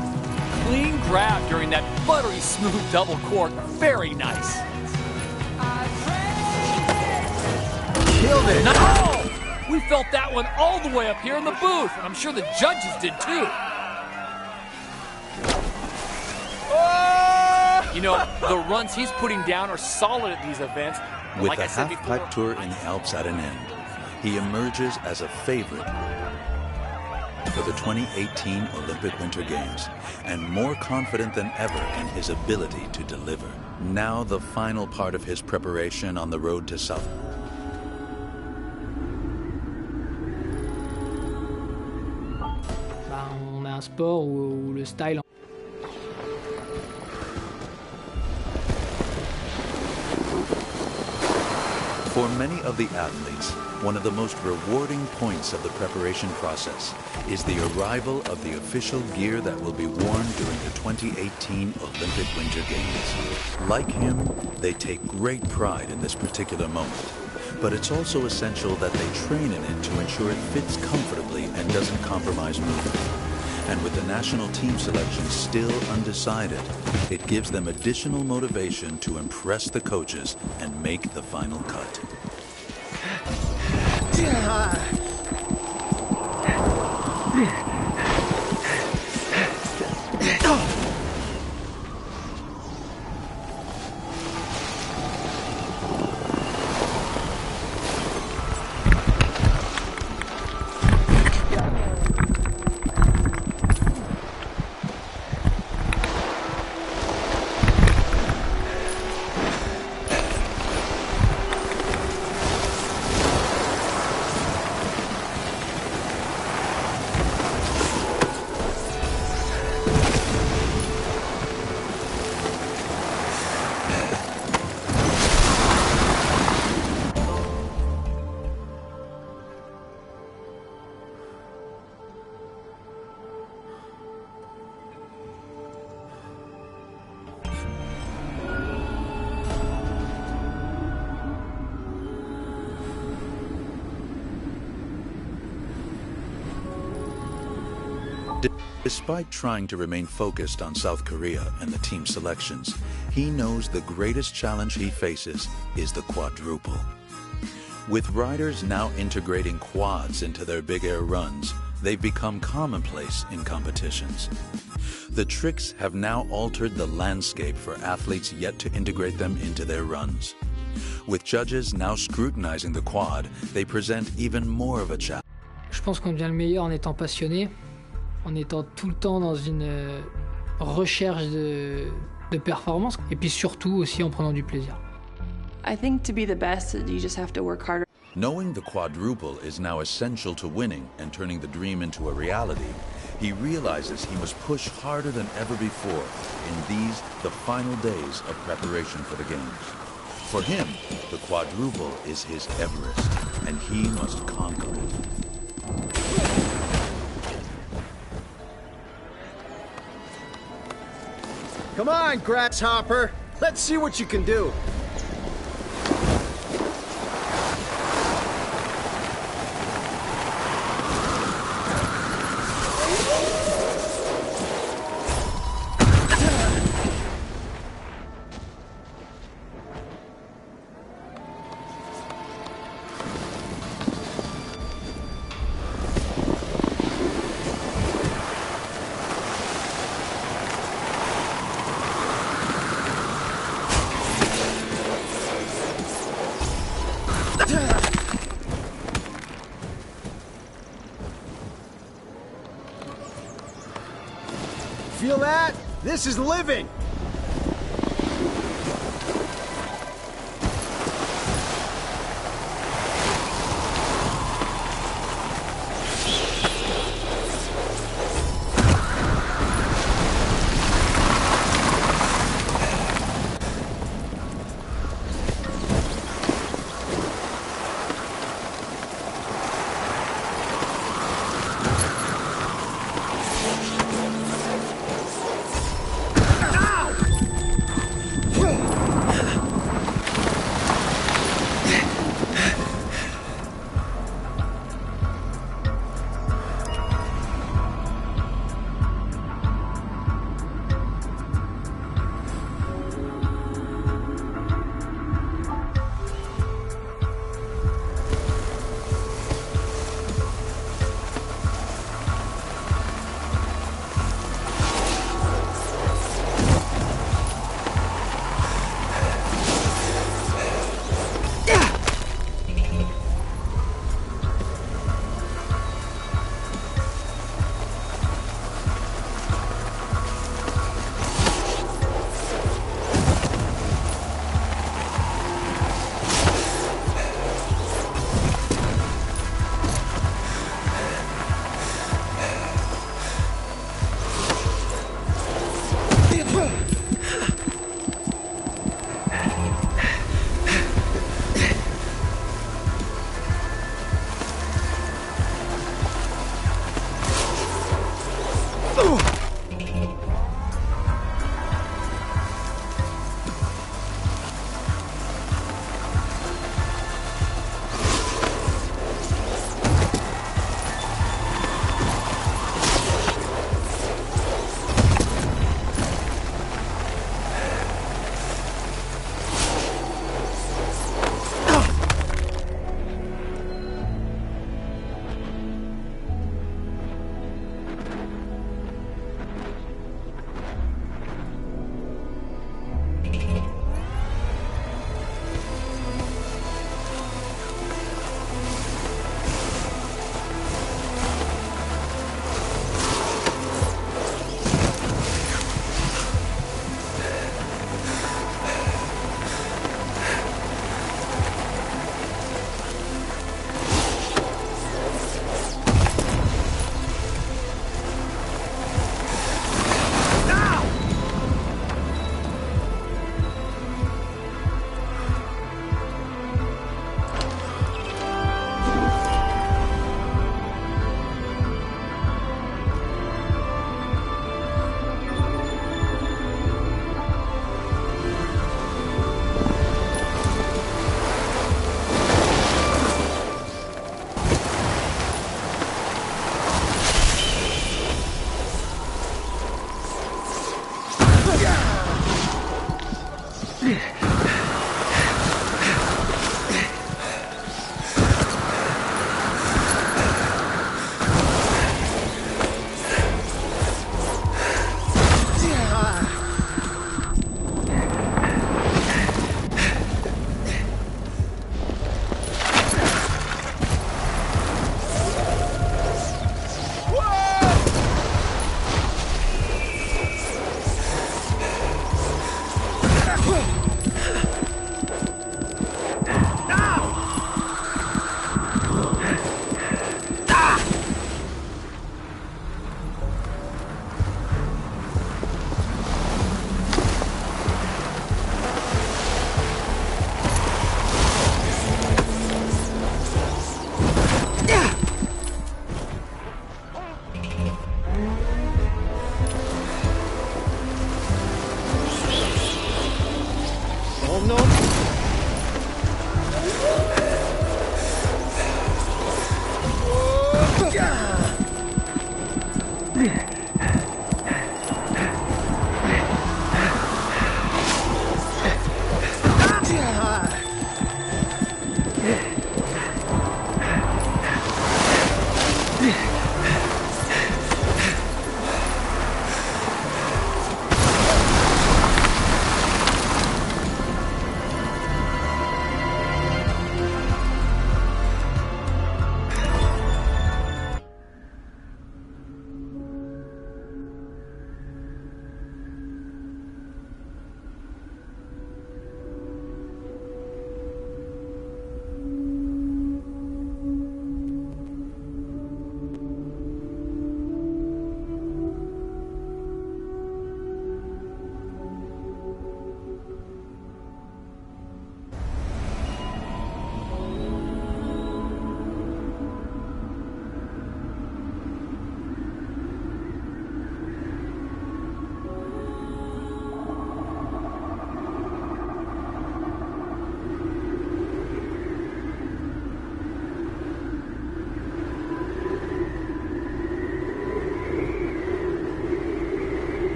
Clean grab during that buttery smooth double cork. Very nice. Killed it. No! We felt that one all the way up here in the booth, and I'm sure the judges did too. You know, the runs he's putting down are solid at these events. With like the I said half-pipe before, tour in the Alps at an end, he emerges as a favorite for the 2018 Olympic Winter Games, and more confident than ever in his ability to deliver. Now the final part of his preparation on the road to South. On a un sport où le style... For many of the athletes, one of the most rewarding points of the preparation process is the arrival of the official gear that will be worn during the 2018 Olympic Winter Games. Like him, they take great pride in this particular moment, but it's also essential that they train in it to ensure it fits comfortably and doesn't compromise movement. And with the national team selection still undecided, it gives them additional motivation to impress the coaches and make the final cut. Despite trying to remain focused on South Korea and the team selections, he knows the greatest challenge he faces is the quadruple. With riders now integrating quads into their big air runs, they've become commonplace in competitions. The tricks have now altered the landscape for athletes yet to integrate them into their runs. With judges now scrutinizing the quad, they present even more of a challenge. Je pense qu'on devient le meilleur en étant passionné, en étant tout le temps dans une recherche de performance, et puis surtout aussi en prenant du plaisir. I think to be the best, you just have to work harder. Knowing the quadruple is now essential to winning and turning the dream into a reality, he realizes he must push harder than ever before in these, the final days of preparation for the Games. For him, the quadruple is his Everest, and he must conquer it. Come on, Grasshopper. Let's see what you can do. Feel that? This is living!